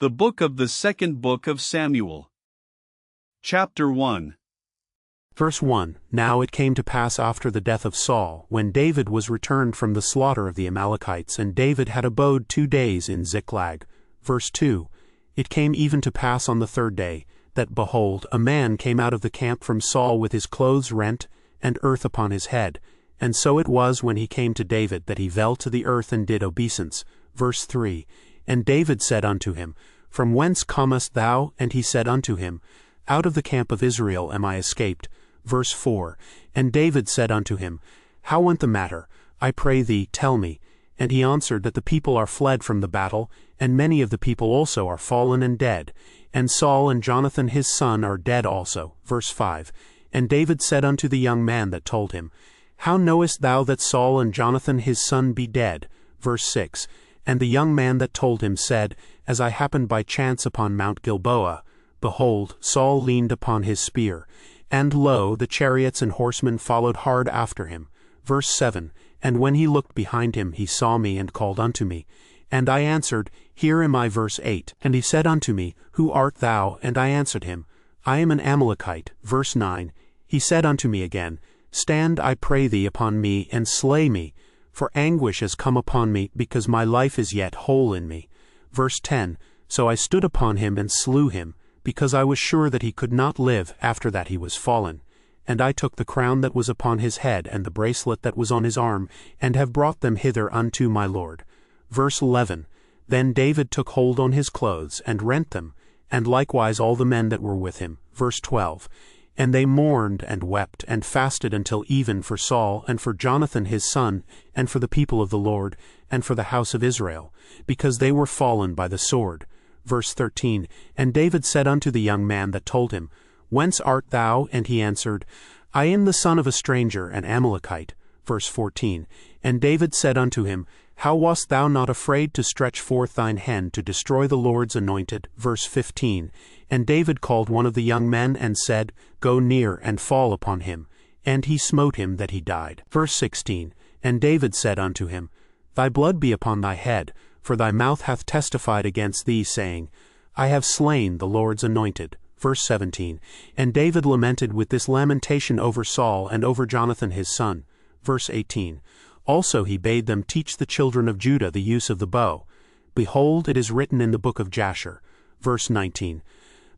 The book of the second book of Samuel. Chapter 1. Verse 1. Now it came to pass after the death of Saul, when David was returned from the slaughter of the Amalekites, and David had abode 2 days in Ziklag. Verse 2. It came even to pass on the 3rd day, that, behold, a man came out of the camp from Saul with his clothes rent, and earth upon his head. And so it was when he came to David, that he fell to the earth and did obeisance. Verse 3. And David said unto him, From whence comest thou? And he said unto him, Out of the camp of Israel am I escaped. Verse 4. And David said unto him, How went the matter? I pray thee, tell me. And he answered that the people are fled from the battle, and many of the people also are fallen and dead. And Saul and Jonathan his son are dead also. Verse 5. And David said unto the young man that told him, How knowest thou that Saul and Jonathan his son be dead? Verse 6. And the young man that told him said, As I happened by chance upon Mount Gilboa, behold, Saul leaned upon his spear, and lo, the chariots and horsemen followed hard after him. Verse 7. And when he looked behind him, he saw me, and called unto me. And I answered, Here am I. Verse 8. And he said unto me, Who art thou? And I answered him, I am an Amalekite. Verse 9. He said unto me again, Stand, I pray thee, upon me, and slay me, for anguish has come upon me, because my life is yet whole in me. Verse 10. So I stood upon him and slew him, because I was sure that he could not live after that he was fallen. And I took the crown that was upon his head, and the bracelet that was on his arm, and have brought them hither unto my Lord. Verse 11. Then David took hold on his clothes, and rent them, and likewise all the men that were with him. Verse 12. And they mourned and wept, and fasted until even for Saul, and for Jonathan his son, and for the people of the Lord, and for the house of Israel, because they were fallen by the sword. Verse 13. And David said unto the young man that told him, Whence art thou? And he answered, I am the son of a stranger, an Amalekite. Verse 14. And David said unto him, How wast thou not afraid to stretch forth thine hand to destroy the Lord's anointed? Verse 15. And David called one of the young men, and said, Go near, and fall upon him. And he smote him that he died. Verse 16. And David said unto him, Thy blood be upon thy head, for thy mouth hath testified against thee, saying, I have slain the Lord's anointed. Verse 17. And David lamented with this lamentation over Saul and over Jonathan his son. Verse 18. Also he bade them teach the children of Judah the use of the bow. Behold, it is written in the book of Jasher. Verse 19.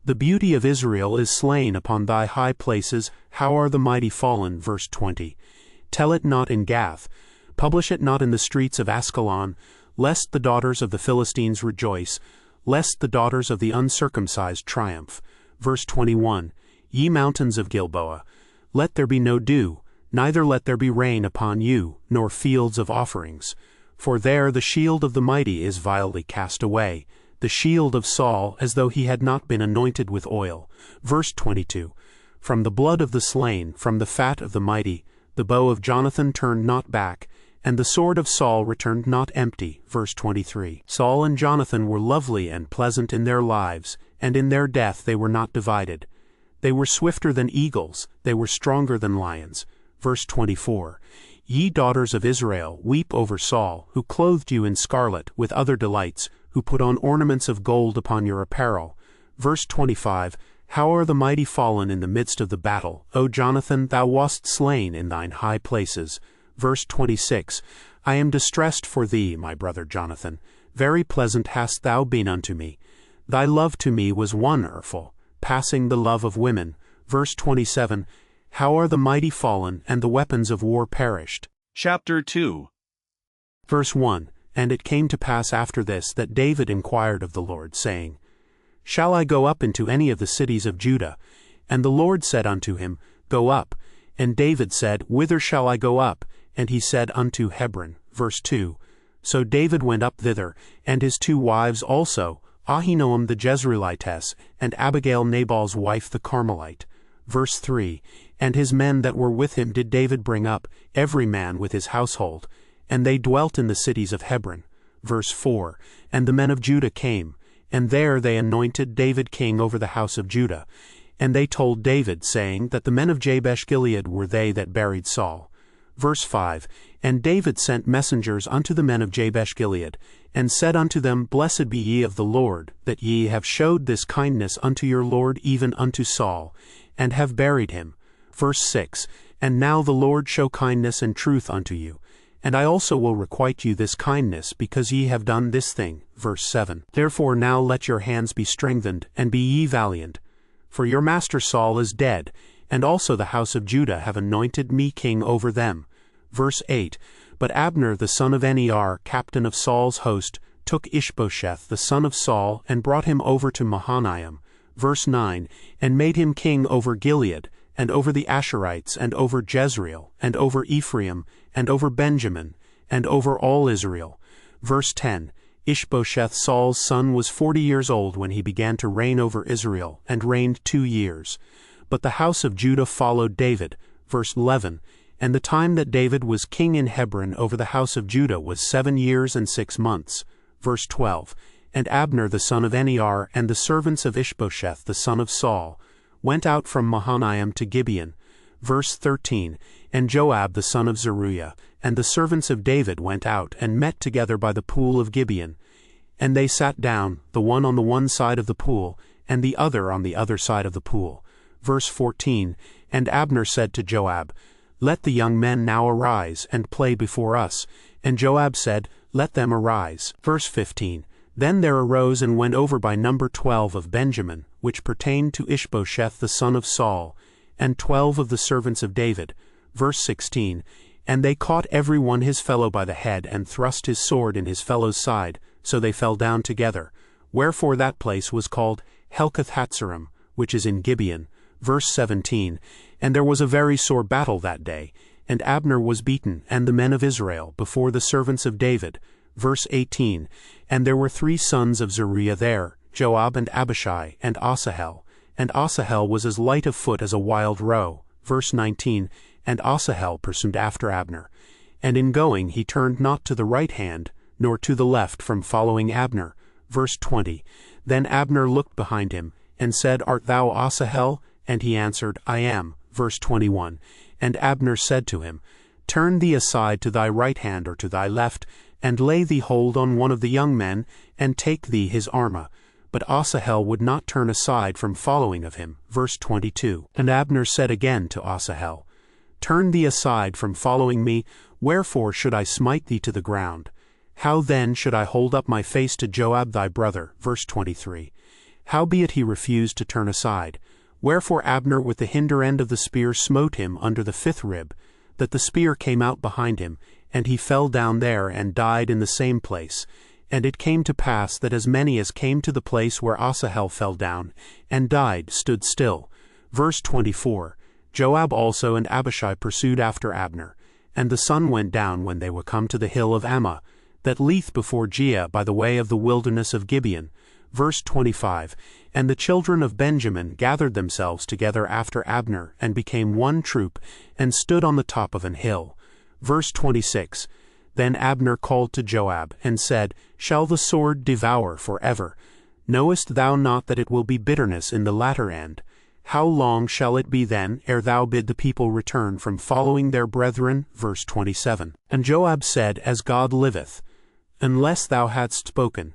The beauty of Israel is slain upon thy high places, how are the mighty fallen? Verse 20. Tell it not in Gath, publish it not in the streets of Askelon, lest the daughters of the Philistines rejoice, lest the daughters of the uncircumcised triumph. Verse 21. Ye mountains of Gilboa, let there be no dew, neither let there be rain upon you, nor fields of offerings. For there the shield of the mighty is vilely cast away, the shield of Saul, as though he had not been anointed with oil. Verse 22. From the blood of the slain, from the fat of the mighty, the bow of Jonathan turned not back, and the sword of Saul returned not empty. Verse 23. Saul and Jonathan were lovely and pleasant in their lives, and in their death they were not divided. They were swifter than eagles, they were stronger than lions. Verse 24. Ye daughters of Israel, weep over Saul, who clothed you in scarlet, with other delights, who put on ornaments of gold upon your apparel. Verse 25. How are the mighty fallen in the midst of the battle? O Jonathan, thou wast slain in thine high places. Verse 26. I am distressed for thee, my brother Jonathan. Very pleasant hast thou been unto me. Thy love to me was one earful, passing the love of women. Verse 27. How are the mighty fallen, and the weapons of war perished? Chapter 2. Verse 1. And it came to pass after this, that David inquired of the Lord, saying, Shall I go up into any of the cities of Judah? And the Lord said unto him, Go up. And David said, Whither shall I go up? And he said, Unto Hebron. Verse 2. So David went up thither, and his 2 wives also, Ahinoam the Jezreelitess, and Abigail Nabal's wife the Carmelite. Verse 3. And his men that were with him did David bring up, every man with his household, and they dwelt in the cities of Hebron. Verse 4. And the men of Judah came, and there they anointed David king over the house of Judah. And they told David, saying that the men of Jabesh Gilead were they that buried Saul. Verse 5, And David sent messengers unto the men of Jabesh Gilead, and said unto them, Blessed be ye of the Lord, that ye have showed this kindness unto your Lord, even unto Saul, and have buried him. Verse 6, And now the Lord show kindness and truth unto you, and I also will requite you this kindness, because ye have done this thing. Verse 7, Therefore now let your hands be strengthened, and be ye valiant. For your master Saul is dead, and also the house of Judah have anointed me king over them. Verse 8, But Abner the son of Near, captain of Saul's host, took Ishbosheth the son of Saul, and brought him over to Mahanaim. Verse 9, And made him king over Gilead, and over the Asherites, and over Jezreel, and over Ephraim, and over Benjamin, and over all Israel. Verse 10, Ishbosheth Saul's son was 40 years old when he began to reign over Israel, and reigned 2 years. But the house of Judah followed David. Verse 11, And the time that David was king in Hebron over the house of Judah was 7 years and 6 months. Verse 12, And Abner the son of Near, and the servants of Ishbosheth the son of Saul, went out from Mahanaim to Gibeon. Verse 13, And Joab the son of Zeruiah, and the servants of David went out, and met together by the pool of Gibeon. And they sat down, the one on the one side of the pool, and the other on the other side of the pool. Verse 14, And Abner said to Joab, Let the young men now arise, and play before us. And Joab said, Let them arise. Verse 15, Then there arose and went over by number 12 of Benjamin, which pertained to Ishbosheth the son of Saul, and 12 of the servants of David. Verse 16, And they caught every one his fellow by the head, and thrust his sword in his fellow's side, so they fell down together. Wherefore that place was called Helkath-Hatzerim, which is in Gibeon. Verse 17, And there was a very sore battle that day, and Abner was beaten, and the men of Israel, before the servants of David. Verse 18, And there were 3 sons of Zeruiah there, Joab and Abishai, and Asahel. And Asahel was as light of foot as a wild roe. Verse 19, And Asahel pursued after Abner. And in going he turned not to the right hand, nor to the left from following Abner. Verse 20, Then Abner looked behind him, and said, Art thou Asahel? And he answered, I am. Verse 21, And Abner said to him, Turn thee aside to thy right hand or to thy left, and lay thee hold on one of the young men, and take thee his armor. But Asahel would not turn aside from following of him. Verse 22, And Abner said again to Asahel, Turn thee aside from following me, wherefore should I smite thee to the ground? How then should I hold up my face to Joab thy brother? Verse 23, Howbeit he refused to turn aside. Wherefore Abner with the hinder end of the spear smote him under the 5th rib, that the spear came out behind him, and he fell down there and died in the same place. And it came to pass that as many as came to the place where Asahel fell down, and died, stood still. Verse 24, Joab also and Abishai pursued after Abner, and the sun went down when they were come to the hill of Ammah, that lieth before Giah by the way of the wilderness of Gibeon. Verse 25, And the children of Benjamin gathered themselves together after Abner, and became one troop, and stood on the top of an hill. Verse 26, Then Abner called to Joab, and said, Shall the sword devour forever? Knowest thou not that it will be bitterness in the latter end? How long shall it be then, ere thou bid the people return from following their brethren? Verse 27, And Joab said, As God liveth, unless thou hadst spoken.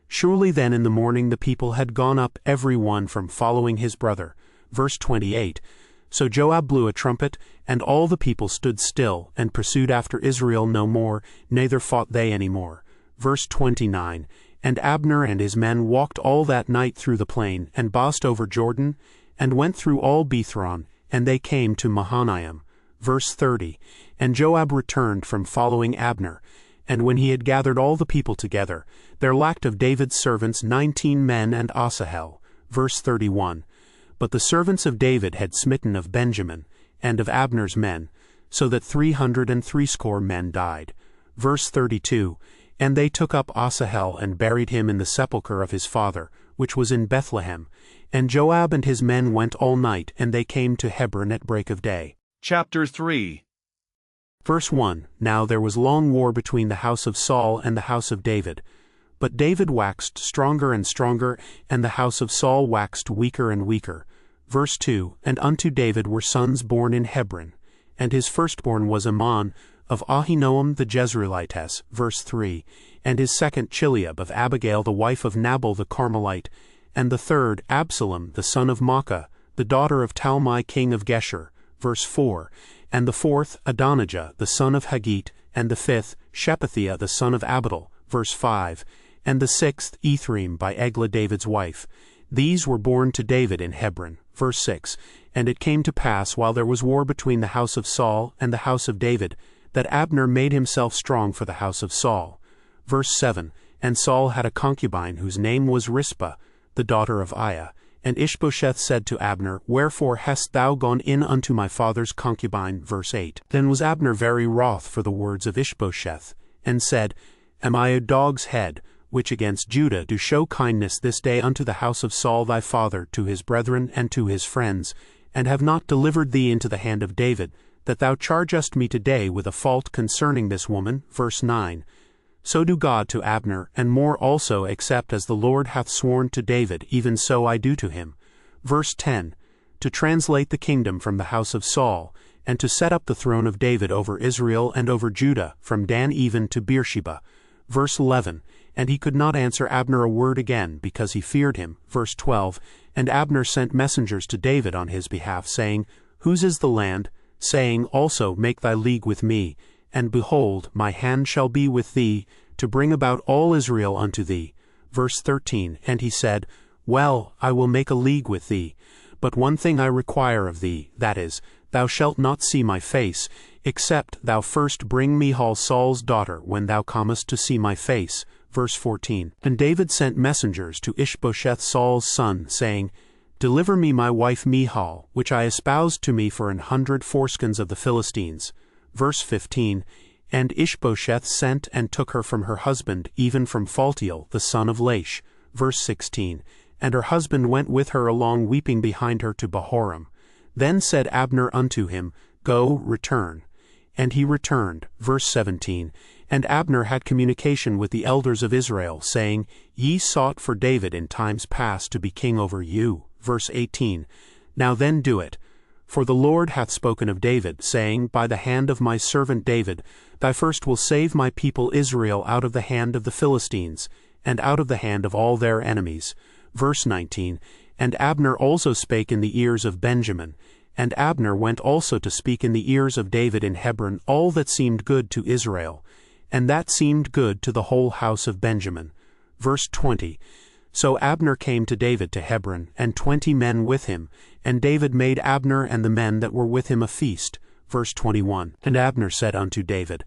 Surely then in the morning the people had gone up every one from following his brother. Verse 28, So Joab blew a trumpet, and all the people stood still, and pursued after Israel no more, neither fought they any more. Verse 29, And Abner and his men walked all that night through the plain, and passed over Jordan, and went through all Bethron, and they came to Mahanaim. Verse 30, And Joab returned from following Abner. And when he had gathered all the people together, there lacked of David's servants 19 men and Asahel. Verse 31, But the servants of David had smitten of Benjamin, and of Abner's men, so that 360 men died. Verse 32, And they took up Asahel, and buried him in the sepulchre of his father, which was in Bethlehem. And Joab and his men went all night, and they came to Hebron at break of day. Chapter 3. Verse 1, Now there was long war between the house of Saul and the house of David. But David waxed stronger and stronger, and the house of Saul waxed weaker and weaker. Verse 2, And unto David were sons born in Hebron. And his firstborn was Ammon, of Ahinoam the Jezreelitess, verse 3, and his second Chileab of Abigail the wife of Nabal the Carmelite, and the third Absalom the son of Maacah, the daughter of Talmai king of Geshur, verse 4, and the fourth Adonijah the son of Haggit, and the fifth Shephatiah the son of Abdul, verse 5, and the sixth Ephraim by Eglah David's wife. These were born to David in Hebron, verse 6, and it came to pass while there was war between the house of Saul and the house of David, that Abner made himself strong for the house of Saul. Verse 7, and Saul had a concubine whose name was Rizpah, the daughter of Aiah. And Ishbosheth said to Abner, Wherefore hast thou gone in unto my father's concubine? Verse 8. Then was Abner very wroth for the words of Ishbosheth, and said, Am I a dog's head, which against Judah do show kindness this day unto the house of Saul thy father, to his brethren and to his friends, and have not delivered thee into the hand of David, that thou chargest me today with a fault concerning this woman? Verse 9. So do God to Abner, and more also, except as the Lord hath sworn to David, even so I do to him. Verse 10. To translate the kingdom from the house of Saul, and to set up the throne of David over Israel and over Judah, from Dan even to Beersheba. Verse 11. And he could not answer Abner a word again, because he feared him. Verse 12. And Abner sent messengers to David on his behalf, saying, Whose is the land? Saying also, Make thy league with me. And behold, my hand shall be with thee, to bring about all Israel unto thee. Verse 13. And he said, Well, I will make a league with thee. But one thing I require of thee, that is, thou shalt not see my face, except thou first bring Michal Saul's daughter when thou comest to see my face. Verse 14. And David sent messengers to Ishbosheth Saul's son, saying, Deliver me my wife Michal, which I espoused to me for 100 foreskins of the Philistines. Verse 15. And Ishbosheth sent and took her from her husband, even from Phaltiel, the son of Laish. Verse 16. And her husband went with her along weeping behind her to Bahorim. Then said Abner unto him, Go, return. And he returned. Verse 17. And Abner had communication with the elders of Israel, saying, Ye sought for David in times past to be king over you. Verse 18. Now then do it. For the Lord hath spoken of David, saying, By the hand of my servant David, thy first will save my people Israel out of the hand of the Philistines, and out of the hand of all their enemies. Verse 19. And Abner also spake in the ears of Benjamin. And Abner went also to speak in the ears of David in Hebron all that seemed good to Israel, and that seemed good to the whole house of Benjamin. Verse 20. So Abner came to David to Hebron, and 20 men with him, and David made Abner and the men that were with him a feast. Verse 21. And Abner said unto David,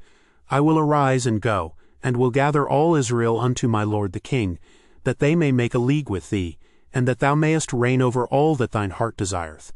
I will arise and go, and will gather all Israel unto my lord the king, that they may make a league with thee, and that thou mayest reign over all that thine heart desireth.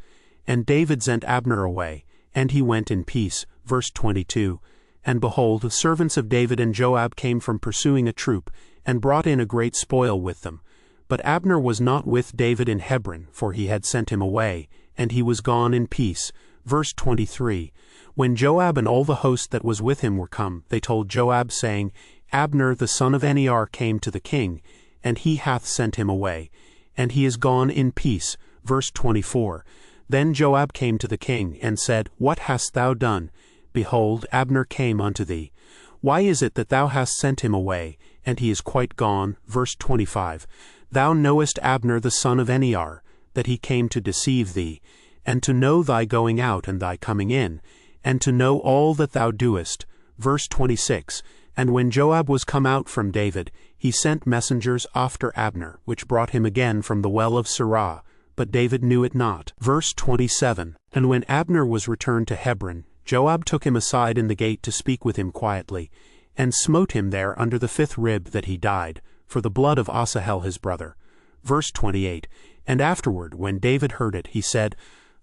And David sent Abner away, and he went in peace. Verse 22. And behold, the servants of David and Joab came from pursuing a troop, and brought in a great spoil with them. But Abner was not with David in Hebron, for he had sent him away, and he was gone in peace. Verse 23. When Joab and all the host that was with him were come, they told Joab, saying, Abner the son of Near came to the king, and he hath sent him away, and he is gone in peace. Verse 24. Then Joab came to the king, and said, What hast thou done? Behold, Abner came unto thee. Why is it that thou hast sent him away, and he is quite gone? Verse 25. Thou knowest Abner the son of Near, that he came to deceive thee, and to know thy going out and thy coming in, and to know all that thou doest. Verse 26. And when Joab was come out from David, he sent messengers after Abner, which brought him again from the well of Sirah, but David knew it not. Verse 27. And when Abner was returned to Hebron, Joab took him aside in the gate to speak with him quietly, and smote him there under the 5th rib that he died, for the blood of Asahel his brother. Verse 28. And afterward, when David heard it, he said,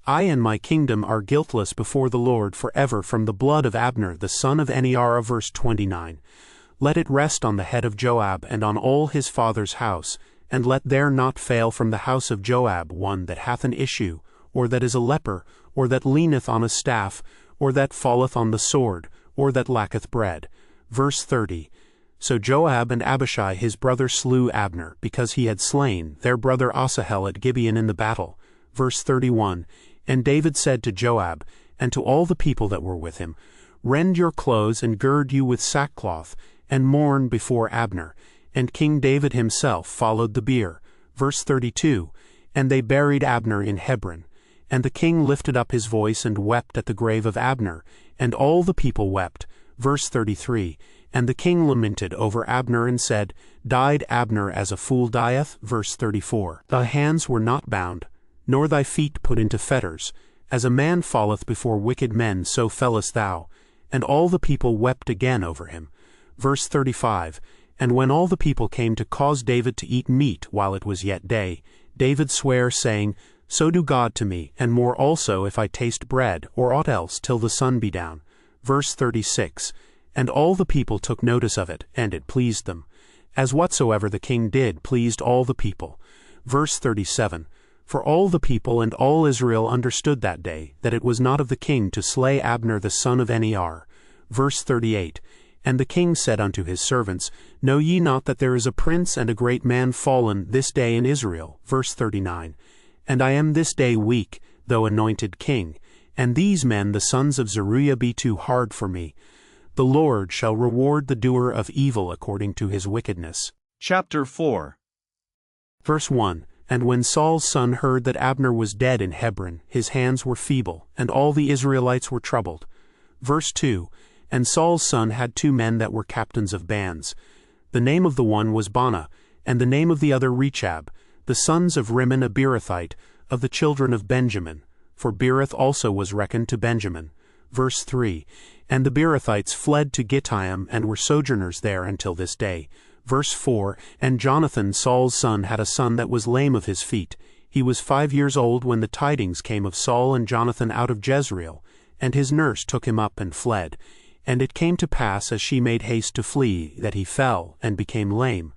I and my kingdom are guiltless before the Lord forever from the blood of Abner the son of Near. Verse 29. Let it rest on the head of Joab and on all his father's house, and let there not fail from the house of Joab one that hath an issue, or that is a leper, or that leaneth on a staff, or that falleth on the sword, or that lacketh bread. Verse 30. So Joab and Abishai his brother slew Abner, because he had slain their brother Asahel at Gibeon in the battle. Verse 31. And David said to Joab, and to all the people that were with him, Rend your clothes and gird you with sackcloth, and mourn before Abner. And King David himself followed the bier. Verse 32, And they buried Abner in Hebron. And the king lifted up his voice and wept at the grave of Abner, and all the people wept. Verse 33, And the king lamented over Abner and said, Died Abner as a fool dieth? Verse 34, Thy hands were not bound, nor thy feet put into fetters. As a man falleth before wicked men, so fellest thou. And all the people wept again over him. Verse 35, And when all the people came to cause David to eat meat while it was yet day, David sware, saying, So do God to me, and more also, if I taste bread, or aught else, till the sun be down. Verse 36, And all the people took notice of it, and it pleased them. As whatsoever the king did pleased all the people. Verse 37, For all the people and all Israel understood that day, that it was not of the king to slay Abner the son of Near. Verse 38, And the king said unto his servants, Know ye not that there is a prince and a great man fallen this day in Israel? Verse 39, And I am this day weak, though anointed king, and these men the sons of Zeruiah be too hard for me. The Lord shall reward the doer of evil according to his wickedness. Chapter 4. Verse 1, And when Saul's son heard that Abner was dead in Hebron, his hands were feeble, and all the Israelites were troubled. Verse 2, And Saul's son had 2 men that were captains of bands. The name of the one was Baanah, and the name of the other Rechab, the sons of Rimmon a Beerothite, of the children of Benjamin. For Beeroth also was reckoned to Benjamin. Verse 3, And the Beerothites fled to Gittaim, and were sojourners there until this day. Verse 4, And Jonathan Saul's son had a son that was lame of his feet. He was 5 years old when the tidings came of Saul and Jonathan out of Jezreel, and his nurse took him up and fled. And it came to pass, as she made haste to flee, that he fell, and became lame.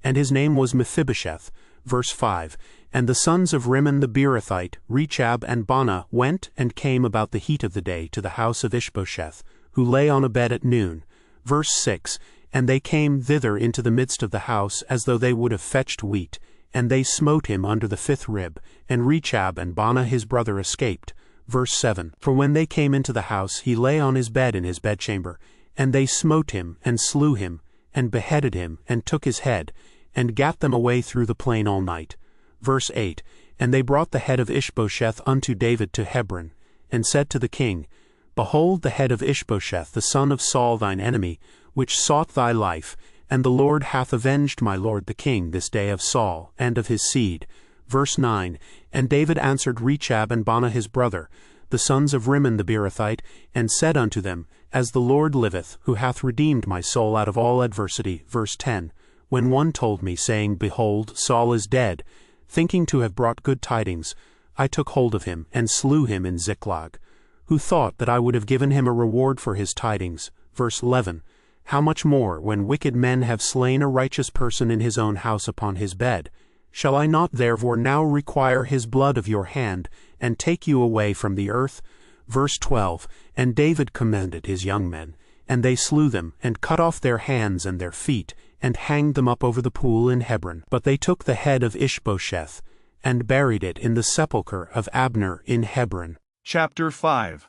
And his name was Mephibosheth. Verse 5, And the sons of Rimmon the Beerothite, Rechab and Baanah, went and came about the heat of the day to the house of Ishbosheth, who lay on a bed at noon. Verse 6, And they came thither into the midst of the house, as though they would have fetched wheat. And they smote him under the 5th rib, and Rechab and Baanah his brother escaped. Verse 7, For when they came into the house, he lay on his bed in his bedchamber. And they smote him, and slew him, and beheaded him, and took his head, and gat them away through the plain all night. Verse 8, And they brought the head of Ishbosheth unto David to Hebron, and said to the king, Behold the head of Ishbosheth, the son of Saul thine enemy, which sought thy life, and the Lord hath avenged my lord the king this day of Saul, and of his seed. Verse 9, And David answered Rechab and Baanah his brother, the sons of Rimmon the Beerothite, and said unto them, As the Lord liveth, who hath redeemed my soul out of all adversity. Verse 10, When one told me, saying, Behold, Saul is dead, thinking to have brought good tidings, I took hold of him, and slew him in Ziklag. Who thought that I would have given him a reward for his tidings? Verse 11, How much more, when wicked men have slain a righteous person in his own house upon his bed? Shall I not therefore now require his blood of your hand, and take you away from the earth? Verse 12, And David commended his young men, and they slew them, and cut off their hands and their feet, and hanged them up over the pool in Hebron. But they took the head of Ishbosheth, and buried it in the sepulchre of Abner in Hebron. Chapter 5.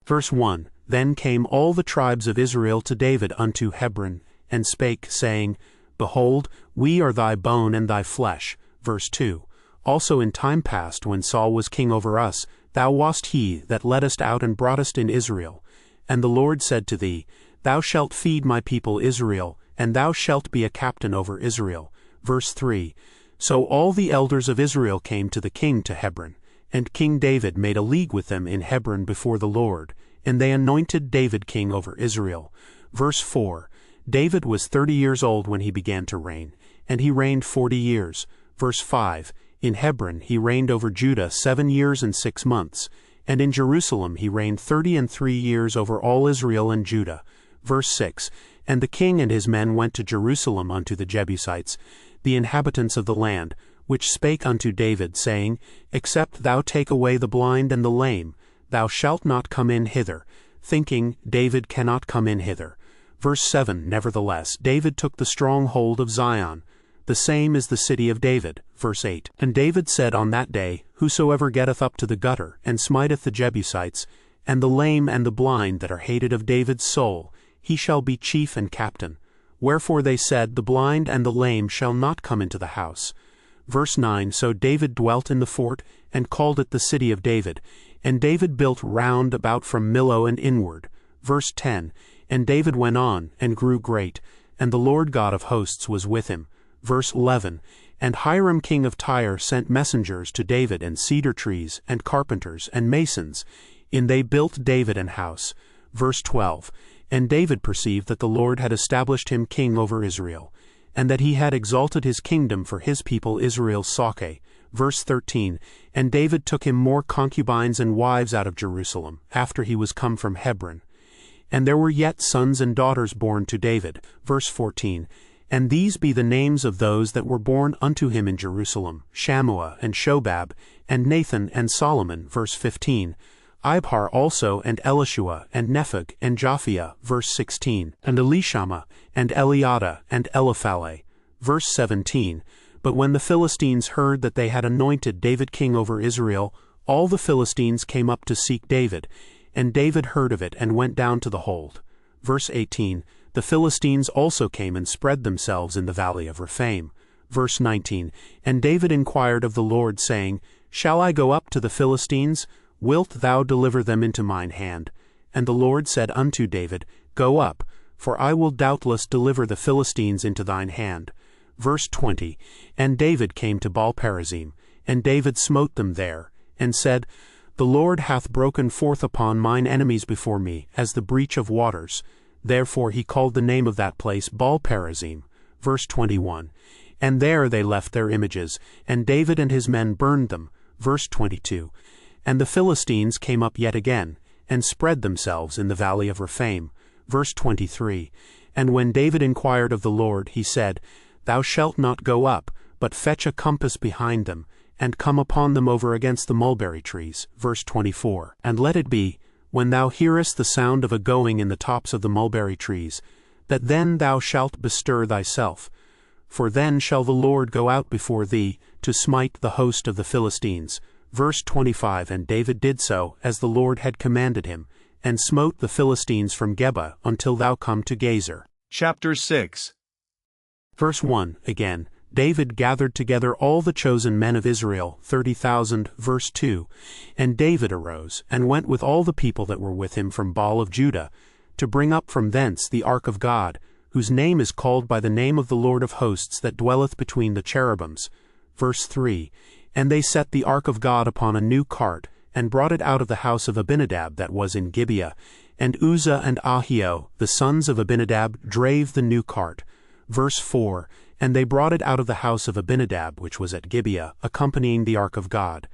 Verse 1, Then came all the tribes of Israel to David unto Hebron, and spake, saying, Behold, we are thy bone and thy flesh. Verse 2, Also in time past, when Saul was king over us, thou wast he that leddest out and broughtest in Israel. And the Lord said to thee, Thou shalt feed my people Israel, and thou shalt be a captain over Israel. Verse 3, So all the elders of Israel came to the king to Hebron, and King David made a league with them in Hebron before the Lord, and they anointed David king over Israel. Verse 4, David was 30 years old when he began to reign, and he reigned 40 years. Verse 5, In Hebron he reigned over Judah 7 years and 6 months, and in Jerusalem he reigned 33 years over all Israel and Judah. Verse 6, And the king and his men went to Jerusalem unto the Jebusites, the inhabitants of the land, which spake unto David, saying, Except thou take away the blind and the lame, thou shalt not come in hither, thinking, David cannot come in hither. Verse 7, Nevertheless, David took the stronghold of Zion. The same is the city of David. Verse 8, And David said on that day, Whosoever getteth up to the gutter, and smiteth the Jebusites, And the lame and the blind that are hated of David's soul, he shall be chief and captain. Wherefore they said, The blind and the lame shall not come into the house. Verse 9, So David dwelt in the fort, and called it the city of David. And David built round about from Millo and inward. Verse 10, And David went on, and grew great, and the Lord God of hosts was with him. Verse 11, And Hiram king of Tyre sent messengers to David, and cedar trees, and carpenters, and masons, and they built David an house. Verse 12, And David perceived that the Lord had established him king over Israel, and that he had exalted his kingdom for his people Israel's Sake. Verse 13, And David took him more concubines and wives out of Jerusalem, after he was come from Hebron. And there were yet sons and daughters born to David. Verse 14, And these be the names of those that were born unto him in Jerusalem, Shammua, and Shobab, and Nathan, and Solomon. Verse 15, Ibhar also, and Elishua, and Nepheg, and Japhia. Verse 16, And Elishama, and Eliada, and Eliphale. Verse 17, But when the Philistines heard that they had anointed David king over Israel, all the Philistines came up to seek David, and David heard of it, and went down to the hold. Verse 18, The Philistines also came and spread themselves in the valley of Rephaim. Verse 19, And David inquired of the Lord, saying, Shall I go up to the Philistines? Wilt thou deliver them into mine hand? And the Lord said unto David, Go up, for I will doubtless deliver the Philistines into thine hand. Verse 20, And David came to Baal-perazim, and David smote them there, and said, The Lord hath broken forth upon mine enemies before me, as the breach of waters. Therefore he called the name of that place Baal-perazim. Verse 21, And there they left their images, and David and his men burned them. Verse 22, And the Philistines came up yet again, and spread themselves in the valley of Rephaim. Verse 23, And when David inquired of the Lord, he said, Thou shalt not go up, but fetch a compass behind them, and come upon them over against the mulberry trees. Verse 24, And let it be, when thou hearest the sound of a going in the tops of the mulberry trees, that then thou shalt bestir thyself. For then shall the Lord go out before thee, to smite the host of the Philistines. Verse 25, And David did so, as the Lord had commanded him, and smote the Philistines from Geba until thou come to Gazer. Chapter 6. Verse 1, again, David gathered together all the chosen men of Israel, 30,000. Verse 2, And David arose, and went with all the people that were with him from Baal of Judah, to bring up from thence the ark of God, whose name is called by the name of the Lord of hosts that dwelleth between the cherubims. Verse 3, And they set the ark of God upon a new cart, and brought it out of the house of Abinadab that was in Gibeah. And Uzzah and Ahio, the sons of Abinadab, drave the new cart. Verse 4, And they brought it out of the house of Abinadab, which was at Gibeah, accompanying the ark of God.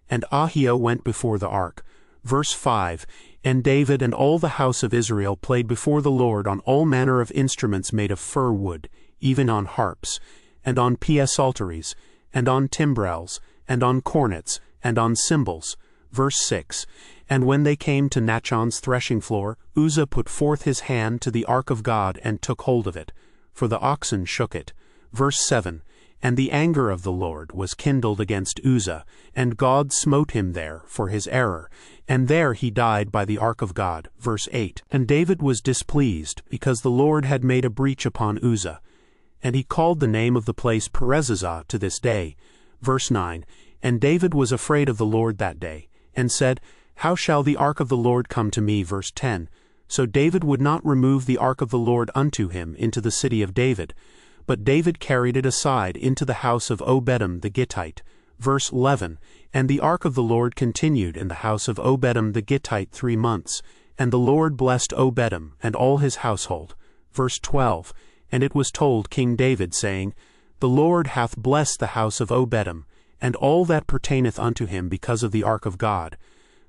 And Ahio went before the ark. Verse 5, And David and all the house of Israel played before the Lord on all manner of instruments made of fir wood, even on harps, and on psalteries, and on timbrels, and on cornets, and on cymbals. Verse 6, And when they came to Nachon's threshing floor, Uzzah put forth his hand to the ark of God, and took hold of it, for the oxen shook it. Verse 7, And the anger of the Lord was kindled against Uzzah, and God smote him there for his error, and there he died by the ark of God. Verse 8, And David was displeased, because the Lord had made a breach upon Uzzah, and he called the name of the place Perezazah to this day. Verse 9, And David was afraid of the Lord that day, and said, How shall the ark of the Lord come to me? Verse 10, So David would not remove the ark of the Lord unto him into the city of David, but David carried it aside into the house of Obededom the Gittite. Verse 11, And the ark of the Lord continued in the house of Obededom the Gittite 3 months, and the Lord blessed Obededom and all his household. Verse 12, And it was told King David, saying, The Lord hath blessed the house of Obededom, and all that pertaineth unto him because of the ark of God.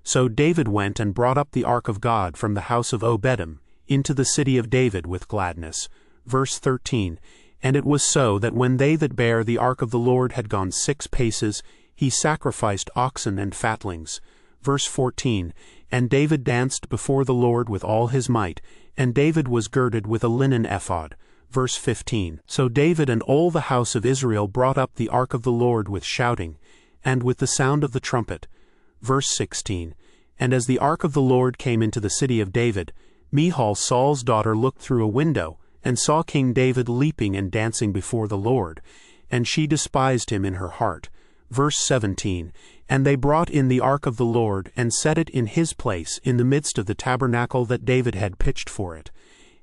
So David went and brought up the ark of God from the house of Obededom into the city of David with gladness. Verse 13, And it was so that when they that bare the ark of the Lord had gone 6 paces, he sacrificed oxen and fatlings. Verse 14, And David danced before the Lord with all his might, and David was girded with a linen ephod. Verse 15, So David and all the house of Israel brought up the ark of the Lord with shouting, and with the sound of the trumpet. Verse 16, And as the ark of the Lord came into the city of David, Michal Saul's daughter looked through a window, and saw King David leaping and dancing before the Lord, and she despised him in her heart. Verse 17, And they brought in the ark of the Lord, and set it in his place in the midst of the tabernacle that David had pitched for it.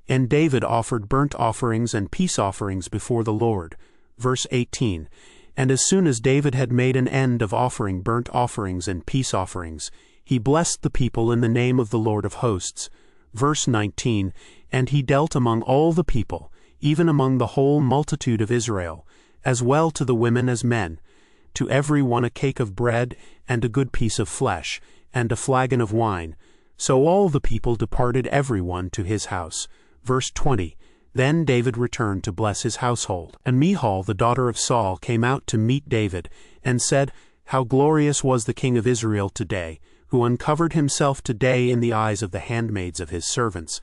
And David offered burnt offerings and peace offerings before the Lord. Verse 18, And as soon as David had made an end of offering burnt offerings and peace offerings, he blessed the people in the name of the Lord of hosts. Verse 19, And he dealt among all the people, even among the whole multitude of Israel, as well to the women as men, to every one a cake of bread, and a good piece of flesh, and a flagon of wine. So all the people departed every one to his house. Verse 20, Then David returned to bless his household. And Michal the daughter of Saul came out to meet David, and said, How glorious was the king of Israel today, who uncovered himself today in the eyes of the handmaids of his servants,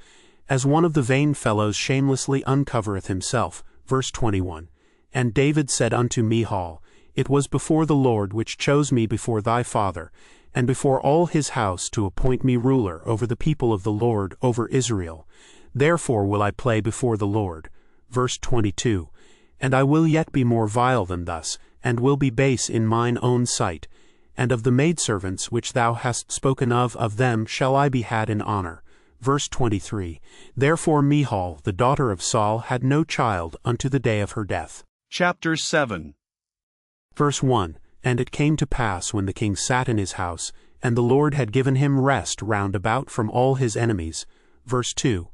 as one of the vain fellows shamelessly uncovereth himself. Verse 21, And David said unto Michal, It was before the Lord which chose me before thy father, and before all his house to appoint me ruler over the people of the Lord, over Israel. Therefore will I play before the Lord. Verse 22, And I will yet be more vile than thus, and will be base in mine own sight. And of the maidservants which thou hast spoken of them shall I be had in honor. Verse 23, Therefore Michal the daughter of Saul had no child unto the day of her death. Chapter 7. Verse 1, And it came to pass when the king sat in his house, and the Lord had given him rest round about from all his enemies. Verse 2,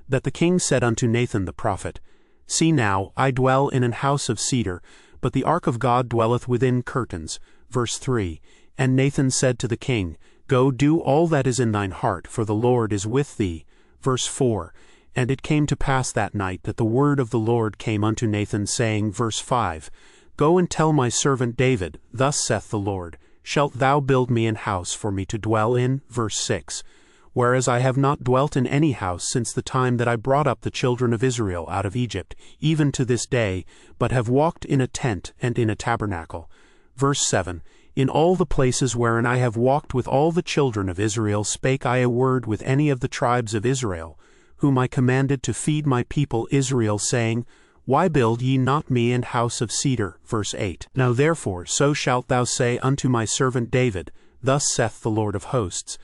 That the king said unto Nathan the prophet, See now, I dwell in an house of cedar, but the ark of God dwelleth within curtains. Verse 3, And Nathan said to the king, Go do all that is in thine heart, for the Lord is with thee. Verse 4, And it came to pass that night that the word of the Lord came unto Nathan, saying, Verse 5, Go and tell my servant David, Thus saith the Lord, Shalt thou build me an house for me to dwell in? Verse 6, Whereas I have not dwelt in any house since the time that I brought up the children of Israel out of Egypt, even to this day, but have walked in a tent and in a tabernacle. Verse 7, In all the places wherein I have walked with all the children of Israel spake I a word with any of the tribes of Israel, whom I commanded to feed my people Israel, saying, Why build ye not me an house of cedar? Verse 8, Now therefore so shalt thou say unto my servant David, Thus saith the Lord of hosts,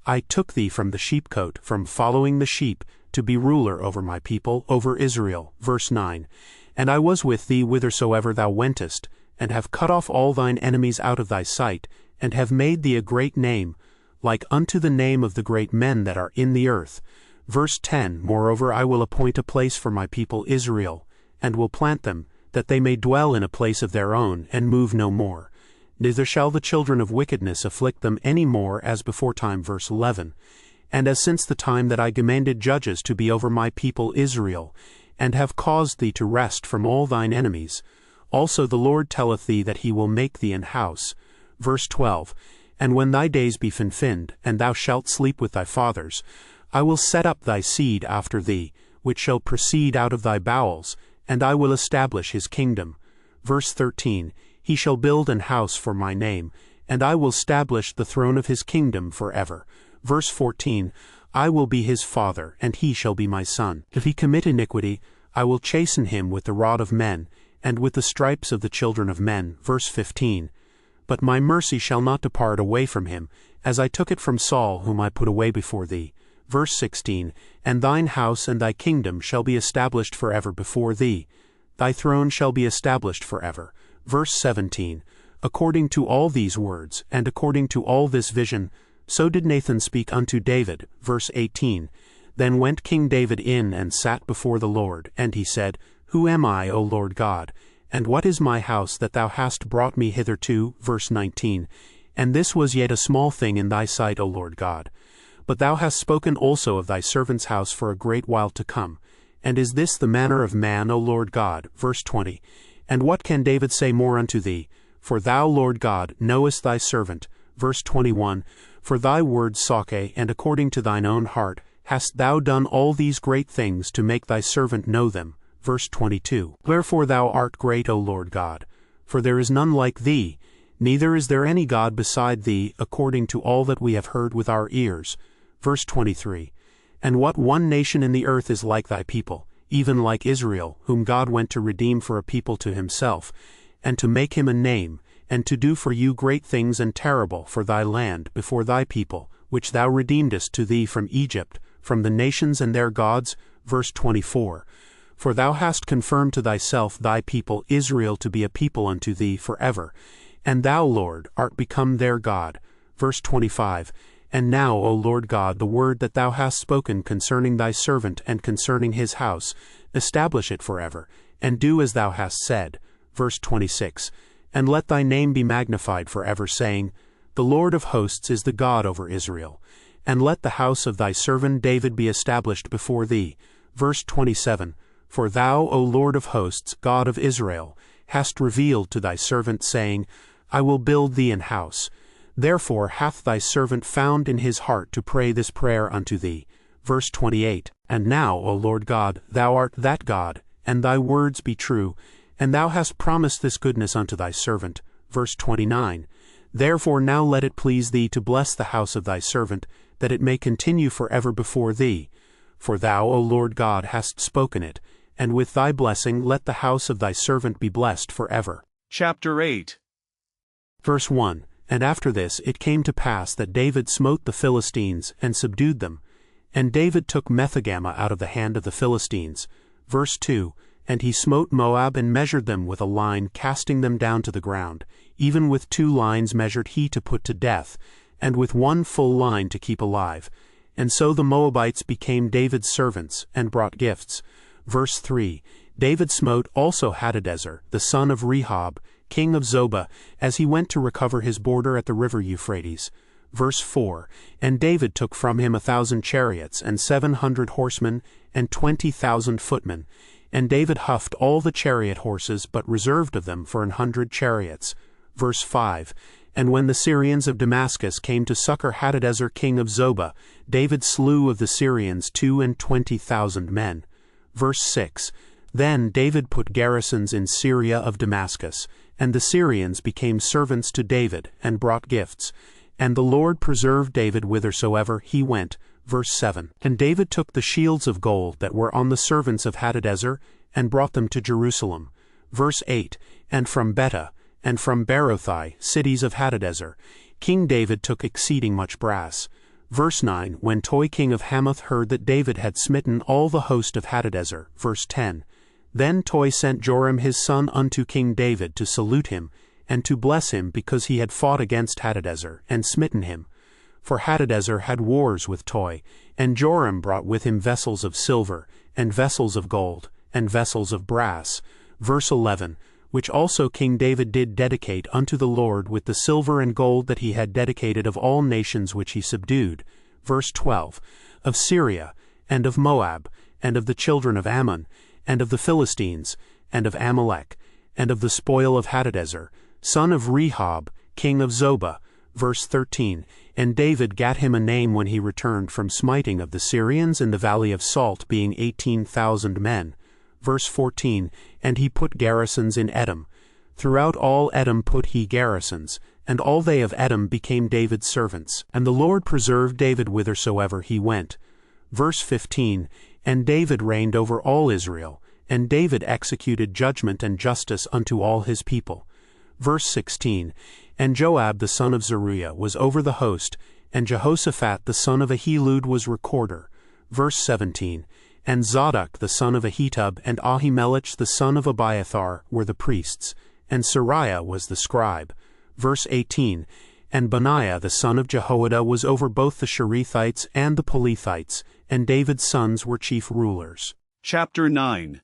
I took thee from the sheepcote, from following the sheep, to be ruler over my people, over Israel. Verse 9, And I was with thee whithersoever thou wentest, and have cut off all thine enemies out of thy sight, and have made thee a great name, like unto the name of the great men that are in the earth. Verse 10, Moreover I will appoint a place for my people Israel, and will plant them, that they may dwell in a place of their own, and move no more. Neither shall the children of wickedness afflict them any more as beforetime. Verse 11, And as since the time that I commanded judges to be over my people Israel, and have caused thee to rest from all thine enemies, also the Lord telleth thee that he will make thee an house. Verse 12, And when thy days be fulfilled, and thou shalt sleep with thy fathers, I will set up thy seed after thee, which shall proceed out of thy bowels, and I will establish his kingdom. Verse 13, He shall build an house for my name, and I will establish the throne of his kingdom forever. Verse 14, I will be his father, and he shall be my son. If he commit iniquity, I will chasten him with the rod of men, and with the stripes of the children of men. Verse 15, But my mercy shall not depart away from him, as I took it from Saul, whom I put away before thee. Verse 16, And thine house and thy kingdom shall be established forever before thee. Thy throne shall be established forever. Verse 17, According to all these words, and according to all this vision, so did Nathan speak unto David. Verse 18, Then went King David in and sat before the Lord, and he said, Who am I, O Lord God? And what is my house that thou hast brought me hitherto? Verse 19, And this was yet a small thing in thy sight, O Lord God. But thou hast spoken also of thy servant's house for a great while to come. And is this the manner of man, O Lord God? Verse 20, And what can David say more unto thee? For thou, Lord God, knowest thy servant. Verse 21, For thy word, Sake, and according to thine own heart, hast thou done all these great things to make thy servant know them. Verse 22, Wherefore thou art great, O Lord God, for there is none like thee, neither is there any God beside thee, according to all that we have heard with our ears. Verse 23. And what one nation in the earth is like thy people, even like Israel, whom God went to redeem for a people to himself, and to make him a name, and to do for you great things and terrible for thy land before thy people, which thou redeemedest to thee from Egypt, from the nations and their gods. Verse 24. For thou hast confirmed to thyself thy people Israel to be a people unto thee forever, and thou, Lord, art become their God. Verse 25. And now, O Lord God, the word that thou hast spoken concerning thy servant and concerning his house, establish it forever, and do as thou hast said. Verse 26. And let thy name be magnified forever, saying, The Lord of hosts is the God over Israel. And let the house of thy servant David be established before thee. Verse 27. For thou, O Lord of hosts, God of Israel, hast revealed to thy servant, saying, I will build thee an house. Therefore hath thy servant found in his heart to pray this prayer unto thee. Verse 28. And now, O Lord God, thou art that God, and thy words be true, and thou hast promised this goodness unto thy servant. Verse 29. Therefore now let it please thee to bless the house of thy servant, that it may continue forever before thee. For thou, O Lord God, hast spoken it, and with thy blessing let the house of thy servant be blessed forever. Chapter 8. Verse 1. And after this it came to pass that David smote the Philistines, and subdued them. And David took Methegama out of the hand of the Philistines. Verse 2. And he smote Moab, and measured them with a line, casting them down to the ground. Even with 2 lines measured he to put to death, and with 1 full line to keep alive. And so the Moabites became David's servants, and brought gifts. Verse 3. David smote also Hadadezer, the son of Rehob, king of Zobah, as he went to recover his border at the river Euphrates. Verse 4. And David took from him 1,000 chariots, and 700 horsemen, and 20,000 footmen. And David huffed all the chariot horses, but reserved of them for 100 chariots. Verse 5. And when the Syrians of Damascus came to succor Hadadezer king of Zobah, David slew of the Syrians 22,000 men. Verse 6. Then David put garrisons in Syria of Damascus, and the Syrians became servants to David, and brought gifts. And the Lord preserved David whithersoever he went. Verse 7. And David took the shields of gold that were on the servants of Hadadezer, and brought them to Jerusalem. Verse 8. And from Betah, and from Berothai, cities of Hadadezer, King David took exceeding much brass. Verse 9. When Toi king of Hamath heard that David had smitten all the host of Hadadezer. Verse 10. Then Toi sent Joram his son unto King David to salute him, and to bless him, because he had fought against Hadadezer, and smitten him. For Hadadezer had wars with Toi, and Joram brought with him vessels of silver, and vessels of gold, and vessels of brass. Verse 11. Which also King David did dedicate unto the Lord with the silver and gold that he had dedicated of all nations which he subdued. Verse 12. Of Syria, and of Moab, and of the children of Ammon, and of the Philistines, and of Amalek, and of the spoil of Hadadezer, son of Rehob, king of Zobah. Verse 13. And David gat him a name when he returned from smiting of the Syrians in the valley of Salt, being 18,000 men. Verse 14. And he put garrisons in Edom. Throughout all Edom put he garrisons, and all they of Edom became David's servants. And the Lord preserved David whithersoever he went. Verse 15. And David reigned over all Israel, and David executed judgment and justice unto all his people. Verse 16. And Joab the son of Zeruiah was over the host, and Jehoshaphat the son of Ahilud was recorder. Verse 17. And Zadok the son of Ahitub and Ahimelech the son of Abiathar were the priests, and Sariah was the scribe. Verse 18. And Benaiah the son of Jehoiada was over both the Sherethites and the Pelethites, and David's sons were chief rulers. Chapter 9.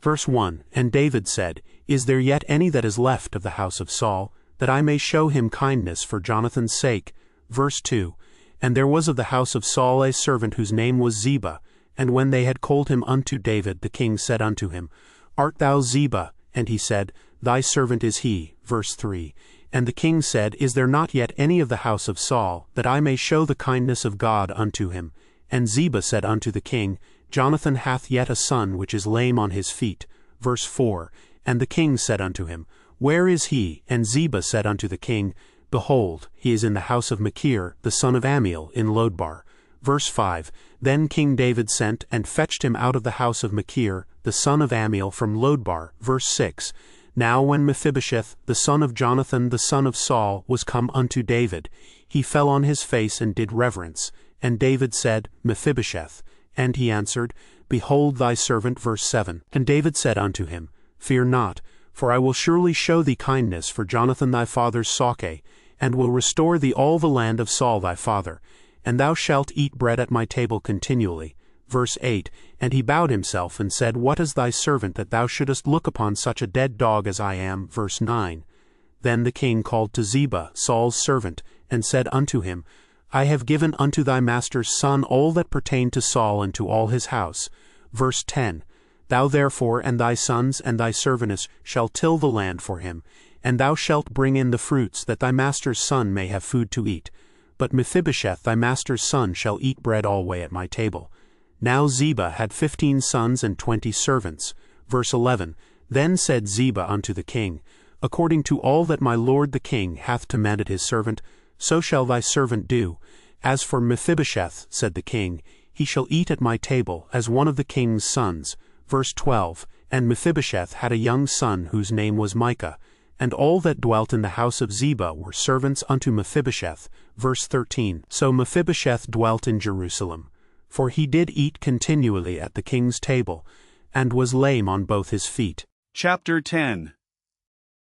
Verse 1. And David said, Is there yet any that is left of the house of Saul, that I may show him kindness for Jonathan's sake? Verse 2. And there was of the house of Saul a servant whose name was Ziba. And when they had called him unto David, the king said unto him, Art thou Ziba? And he said, Thy servant is he. Verse 3. And the king said, Is there not yet any of the house of Saul, that I may show the kindness of God unto him? And Ziba said unto the king, Jonathan hath yet a son which is lame on his feet. Verse 4. And the king said unto him, Where is he? And Ziba said unto the king, Behold, he is in the house of Machir, the son of Ammiel, in Lodebar. Verse 5, Then King David sent and fetched him out of the house of Machir, the son of Ammiel, from Lodebar. Verse 6, Now when Mephibosheth, the son of Jonathan, the son of Saul, was come unto David, he fell on his face and did reverence. And David said, Mephibosheth. And he answered, Behold thy servant. Verse 7, And David said unto him, Fear not, for I will surely show thee kindness for Jonathan thy father's soche, and will restore thee all the land of Saul thy father, and thou shalt eat bread at my table continually. Verse 8, And he bowed himself and said, What is thy servant that thou shouldest look upon such a dead dog as I am? Verse 9, Then the king called to Ziba, Saul's servant, and said unto him, I have given unto thy master's son all that pertained to Saul and to all his house. Verse 10, Thou therefore and thy sons and thy servantess shall till the land for him, and thou shalt bring in the fruits, that thy master's son may have food to eat. But Mephibosheth thy master's son shall eat bread alway at my table. Now Ziba had 15 sons and 20 servants. Verse 11, Then said Ziba unto the king, According to all that my lord the king hath commanded his servant, so shall thy servant do. As for Mephibosheth, said the king, he shall eat at my table, as one of the king's sons. Verse 12, And Mephibosheth had a young son whose name was Micah, and all that dwelt in the house of Ziba were servants unto Mephibosheth. Verse 13, So Mephibosheth dwelt in Jerusalem, for he did eat continually at the king's table, and was lame on both his feet. Chapter 10.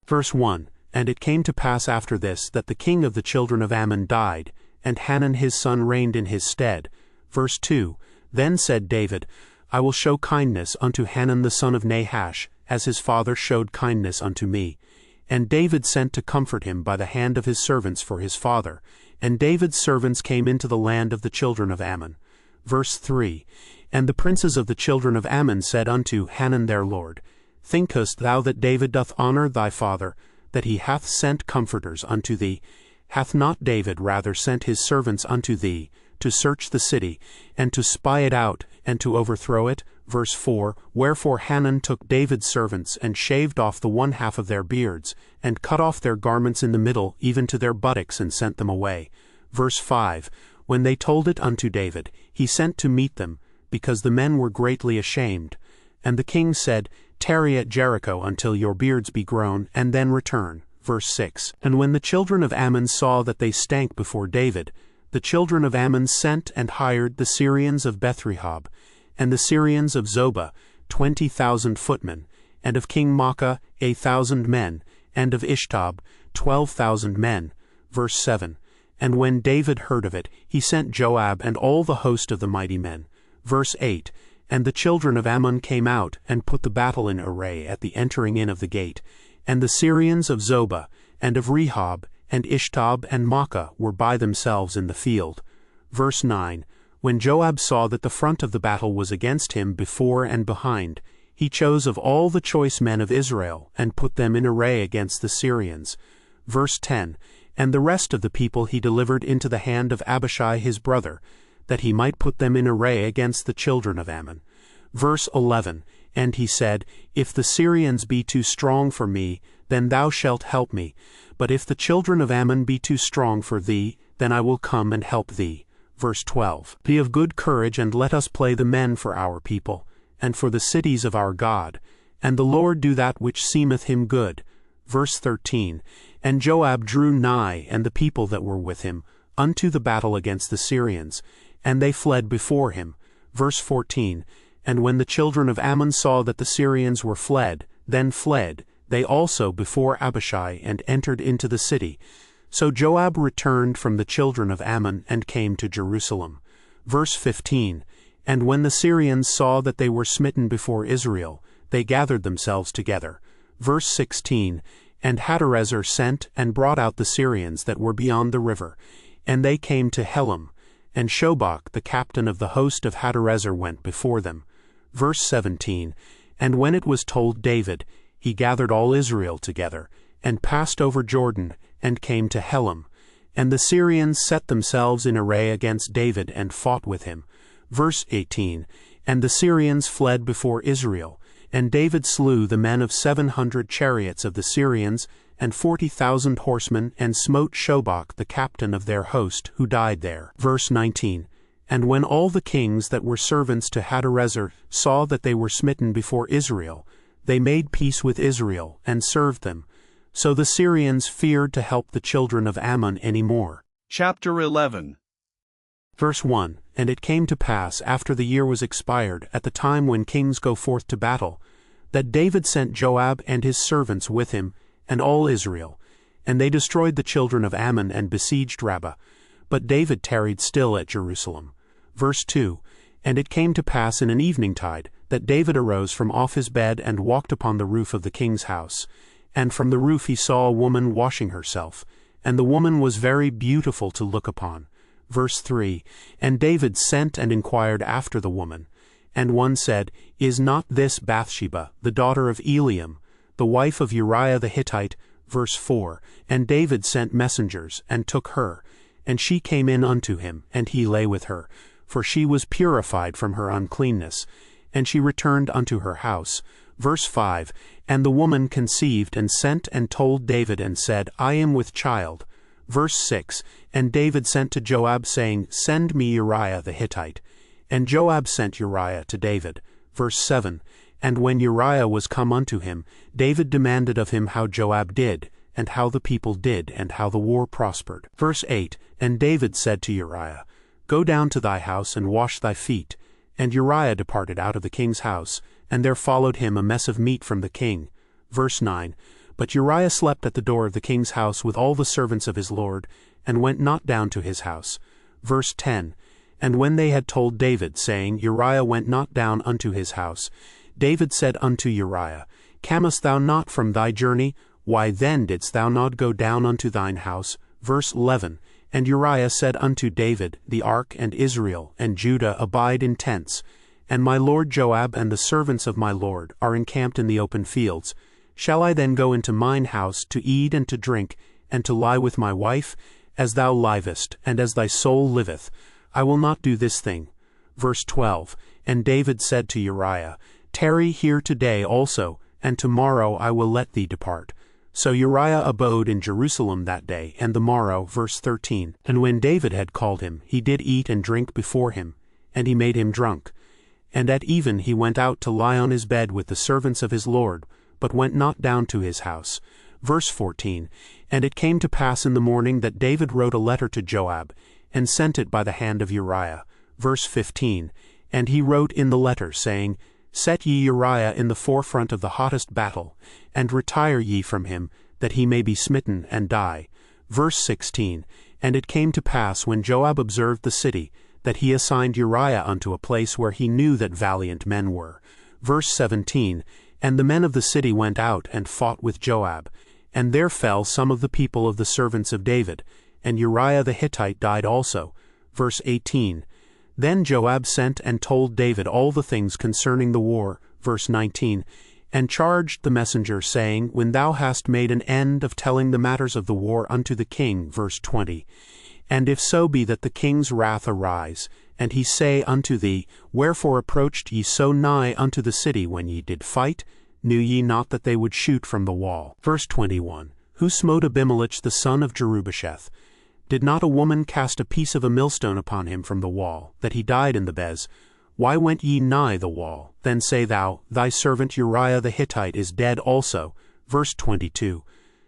Verse 1, And it came to pass after this, that the king of the children of Ammon died, and Hanun his son reigned in his stead. Verse 2, Then said David, I will show kindness unto Hanun the son of Nahash, as his father showed kindness unto me. And David sent to comfort him by the hand of his servants for his father. And David's servants came into the land of the children of Ammon. Verse 3, And the princes of the children of Ammon said unto Hanun their lord, Thinkest thou that David doth honor thy father, that he hath sent comforters unto thee? Hath not David rather sent his servants unto thee, to search the city, and to spy it out, and to overthrow it? Verse 4, Wherefore Hanun took David's servants, and shaved off the one half of their beards, and cut off their garments in the middle, even to their buttocks, and sent them away. Verse 5, When they told it unto David, he sent to meet them, because the men were greatly ashamed. And the king said, Tarry at Jericho until your beards be grown, and then return. Verse 6, And when the children of Ammon saw that they stank before David, the children of Ammon sent and hired the Syrians of Bethrehob, and the Syrians of Zobah, 20,000 footmen, and of King Maacah 1,000 men, and of Ishtob 12,000 men. Verse 7, And when David heard of it, he sent Joab and all the host of the mighty men. Verse 8, And the children of Ammon came out, and put the battle in array at the entering in of the gate. And the Syrians of Zobah, and of Rehob, and Ishtob, and Maacah were by themselves in the field. Verse 9, When Joab saw that the front of the battle was against him before and behind, he chose of all the choice men of Israel, and put them in array against the Syrians. Verse 10, And the rest of the people he delivered into the hand of Abishai his brother, that he might put them in array against the children of Ammon. Verse 11, And he said, If the Syrians be too strong for me, then thou shalt help me. But if the children of Ammon be too strong for thee, then I will come and help thee. Verse 12, Be of good courage, and let us play the men for our people, and for the cities of our God, and the Lord do that which seemeth him good. Verse 13, And Joab drew nigh, and the people that were with him, unto the battle against the Syrians, and they fled before him. Verse 14, And when the children of Ammon saw that the Syrians were fled, then fled they also before Abishai, and entered into the city. So Joab returned from the children of Ammon, and came to Jerusalem. Verse 15, And when the Syrians saw that they were smitten before Israel, they gathered themselves together. Verse 16, And Hadarezer sent and brought out the Syrians that were beyond the river, and they came to Helam, and Shobach the captain of the host of Hadarezer went before them. Verse 17, And when it was told David, he gathered all Israel together, and passed over Jordan, and came to Helam. And the Syrians set themselves in array against David, and fought with him. Verse 18, And the Syrians fled before Israel, And David slew the men of 700 chariots of the Syrians, and 40,000 horsemen, and smote Shobach the captain of their host, who died there. Verse 19. And when all the kings that were servants to Hadarezer saw that they were smitten before Israel, they made peace with Israel, and served them. So the Syrians feared to help the children of Ammon any more. Chapter 11. Verse 1. And it came to pass, after the year was expired, at the time when kings go forth to battle, that David sent Joab and his servants with him, and all Israel. And they destroyed the children of Ammon and besieged Rabbah. But David tarried still at Jerusalem. Verse 2. And it came to pass in an eventide, that David arose from off his bed and walked upon the roof of the king's house. And from the roof he saw a woman washing herself, and the woman was very beautiful to look upon. Verse 3. And David sent and inquired after the woman. And one said, Is not this Bathsheba, the daughter of Eliam, the wife of Uriah the Hittite? Verse 4. And David sent messengers, and took her. And she came in unto him, and he lay with her, for she was purified from her uncleanness. And she returned unto her house. Verse 5. And the woman conceived, and sent and told David, and said, I am with child. Verse 6. And David sent to Joab, saying, Send me Uriah the Hittite. And Joab sent Uriah to David. Verse 7. And when Uriah was come unto him, David demanded of him how Joab did, and how the people did, and how the war prospered. Verse 8. And David said to Uriah, Go down to thy house, and wash thy feet. And Uriah departed out of the king's house, and there followed him a mess of meat from the king. Verse 9. But Uriah slept at the door of the king's house with all the servants of his lord, and went not down to his house. Verse 10. And when they had told David, saying, Uriah went not down unto his house, David said unto Uriah, Camest thou not from thy journey? Why then didst thou not go down unto thine house? Verse 11. And Uriah said unto David, The ark and Israel and Judah abide in tents, and my lord Joab and the servants of my lord are encamped in the open fields. Shall I then go into mine house to eat and to drink, and to lie with my wife? As thou livest, and as thy soul liveth, I will not do this thing. Verse 12. And David said to Uriah, Tarry here today also, and tomorrow I will let thee depart. So Uriah abode in Jerusalem that day and the morrow. Verse 13. And when David had called him, he did eat and drink before him, and he made him drunk. And at even he went out to lie on his bed with the servants of his lord, but went not down to his house. Verse 14. And it came to pass in the morning that David wrote a letter to Joab, and sent it by the hand of Uriah. Verse 15. And he wrote in the letter, saying, Set ye Uriah in the forefront of the hottest battle, and retire ye from him, that he may be smitten and die. Verse 16. And it came to pass, when Joab observed the city, that he assigned Uriah unto a place where he knew that valiant men were. Verse 17. And the men of the city went out and fought with Joab. And there fell some of the people of the servants of David, and Uriah the Hittite died also. Verse 18. Then Joab sent and told David all the things concerning the war. Verse 19. And charged the messenger, saying, When thou hast made an end of telling the matters of the war unto the king. Verse 20. And if so be that the king's wrath arise, and he say unto thee, Wherefore approached ye so nigh unto the city when ye did fight? Knew ye not that they would shoot from the wall? Verse 21. Who smote Abimelech the son of Jerubbesheth? Did not a woman cast a piece of a millstone upon him from the wall, that he died in the Bez? Why went ye nigh the wall? Then say thou, Thy servant Uriah the Hittite is dead also. Verse 22.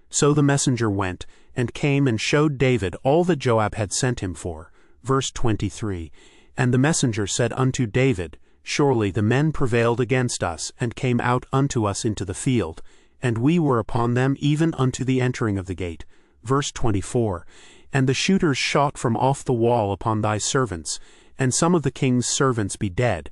So the messenger went, and came and showed David all that Joab had sent him for. Verse 23. And the messenger said unto David, Surely the men prevailed against us, and came out unto us into the field, and we were upon them even unto the entering of the gate. Verse 24. And the shooters shot from off the wall upon thy servants, and some of the king's servants be dead,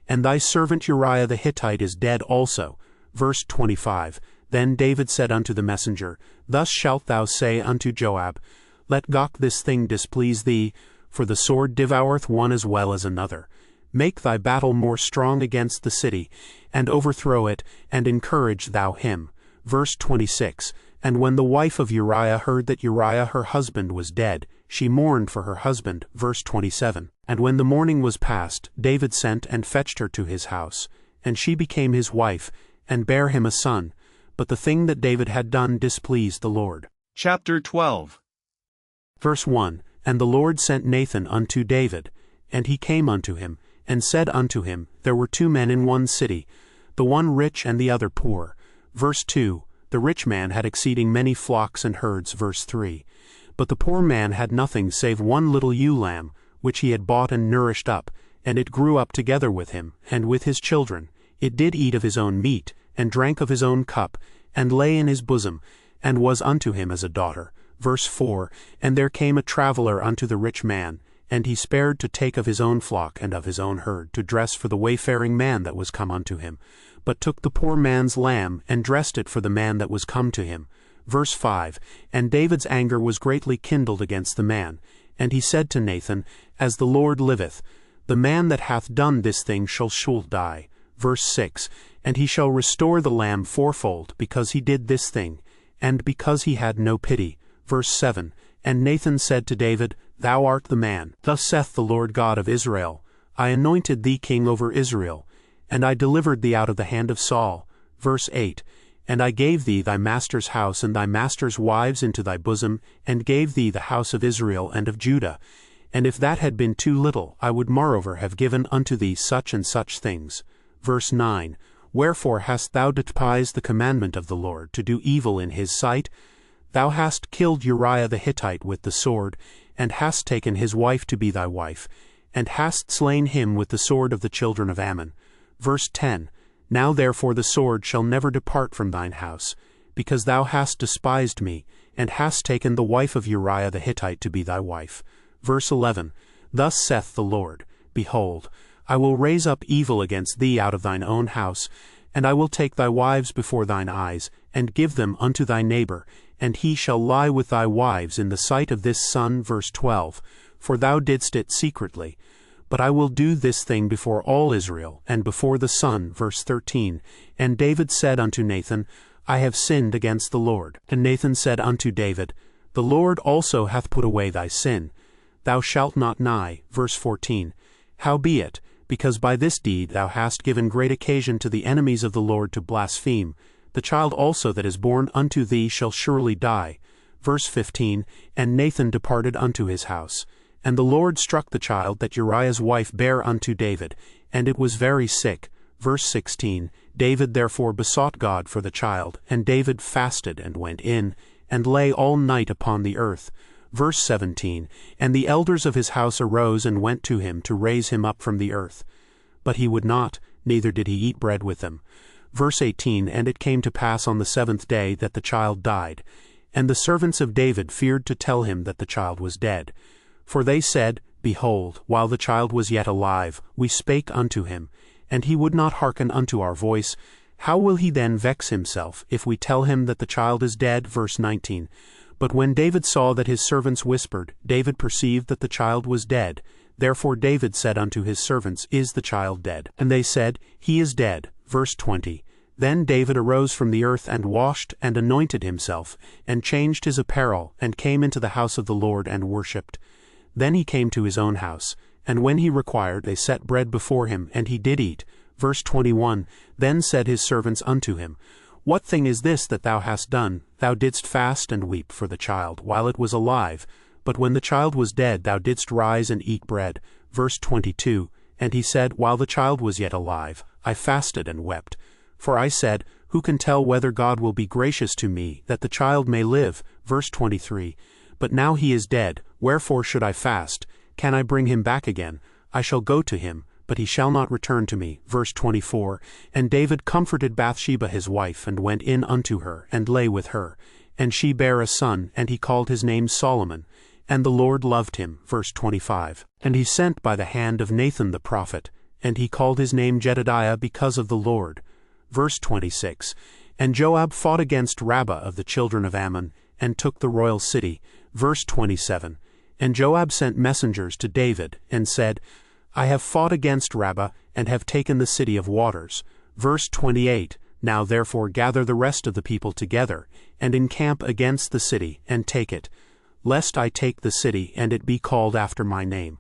and thy servant Uriah the Hittite is dead also. Verse 25. Then David said unto the messenger, Thus shalt thou say unto Joab, Let not this thing displease thee, for the sword devoureth one as well as another. Make thy battle more strong against the city, and overthrow it, and encourage thou him. Verse 26. And when the wife of Uriah heard that Uriah her husband was dead, she mourned for her husband. Verse 27. And when the morning was past, David sent and fetched her to his house. and she became his wife, and bare him a son. But the thing that David had done displeased the Lord. Chapter 12. Verse 1. And the Lord sent Nathan unto David, and he came unto him, and said unto him, There were 2 men in one city, the one rich and the other poor. Verse 2. The rich man had exceeding many flocks and herds. Verse 3. But the poor man had nothing save one little ewe lamb, which he had bought and nourished up, and it grew up together with him, and with his children. It did eat of his own meat, and drank of his own cup, and lay in his bosom, and was unto him as a daughter. Verse 4. And there came a traveler unto the rich man, and he spared to take of his own flock and of his own herd, to dress for the wayfaring man that was come unto him, but took the poor man's lamb, and dressed it for the man that was come to him. Verse 5. And David's anger was greatly kindled against the man, and he said to Nathan, As the Lord liveth, the man that hath done this thing shall die. Verse 6. And he shall restore the lamb fourfold, because he did this thing, and because he had no pity. Verse 7. And Nathan said to David, Thou art the man. Thus saith the Lord God of Israel, I anointed thee king over Israel, and I delivered thee out of the hand of Saul. Verse 8. And I gave thee thy master's house and thy master's wives into thy bosom, and gave thee the house of Israel and of Judah. And if that had been too little, I would moreover have given unto thee such and such things. Verse 9. Wherefore hast thou despised the commandment of the Lord, to do evil in his sight? Thou hast killed Uriah the Hittite with the sword, and hast taken his wife to be thy wife, and hast slain him with the sword of the children of Ammon. Verse 10. Now therefore the sword shall never depart from thine house, because thou hast despised me, and hast taken the wife of Uriah the Hittite to be thy wife. Verse 11. Thus saith the Lord, Behold, I will raise up evil against thee out of thine own house, and I will take thy wives before thine eyes, and give them unto thy neighbor, and he shall lie with thy wives in the sight of this sun. Verse 12. For thou didst it secretly. But I will do this thing before all Israel, and before the sun. Verse 13. And David said unto Nathan, I have sinned against the Lord. And Nathan said unto David, The Lord also hath put away thy sin. Thou shalt not nigh. Verse 14. Howbeit, because by this deed thou hast given great occasion to the enemies of the Lord to blaspheme, the child also that is born unto thee shall surely die. Verse 15. And Nathan departed unto his house. And the Lord struck the child that Uriah's wife bare unto David, and it was very sick. Verse 16. David therefore besought God for the child, and David fasted and went in, and lay all night upon the earth. Verse 17. And the elders of his house arose and went to him to raise him up from the earth. But he would not, neither did he eat bread with them. Verse 18. And it came to pass on the 7th day that the child died. And the servants of David feared to tell him that the child was dead. For they said, Behold, while the child was yet alive, we spake unto him, and he would not hearken unto our voice. How will he then vex himself, if we tell him that the child is dead? Verse 19. But when David saw that his servants whispered, David perceived that the child was dead. Therefore David said unto his servants, Is the child dead? And they said, He is dead. Verse 20. Then David arose from the earth, and washed, and anointed himself, and changed his apparel, and came into the house of the Lord, and worshipped. Then he came to his own house, and when he required, they set bread before him, and he did eat. Verse 21. Then said his servants unto him, What thing is this that thou hast done? Thou didst fast and weep for the child, while it was alive. But when the child was dead, thou didst rise and eat bread. Verse 22. And he said, While the child was yet alive, I fasted and wept. For I said, Who can tell whether God will be gracious to me, that the child may live? Verse 23. But now he is dead, wherefore should I fast? Can I bring him back again? I shall go to him, but he shall not return to me. Verse 24. And David comforted Bathsheba his wife, and went in unto her, and lay with her. And she bare a son, and he called his name Solomon. And the Lord loved him. Verse 25. And he sent by the hand of Nathan the prophet, and he called his name Jedediah because of the Lord. Verse 26. And Joab fought against Rabbah of the children of Ammon, and took the royal city. Verse 27. And Joab sent messengers to David, and said, I have fought against Rabbah, and have taken the city of waters. Verse 28. Now therefore gather the rest of the people together, and encamp against the city, and take it, lest I take the city, and it be called after my name.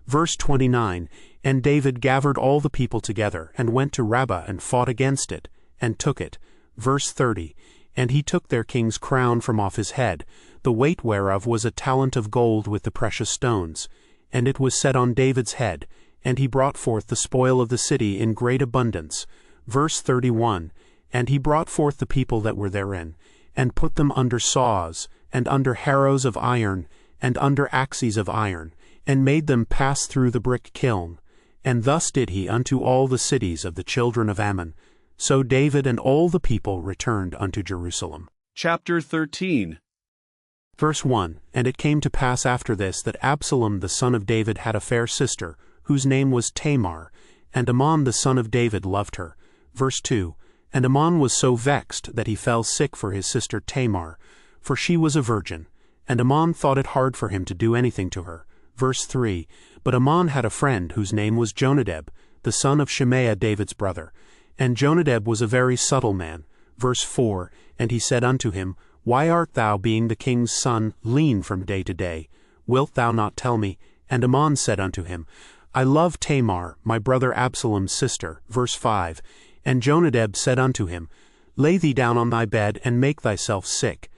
Verse 29. And David gathered all the people together, and went to Rabbah, and fought against it, and took it. Verse 30. And he took their king's crown from off his head, the weight whereof was a talent of gold with the precious stones. And it was set on David's head, and he brought forth the spoil of the city in great abundance. Verse 31. And he brought forth the people that were therein, and put them under saws, and under harrows of iron, and under axes of iron, and made them pass through the brick kiln. And thus did he unto all the cities of the children of Ammon. So David and all the people returned unto Jerusalem. Chapter 13. Verse 1. And it came to pass after this that Absalom the son of David had a fair sister, whose name was Tamar, and Amnon the son of David loved her. Verse 2. And Amnon was so vexed that he fell sick for his sister Tamar, for she was a virgin, and Amnon thought it hard for him to do anything to her. Verse 3. But Amnon had a friend whose name was Jonadab, the son of Shemaiah David's brother. And Jonadab was a very subtle man. Verse 4. And he said unto him, Why art thou, being the king's son, lean from day to day? Wilt thou not tell me? And Amnon said unto him, I love Tamar, my brother Absalom's sister. Verse 5. And Jonadab said unto him, Lay thee down on thy bed, and make thyself sick.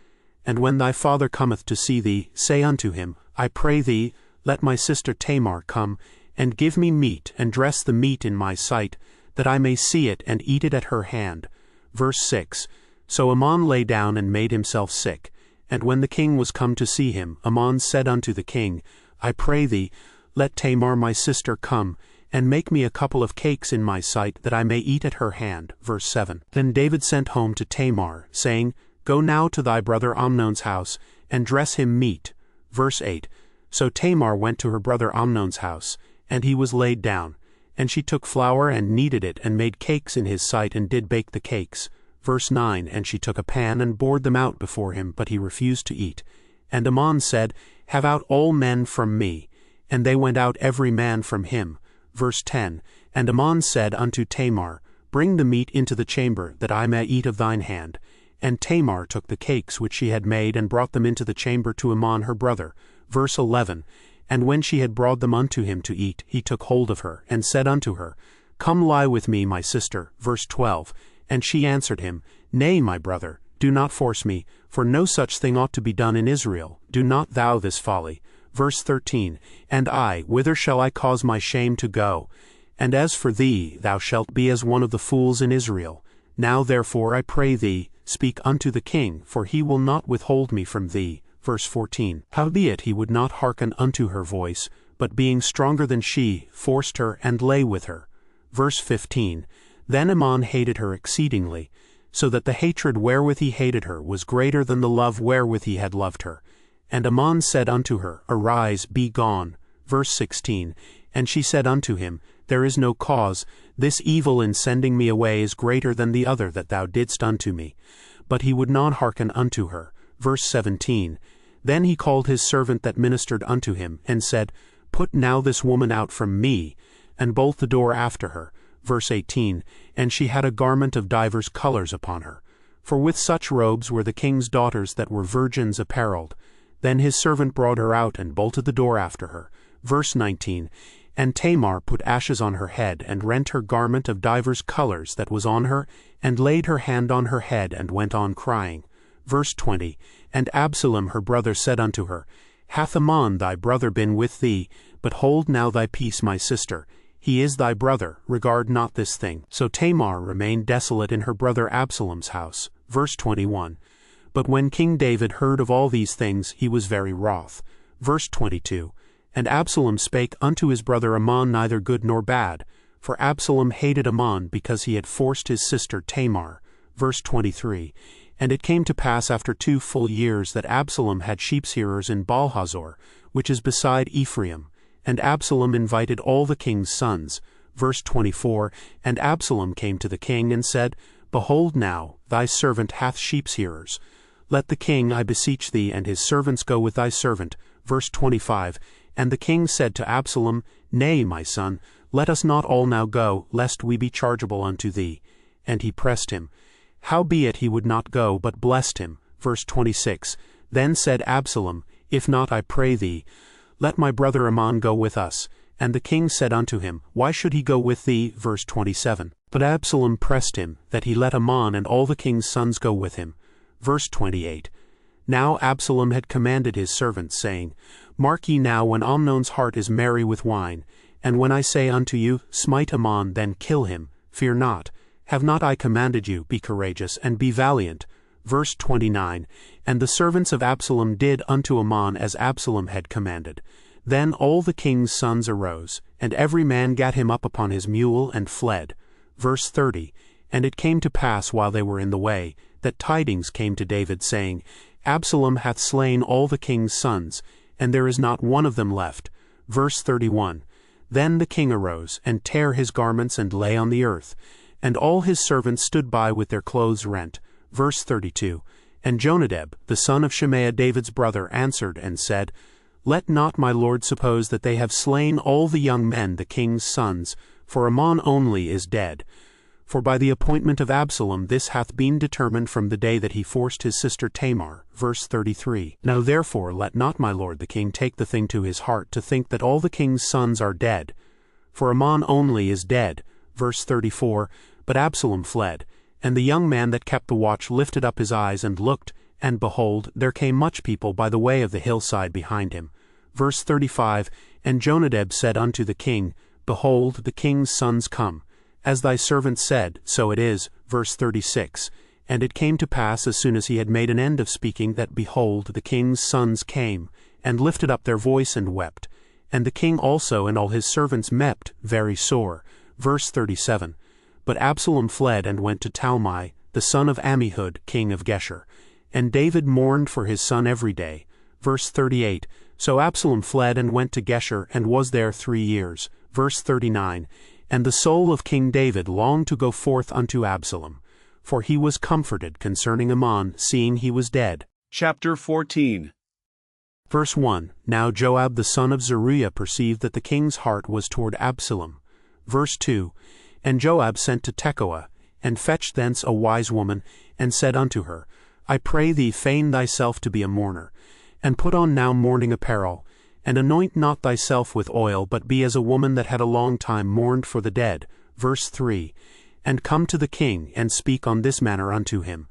And when thy father cometh to see thee, say unto him, I pray thee, let my sister Tamar come, and give me meat, and dress the meat in my sight, that I may see it, and eat it at her hand. Verse 6. So Amnon lay down and made himself sick. And when the king was come to see him, Amnon said unto the king, I pray thee, let Tamar my sister come, and make me a couple of cakes in my sight, that I may eat at her hand. Verse 7. Then David sent home to Tamar, saying, Go now to thy brother Amnon's house, and dress him meat. Verse 8. So Tamar went to her brother Amnon's house, and he was laid down. And she took flour and kneaded it, and made cakes in his sight, and did bake the cakes. Verse 9. And she took a pan, and bored them out before him, but he refused to eat. And Amnon said, Have out all men from me. And they went out every man from him. Verse 10. And Amnon said unto Tamar, Bring the meat into the chamber, that I may eat of thine hand. And Tamar took the cakes which she had made, and brought them into the chamber to Amnon her brother. Verse 11. And when she had brought them unto him to eat, he took hold of her, and said unto her, Come lie with me, my sister. Verse 12. And she answered him, Nay, my brother, do not force me, for no such thing ought to be done in Israel. Do not thou this folly. Verse 13. And I, whither shall I cause my shame to go? And as for thee, thou shalt be as one of the fools in Israel. Now therefore I pray thee, speak unto the king, for he will not withhold me from thee. Verse 14. Howbeit he would not hearken unto her voice, but being stronger than she, forced her, and lay with her. Verse 15. Then Amnon hated her exceedingly, so that the hatred wherewith he hated her was greater than the love wherewith he had loved her. And Amnon said unto her, Arise, be gone. Verse 16. And she said unto him, There is no cause. This evil in sending me away is greater than the other that thou didst unto me. But he would not hearken unto her. Verse 17. Then he called his servant that ministered unto him, and said, Put now this woman out from me, and bolt the door after her. Verse 18. And she had a garment of divers colors upon her. For with such robes were the king's daughters that were virgins apparelled. Then his servant brought her out, and bolted the door after her. Verse 19. And Tamar put ashes on her head, and rent her garment of divers colors that was on her, and laid her hand on her head, and went on crying. Verse 20. And Absalom her brother said unto her, Hath Amnon thy brother been with thee? But hold now thy peace, my sister. He is thy brother, regard not this thing. So Tamar remained desolate in her brother Absalom's house. Verse 21. But when King David heard of all these things, he was very wroth. Verse 22. And Absalom spake unto his brother Amnon neither good nor bad, for Absalom hated Amnon because he had forced his sister Tamar. Verse 23. And it came to pass after 2 full years that Absalom had sheepshearers in Baalhazor, which is beside Ephraim. And Absalom invited all the king's sons. Verse 24. And Absalom came to the king and said, Behold now, thy servant hath sheepshearers. Let the king, I beseech thee, and his servants go with thy servant. Verse 25. And the king said to Absalom, Nay, my son, let us not all now go, lest we be chargeable unto thee. And he pressed him. Howbeit he would not go, but blessed him. Verse 26. Then said Absalom, If not, I pray thee, let my brother Amnon go with us, And the king said unto him, Why should he go with thee? Verse 27. But Absalom pressed him, that he let Amnon and all the king's sons go with him. Verse 28. Now Absalom had commanded his servants, saying, Mark ye now when Amnon's heart is merry with wine, and when I say unto you, Smite Ammon, then kill him, fear not. Have not I commanded you, be courageous, and be valiant? Verse 29. And the servants of Absalom did unto Ammon as Absalom had commanded. Then all the king's sons arose, and every man gat him up upon his mule, and fled. Verse 30. And it came to pass while they were in the way, that tidings came to David, saying, Absalom hath slain all the king's sons, and there is not one of them left. Verse 31. Then the king arose, and tare his garments, and lay on the earth. And all his servants stood by with their clothes rent. Verse 32. And Jonadab, the son of Shimea David's brother, answered and said, Let not my lord suppose that they have slain all the young men the king's sons, for Ammon only is dead. For by the appointment of Absalom this hath been determined from the day that he forced his sister Tamar. Verse 33. Now therefore let not my lord the king take the thing to his heart to think that all the king's sons are dead. For Ammon only is dead. Verse 34. But Absalom fled. And the young man that kept the watch lifted up his eyes and looked, and behold, there came much people by the way of the hillside behind him. Verse 35. And Jonadab said unto the king, Behold, the king's sons come. As thy servant said, so it is. Verse 36. And it came to pass as soon as he had made an end of speaking, that behold, the king's sons came, and lifted up their voice and wept. And the king also and all his servants wept very sore. Verse 37. But Absalom fled and went to Talmai, the son of Ammihud, king of Geshur. And David mourned for his son every day. Verse 38. So Absalom fled and went to Geshur, and was there 3 years. Verse 39. And the soul of King David longed to go forth unto Absalom, for he was comforted concerning Ammon, seeing he was dead. Chapter 14. Verse 1. Now Joab the son of Zeruiah perceived that the king's heart was toward Absalom. Verse 2. And Joab sent to Tekoa, and fetched thence a wise woman, and said unto her, I pray thee feign thyself to be a mourner, and put on now mourning apparel, and anoint not thyself with oil, but be as a woman that had a long time mourned for the dead. Verse 3. And come to the king, and speak on this manner unto him.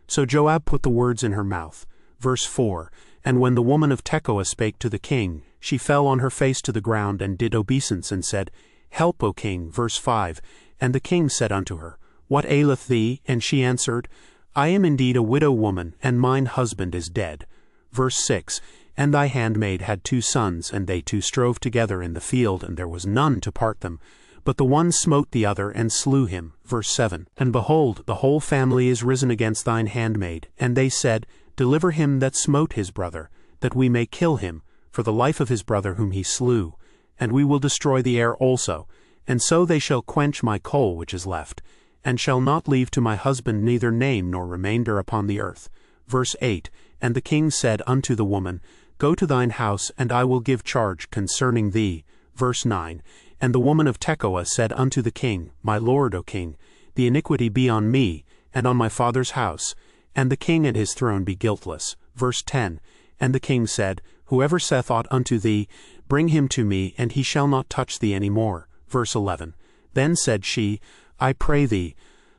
So Joab put the words in her mouth. Verse 4. And when the woman of Tekoa spake to the king, she fell on her face to the ground, and did obeisance, and said, Help, O king. Verse 5. And the king said unto her, What aileth thee? And she answered, I am indeed a widow woman, and mine husband is dead. Verse 6. And thy handmaid had 2 sons, and they 2 strove together in the field, and there was none to part them. But the one smote the other, and slew him. Verse 7. And behold, the whole family is risen against thine handmaid. And they said, Deliver him that smote his brother, that we may kill him, for the life of his brother whom he slew. And we will destroy the heir also. And so they shall quench my coal which is left, and shall not leave to my husband neither name nor remainder upon the earth. Verse 8. And the king said unto the woman, Go to thine house, and I will give charge concerning thee. Verse 9. And the woman of Tekoa said unto the king, My lord, O king, the iniquity be on me, and on my father's house, and the king and his throne be guiltless. Verse 10. And the king said, Whoever saith aught unto thee, bring him to me, and he shall not touch thee any more. Verse 11. Then said she, I pray thee,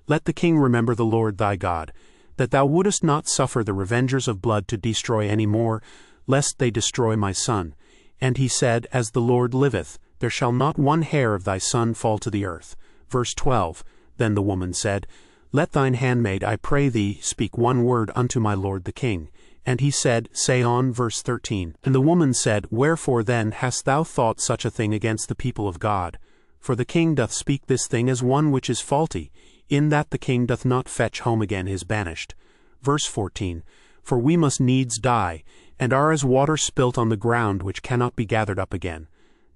let the king remember the Lord thy God, that thou wouldest not suffer the revengers of blood to destroy any more, lest they destroy my son. And he said, As the Lord liveth, there shall not one hair of thy son fall to the earth. Verse 12. Then the woman said, Let thine handmaid, I pray thee, speak one word unto my lord the king. And he said, Say on. Verse 13. And the woman said, Wherefore then hast thou thought such a thing against the people of God? For the king doth speak this thing as one which is faulty, in that the king doth not fetch home again his banished. Verse 14. For we must needs die, and are as water spilt on the ground, which cannot be gathered up again.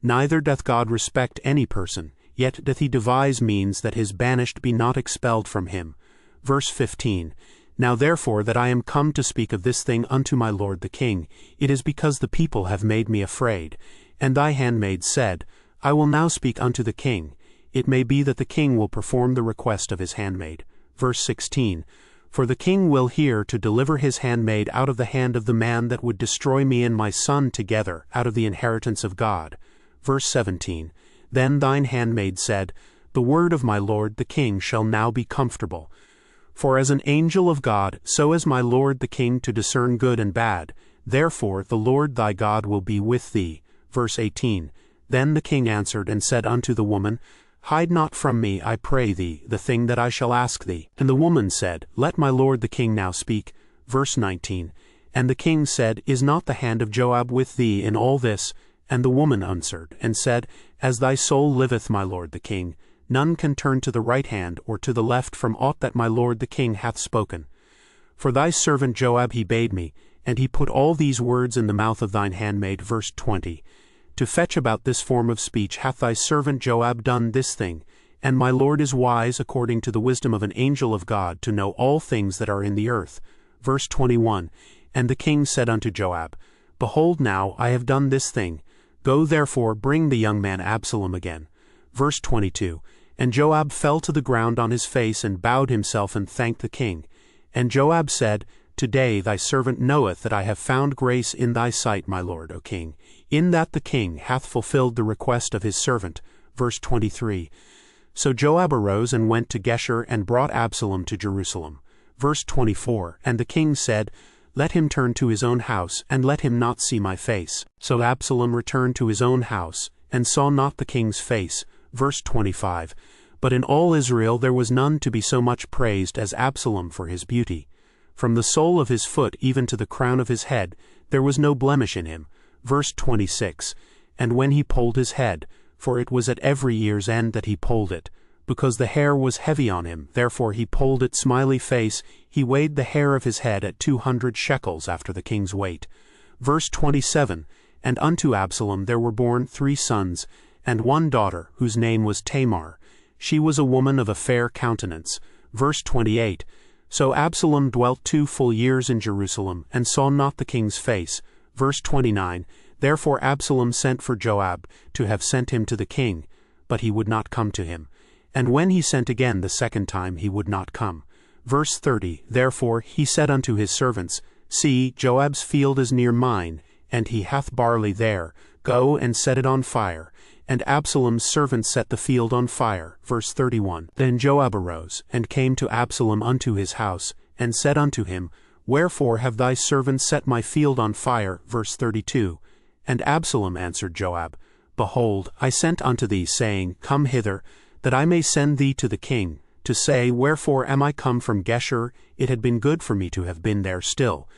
Neither doth God respect any person, yet doth he devise means that his banished be not expelled from him. Verse 15. Now therefore that I am come to speak of this thing unto my lord the king, it is because the people have made me afraid. And thy handmaid said, I will now speak unto the king. It may be that the king will perform the request of his handmaid. Verse 16. For the king will hear to deliver his handmaid out of the hand of the man that would destroy me and my son together out of the inheritance of God. Verse 17, Then thine handmaid said, The word of my lord the king shall now be comfortable. For as an angel of God, so is my lord the king to discern good and bad. Therefore the Lord thy God will be with thee. Verse 18, Then the king answered and said unto the woman, Hide not from me, I pray thee, the thing that I shall ask thee. And the woman said, Let my lord the king now speak. Verse 19, And the king said, Is not the hand of Joab with thee in all this? And the woman answered, and said, As thy soul liveth, my lord the king, none can turn to the right hand or to the left from aught that my lord the king hath spoken. For thy servant Joab he bade me, and he put all these words in the mouth of thine handmaid. Verse 20, To fetch about this form of speech hath thy servant Joab done this thing, and my lord is wise according to the wisdom of an angel of God to know all things that are in the earth. Verse 21, And the king said unto Joab, Behold now, I have done this thing. Go therefore, bring the young man Absalom again. Verse 22, And Joab fell to the ground on his face and bowed himself and thanked the king. And Joab said, Today thy servant knoweth that I have found grace in thy sight, my lord, O king, in that the king hath fulfilled the request of his servant. Verse 23, So Joab arose and went to Geshur and brought Absalom to Jerusalem. Verse 24, And the king said, Let him turn to his own house, and let him not see my face. So Absalom returned to his own house, and saw not the king's face. Verse 25, But in all Israel there was none to be so much praised as Absalom for his beauty. From the sole of his foot even to the crown of his head there was no blemish in him. Verse 26, And when he polled his head, for it was at every year's end that he polled it, because the hair was heavy on him, therefore he polled it smiley face, he weighed the hair of his head at 200 shekels after the king's weight. Verse 27, And unto Absalom there were born 3 sons, and 1 daughter, whose name was Tamar. She was a woman of a fair countenance. Verse 28, So Absalom dwelt 2 full years in Jerusalem, and saw not the king's face. Verse 29, Therefore Absalom sent for Joab, to have sent him to the king, but he would not come to him. And when he sent again the second time, he would not come. Verse 30, Therefore he said unto his servants, See, Joab's field is near mine, and he hath barley there. Go and set it on fire. And Absalom's servants set the field on fire. Verse 31, Then Joab arose, and came to Absalom unto his house, and said unto him, Wherefore have thy servants set my field on fire? Verse 32, And Absalom answered Joab, Behold, I sent unto thee, saying, Come hither, that I may send thee to the king, to say, Wherefore am I come from Geshur? It had been good for me to have been there still.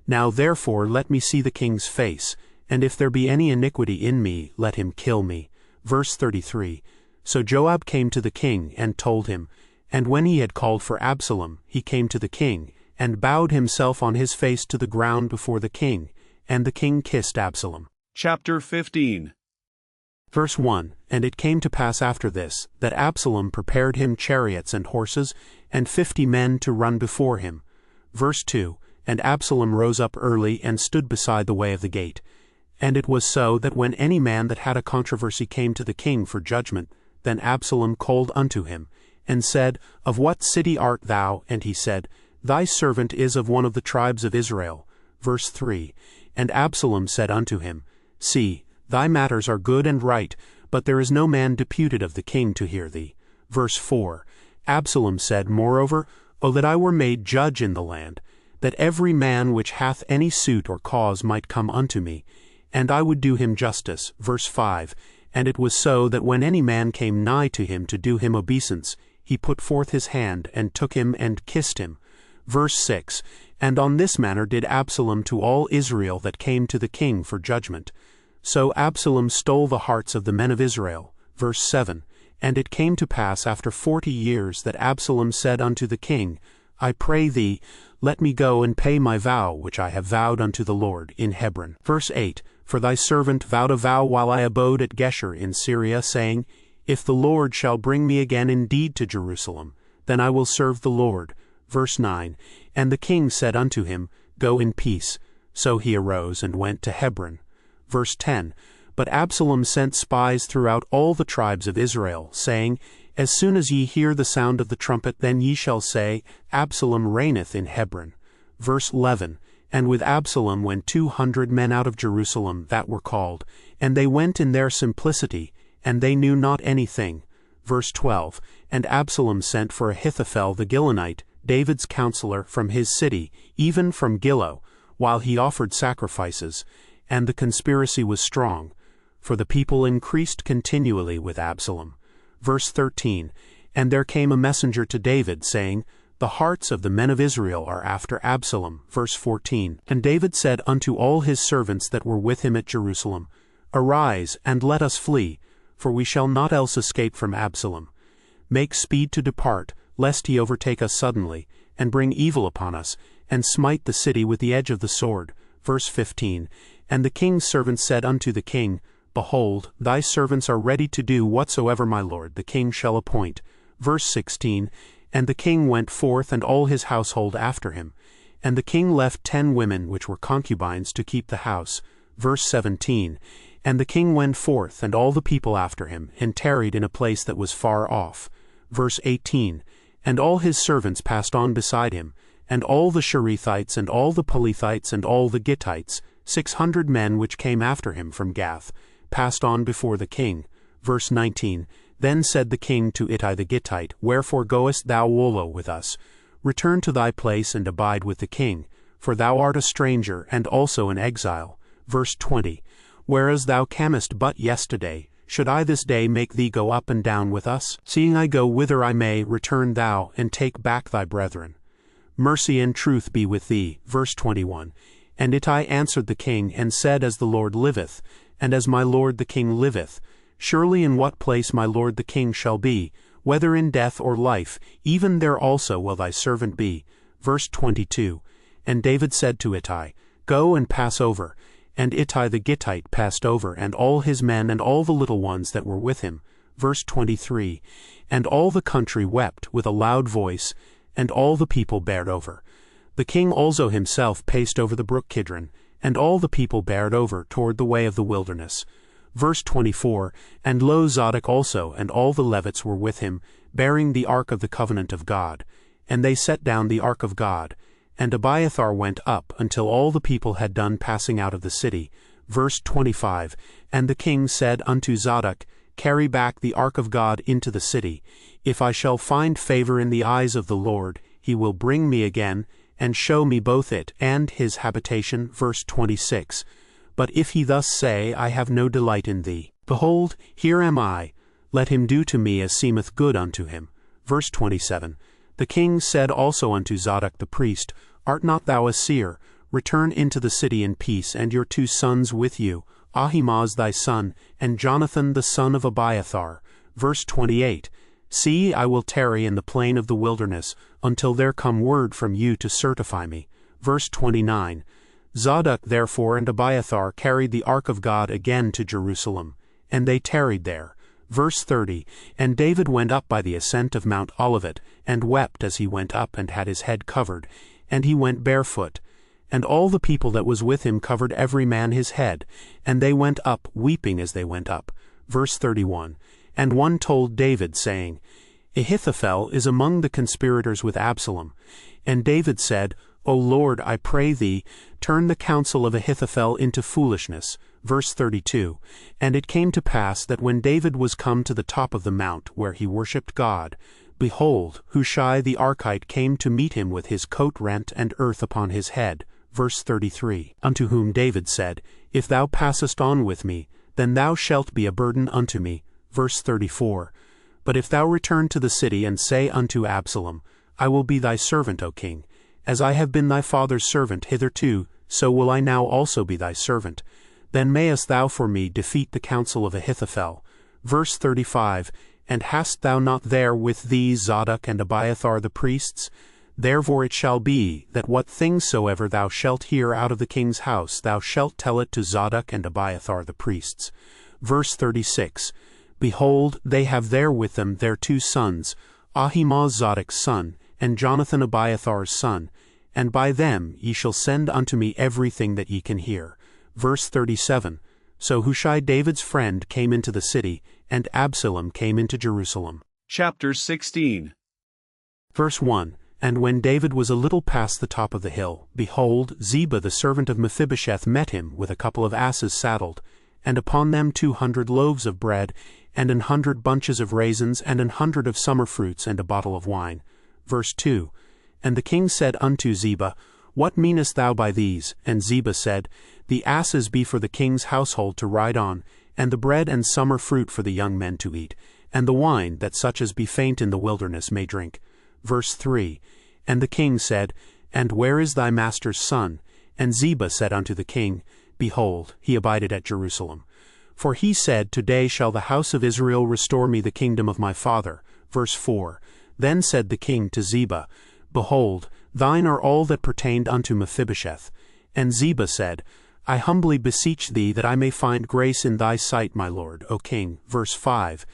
Now therefore let me see the king's face, and if there be any iniquity in me, let him kill me. Verse 33, So Joab came to the king, and told him. And when he had called for Absalom, he came to the king, and bowed himself on his face to the ground before the king. And the king kissed Absalom. Chapter 15. Verse 1, And it came to pass after this, that Absalom prepared him chariots and horses, and 50 men to run before him. Verse 2, And Absalom rose up early, and stood beside the way of the gate. And it was so, that when any man that had a controversy came to the king for judgment, then Absalom called unto him, and said, Of what city art thou? And he said, Thy servant is of one of the tribes of Israel. Verse 3, And Absalom said unto him, See, thy matters are good and right, but there is no man deputed of the king to hear thee. Verse 4, Absalom said, Moreover, O that I were made judge in the land, that every man which hath any suit or cause might come unto me, and I would do him justice. Verse 5, And it was so, that when any man came nigh to him to do him obeisance, he put forth his hand, and took him, and kissed him. Verse 6, And on this manner did Absalom to all Israel that came to the king for judgment. So Absalom stole the hearts of the men of Israel. Verse 7, And it came to pass after 40 years that Absalom said unto the king, I pray thee, let me go and pay my vow which I have vowed unto the Lord in Hebron. Verse 8, For thy servant vowed a vow while I abode at Geshur in Syria, saying, If the Lord shall bring me again indeed to Jerusalem, then I will serve the Lord. Verse 9, And the king said unto him, Go in peace. So he arose and went to Hebron. Verse 10, But Absalom sent spies throughout all the tribes of Israel, saying, As soon as ye hear the sound of the trumpet, then ye shall say, Absalom reigneth in Hebron. Verse 11, And with Absalom went 200 men out of Jerusalem that were called, and they went in their simplicity, and they knew not anything. Verse 12, And Absalom sent for Ahithophel the Gilonite, David's counselor, from his city, even from Gilo, while he offered sacrifices, and the conspiracy was strong, for the people increased continually with Absalom. Verse 13, And there came a messenger to David, saying, The hearts of the men of Israel are after Absalom. Verse 14, And David said unto all his servants that were with him at Jerusalem, Arise, and let us flee, for we shall not else escape from Absalom. Make speed to depart, lest he overtake us suddenly, and bring evil upon us, and smite the city with the edge of the sword. Verse 15, And the king's servants said unto the king, Behold, thy servants are ready to do whatsoever my lord the king shall appoint. Verse 16, And the king went forth and all his household after him. And the king left 10 women which were concubines to keep the house. Verse 17, And the king went forth and all the people after him, and tarried in a place that was far off. Verse 18, And all his servants passed on beside him, and all the Cherethites and all the Pelethites and all the Gittites, 600 men which came after him from Gath, passed on before the king. Verse 19, Then said the king to Ittai the Gittite, Wherefore goest thou wolo with us? Return to thy place and abide with the king, for thou art a stranger and also an exile. Verse 20, Whereas thou camest but yesterday, should I this day make thee go up and down with us? Seeing I go whither I may, return thou, and take back thy brethren. Mercy and truth be with thee. Verse 21, And Ittai answered the king, and said, As the Lord liveth, and as my lord the king liveth, surely in what place my lord the king shall be, whether in death or life, even there also will thy servant be. Verse 22, And David said to Ittai, Go and pass over. And Ittai the Gittite passed over, and all his men and all the little ones that were with him. Verse 23, And all the country wept with a loud voice, and all the people bared over. The king also himself paced over the brook Kidron, and all the people bared over toward the way of the wilderness. Verse 24, And lo, Zadok also and all the Levites were with him, bearing the ark of the covenant of God. And they set down the ark of God. And Abiathar went up until all the people had done passing out of the city. Verse 25, And the king said unto Zadok, Carry back the ark of God into the city. If I shall find favor in the eyes of the Lord, he will bring me again, and show me both it and his habitation. Verse 26, But if he thus say, I have no delight in thee, behold, here am I, let him do to me as seemeth good unto him. Verse 27, The king said also unto Zadok the priest, Art not thou a seer? Return into the city in peace, and your 2 sons with you, Ahimaaz thy son, and Jonathan the son of Abiathar. Verse 28, See, I will tarry in the plain of the wilderness, until there come word from you to certify me. Verse 29, Zadok therefore and Abiathar carried the ark of God again to Jerusalem, and they tarried there. Verse 30, And David went up by the ascent of Mount Olivet, and wept as he went up, and had his head covered, and he went barefoot. And all the people that was with him covered every man his head, and they went up, weeping as they went up. Verse 31, And one told David, saying, Ahithophel is among the conspirators with Absalom. And David said, O Lord, I pray thee, turn the counsel of Ahithophel into foolishness. Verse 32, And it came to pass that when David was come to the top of the mount where he worshipped God, behold, Hushai the Archite came to meet him with his coat rent and earth upon his head. Verse 33, Unto whom David said, If thou passest on with me, then thou shalt be a burden unto me. Verse 34, But if thou return to the city and say unto Absalom, I will be thy servant, O king, as I have been thy father's servant hitherto, so will I now also be thy servant. Then mayest thou for me defeat the counsel of Ahithophel. Verse 35, And hast thou not there with thee Zadok and Abiathar the priests? Therefore it shall be, that what things soever thou shalt hear out of the king's house, thou shalt tell it to Zadok and Abiathar the priests. Verse 36, Behold, they have there with them their 2 sons, Ahimaaz Zadok's son, and Jonathan Abiathar's son, and by them ye shall send unto me everything that ye can hear. Verse 37, So Hushai David's friend came into the city, and Absalom came into Jerusalem. Chapter 16. Verse 1, And when David was a little past the top of the hill, behold, Ziba the servant of Mephibosheth met him with a couple of asses saddled, and upon them 200 loaves of bread, and 100 bunches of raisins, and 100 of summer fruits, and a bottle of wine. Verse 2. And the king said unto Ziba, What meanest thou by these? And Ziba said, The asses be for the king's household to ride on, and the bread and summer fruit for the young men to eat, and the wine, that such as be faint in the wilderness may drink. Verse 3. And the king said, And where is thy master's son? And Ziba said unto the king, Behold, he abided at Jerusalem. For he said, Today shall the house of Israel restore me the kingdom of my father. Verse 4. Then said the king to Ziba, Behold, thine are all that pertained unto Mephibosheth. And Ziba said, I humbly beseech thee that I may find grace in thy sight, my lord, O king. Verse 5.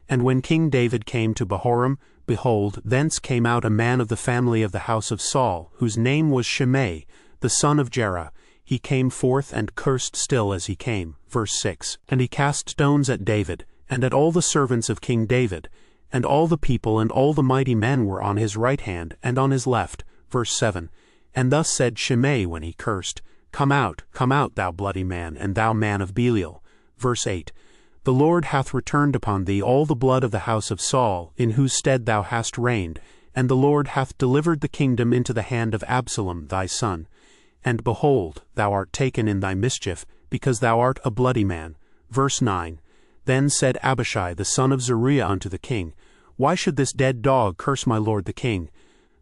And when King David came to Bahorim, behold, thence came out a man of the family of the house of Saul, whose name was Shimei, the son of Jerah. He came forth and cursed still as he came. Verse 6. And he cast stones at David, and at all the servants of King David, and all the people and all the mighty men were on his right hand and on his left. Verse 7. And thus said Shimei when he cursed, Come out, thou bloody man, and thou man of Belial. Verse 8. The Lord hath returned upon thee all the blood of the house of Saul, in whose stead thou hast reigned, and the Lord hath delivered the kingdom into the hand of Absalom thy son. And behold, thou art taken in thy mischief, because thou art a bloody man. Verse 9. Then said Abishai the son of Zeruiah unto the king, Why should this dead dog curse my lord the king?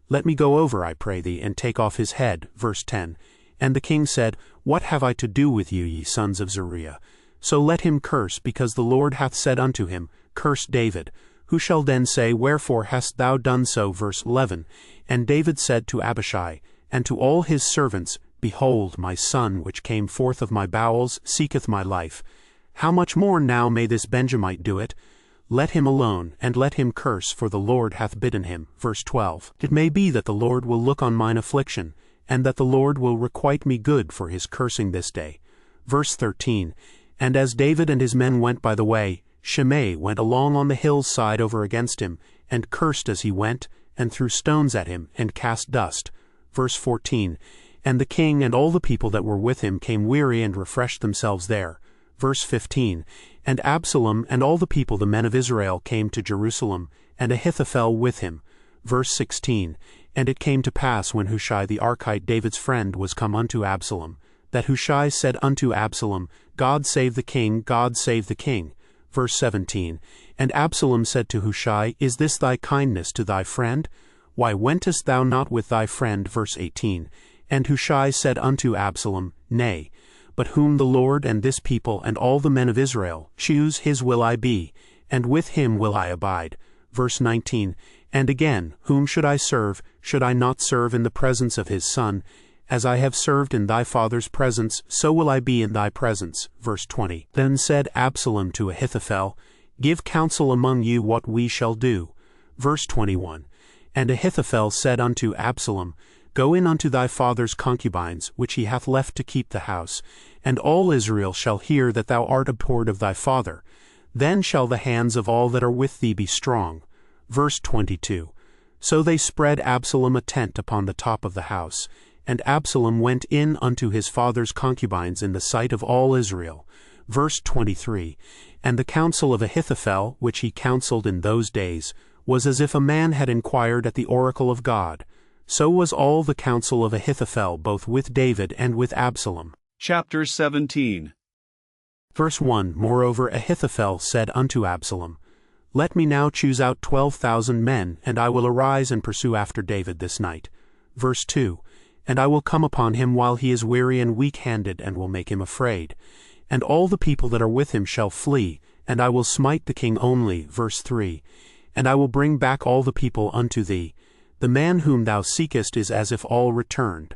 Let me go over, I pray thee, and take off his head. Verse 10. And the king said, What have I to do with you, ye sons of Zeruiah? So let him curse, because the Lord hath said unto him, Curse David. Who shall then say, Wherefore hast thou done so? Verse 11. And David said to Abishai, and to all his servants, Behold, my son, which came forth of my bowels, seeketh my life. How much more now may this Benjamite do it? Let him alone, and let him curse, for the Lord hath bidden him. Verse 12. It may be that the Lord will look on mine affliction, and that the Lord will requite me good for his cursing this day. Verse 13. And as David and his men went by the way, Shimei went along on the hill's side over against him, and cursed as he went, and threw stones at him, and cast dust. Verse 14. And the king and all the people that were with him came weary and refreshed themselves there. Verse 15. And Absalom and all the people, the men of Israel, came to Jerusalem, and Ahithophel with him. Verse 16. And it came to pass, when Hushai the Archite, David's friend, was come unto Absalom, that Hushai said unto Absalom, God save the king, God save the king. Verse 17. And Absalom said to Hushai, Is this thy kindness to thy friend? Why wentest thou not with thy friend? Verse 18. And Hushai said unto Absalom, Nay, but whom the Lord and this people and all the men of Israel choose, his will I be, and with him will I abide. Verse 19. And again, whom should I serve? Should I not serve in the presence of his son? As I have served in thy father's presence, so will I be in thy presence. Verse 20. Then said Absalom to Ahithophel, Give counsel among you what we shall do. Verse 21. And Ahithophel said unto Absalom, Go in unto thy father's concubines, which he hath left to keep the house, and all Israel shall hear that thou art abhorred of thy father. Then shall the hands of all that are with thee be strong. Verse 22. So they spread Absalom a tent upon the top of the house, and Absalom went in unto his father's concubines in the sight of all Israel. Verse 23. And the counsel of Ahithophel, which he counseled in those days, was as if a man had inquired at the oracle of God. So was all the counsel of Ahithophel, both with David and with Absalom. Chapter 17. Verse 1. Moreover Ahithophel said unto Absalom, Let me now choose out 12,000 men, and I will arise and pursue after David this night. Verse 2. And I will come upon him while he is weary and weak-handed, and will make him afraid. And all the people that are with him shall flee, and I will smite the king only. Verse 3. And I will bring back all the people unto thee. The man whom thou seekest is as if all returned.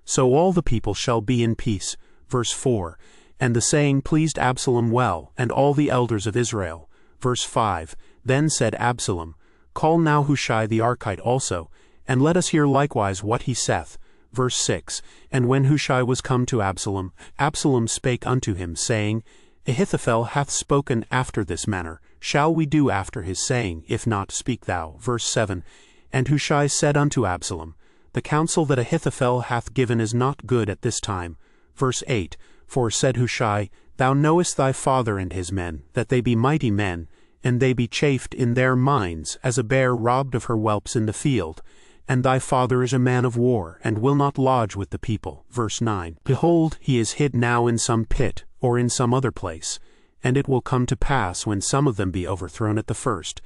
So all the people shall be in peace. Verse 4. And the saying pleased Absalom well, and all the elders of Israel. Verse 5. Then said Absalom, Call now Hushai the Archite also, and let us hear likewise what he saith. Verse 6. And when Hushai was come to Absalom, Absalom spake unto him, saying, Ahithophel hath spoken after this manner. Shall we do after his saying? If not, speak thou. Verse 7. And Hushai said unto Absalom, The counsel that Ahithophel hath given is not good at this time. Verse 8, For said Hushai, Thou knowest thy father and his men, that they be mighty men, and they be chafed in their minds, as a bear robbed of her whelps in the field. And thy father is a man of war, and will not lodge with the people. Verse 9, Behold, he is hid now in some pit, or in some other place. And it will come to pass, when some of them be overthrown at the first,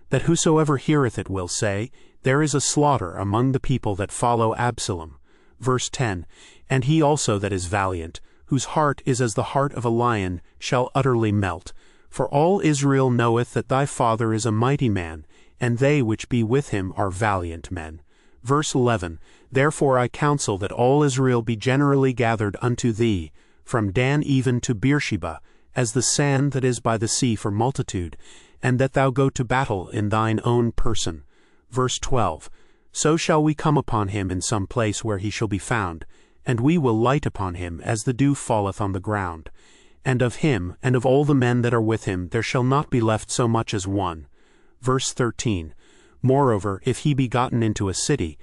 that whosoever heareth it will say, There is a slaughter among the people that follow Absalom. Verse 10, And he also that is valiant, whose heart is as the heart of a lion, shall utterly melt. For all Israel knoweth that thy father is a mighty man, and they which be with him are valiant men. Verse 11, Therefore I counsel that all Israel be generally gathered unto thee, from Dan even to Beersheba, as the sand that is by the sea for multitude, and that thou go to battle in thine own person. Verse 12, So shall we come upon him in some place where he shall be found, and we will light upon him as the dew falleth on the ground. And of him, and of all the men that are with him, there shall not be left so much as one. Verse 13, Moreover, if he be gotten into a city,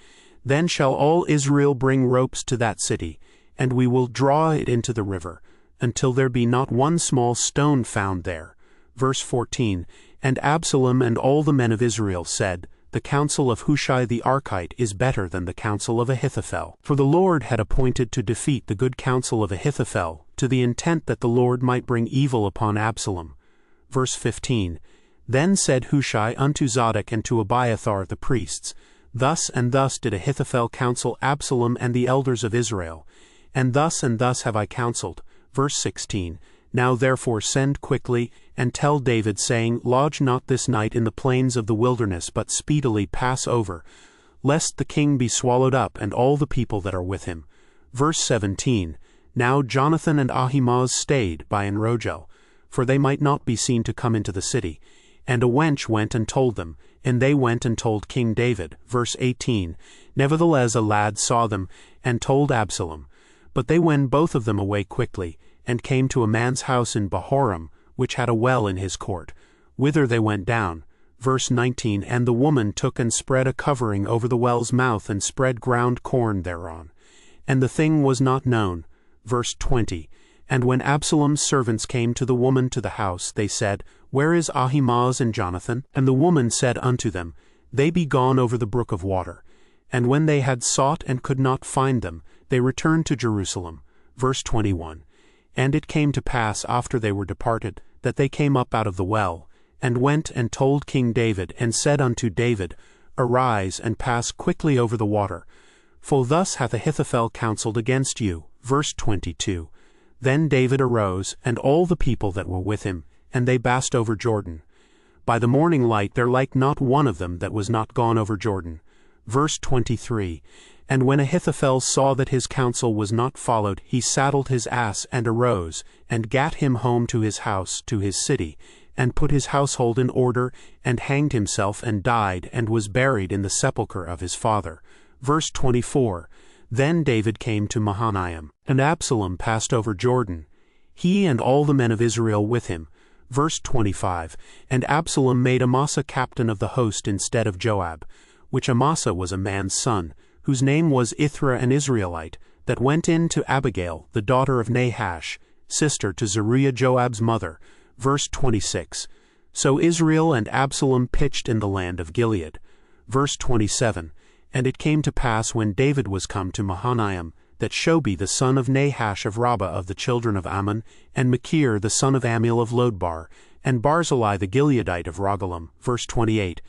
then shall all Israel bring ropes to that city, and we will draw it into the river, until there be not one small stone found there. Verse 14, And Absalom and all the men of Israel said, The counsel of Hushai the Archite is better than the counsel of Ahithophel. For the Lord had appointed to defeat the good counsel of Ahithophel, to the intent that the Lord might bring evil upon Absalom. Verse 15, Then said Hushai unto Zadok and to Abiathar the priests, Thus and thus did Ahithophel counsel Absalom and the elders of Israel, and thus have I counseled. Verse 16, Now therefore send quickly, and tell David, saying, Lodge not this night in the plains of the wilderness, but speedily pass over, lest the king be swallowed up, and all the people that are with him. Verse 17, Now Jonathan and Ahimaaz stayed by Enrogel, for they might not be seen to come into the city. And a wench went and told them, and they went and told King David. Verse 18, Nevertheless a lad saw them, and told Absalom. But they went both of them away quickly, and came to a man's house in Bahorim, which had a well in his court, whither they went down. Verse 19, And the woman took and spread a covering over the well's mouth, and spread ground corn thereon. And the thing was not known. Verse 20, And when Absalom's servants came to the woman to the house, they said, Where is Ahimaaz and Jonathan? And the woman said unto them, They be gone over the brook of water. And when they had sought and could not find them, they returned to Jerusalem. Verse 21, And it came to pass after they were departed, that they came up out of the well, and went and told King David, and said unto David, Arise, and pass quickly over the water, for thus hath Ahithophel counselled against you. Verse 22, Then David arose, and all the people that were with him, and they passed over Jordan. By the morning light there liked not one of them that was not gone over Jordan. Verse 23, And when Ahithophel saw that his counsel was not followed, he saddled his ass, and arose, and gat him home to his house, to his city, and put his household in order, and hanged himself, and died, and was buried in the sepulchre of his father. Verse 24, Then David came to Mahanaim, and Absalom passed over Jordan, he and all the men of Israel with him. Verse 25, And Absalom made Amasa captain of the host instead of Joab, which Amasa was a man's son, whose name was Ithra an Israelite, that went in to Abigail, the daughter of Nahash, sister to Zeruiah Joab's mother. Verse 26, So Israel and Absalom pitched in the land of Gilead. Verse 27, And it came to pass when David was come to Mahanaim, that Shobi the son of Nahash of Rabbah of the children of Ammon, and Machir the son of Ammiel of Lodbar, and Barzillai the Gileadite of Rogelim, verse 28,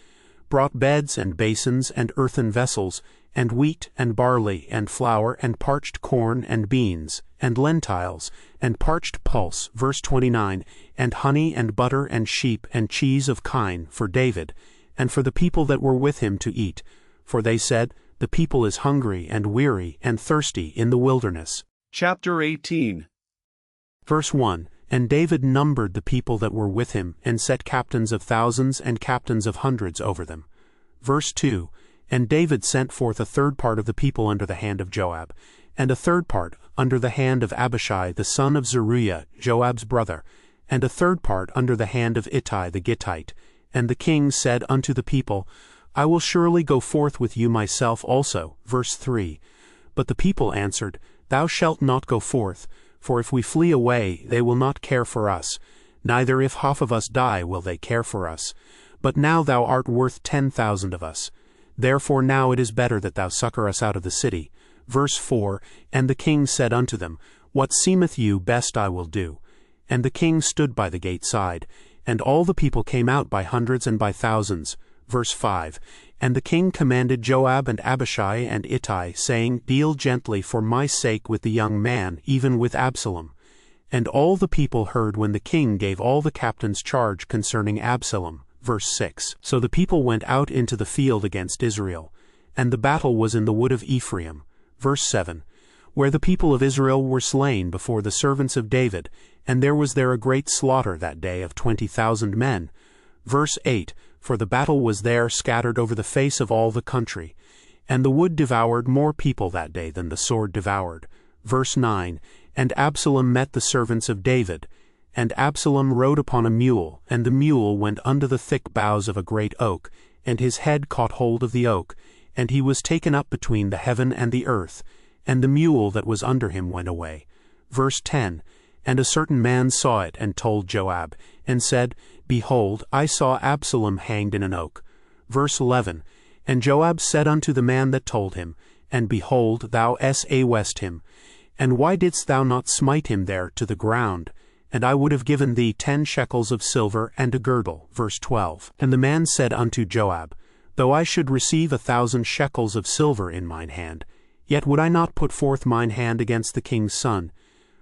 brought beds and basins and earthen vessels, and wheat and barley and flour and parched corn and beans, and lentiles, and parched pulse, verse 29, and honey and butter and sheep and cheese of kine for David, and for the people that were with him to eat. For they said, The people is hungry and weary and thirsty in the wilderness. Chapter 18. Verse 1, And David numbered the people that were with him, and set captains of thousands and captains of hundreds over them. Verse 2, And David sent forth a third part of the people under the hand of Joab, and a third part under the hand of Abishai the son of Zeruiah, Joab's brother, and a third part under the hand of Ittai the Gittite. And the king said unto the people, I will surely go forth with you myself also. Verse 3. But the people answered, Thou shalt not go forth, for if we flee away, they will not care for us, neither if half of us die will they care for us. But now thou art worth 10,000 of us. Therefore now it is better that thou succor us out of the city. Verse 4. And the king said unto them, What seemeth you best I will do. And the king stood by the gate side, and all the people came out by hundreds and by thousands. Verse 5. And the king commanded Joab and Abishai and Ittai, saying, Deal gently for my sake with the young man, even with Absalom. And all the people heard when the king gave all the captains charge concerning Absalom. Verse 6. So the people went out into the field against Israel, and the battle was in the wood of Ephraim. Verse 7. Where the people of Israel were slain before the servants of David, and there was there a great slaughter that day of 20,000 men. Verse 8. For the battle was there scattered over the face of all the country, and the wood devoured more people that day than the sword devoured. Verse 9. And Absalom met the servants of David, and Absalom rode upon a mule, and the mule went under the thick boughs of a great oak, and his head caught hold of the oak, and he was taken up between the heaven and the earth, and the mule that was under him went away. Verse 10. And a certain man saw it, and told Joab, and said, Behold, I saw Absalom hanged in an oak. Verse 11. And Joab said unto the man that told him, And behold, thou sawest him. And why didst thou not smite him there to the ground? And I would have given thee 10 shekels of silver and a girdle. Verse 12. And the man said unto Joab, Though I should receive 1,000 shekels of silver in mine hand, yet would I not put forth mine hand against the king's son.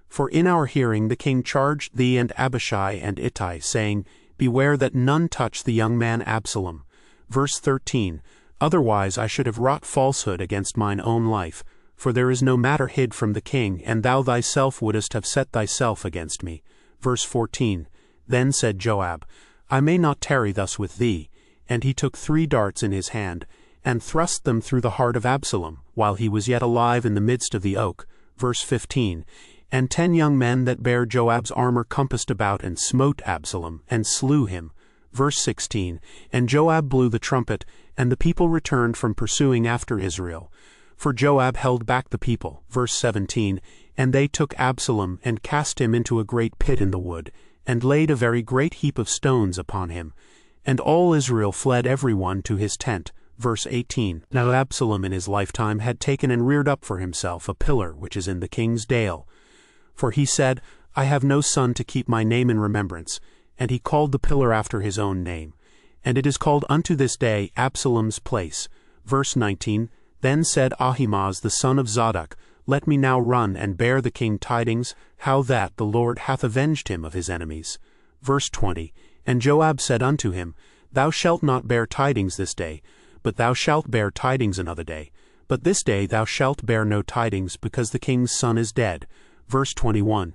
For in our hearing the king charged thee and Abishai and Ittai, saying, Beware that none touch the young man Absalom. Verse 13. Otherwise I should have wrought falsehood against mine own life, for there is no matter hid from the king, and thou thyself wouldest have set thyself against me. Verse 14. Then said Joab, I may not tarry thus with thee. And he took 3 darts in his hand, and thrust them through the heart of Absalom, while he was yet alive in the midst of the oak. Verse 15. And 10 young men that bare Joab's armor compassed about, and smote Absalom, and slew him. Verse 16. And Joab blew the trumpet, and the people returned from pursuing after Israel. For Joab held back the people. Verse 17. And they took Absalom, and cast him into a great pit in the wood, and laid a very great heap of stones upon him. And all Israel fled every one to his tent. Verse 18. Now Absalom in his lifetime had taken and reared up for himself a pillar which is in the king's dale. For he said, I have no son to keep my name in remembrance. And he called the pillar after his own name. And it is called unto this day Absalom's place. Verse 19. Then said Ahimaaz the son of Zadok, Let me now run and bear the king tidings, how that the Lord hath avenged him of his enemies. Verse 20. And Joab said unto him, Thou shalt not bear tidings this day, but thou shalt bear tidings another day. But this day thou shalt bear no tidings, because the king's son is dead. Verse 21.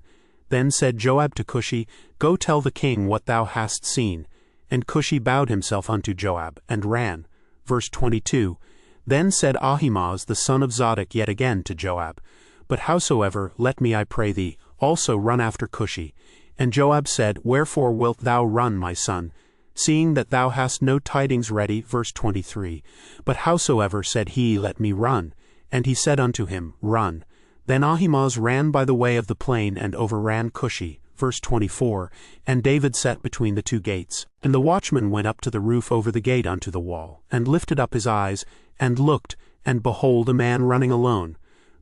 Then said Joab to Cushi, Go tell the king what thou hast seen. And Cushi bowed himself unto Joab, and ran. Verse 22. Then said Ahimaaz the son of Zadok yet again to Joab, But howsoever, let me, I pray thee, also run after Cushi. And Joab said, Wherefore wilt thou run, my son, seeing that thou hast no tidings ready? Verse 23. But howsoever, said he, let me run. And he said unto him, Run. Then Ahimaaz ran by the way of the plain, and overran Cushi. Verse 24. And David sat between the 2 gates. And the watchman went up to the roof over the gate unto the wall, and lifted up his eyes, and looked, and behold, a man running alone.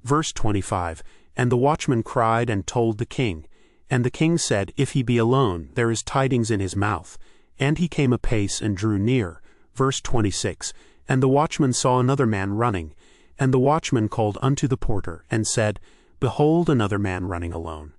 Verse 25. And the watchman cried and told the king. And the king said, If he be alone, there is tidings in his mouth. And he came apace and drew near. Verse 26. And the watchman saw another man running. And the watchman called unto the porter, and said, Behold, another man running alone.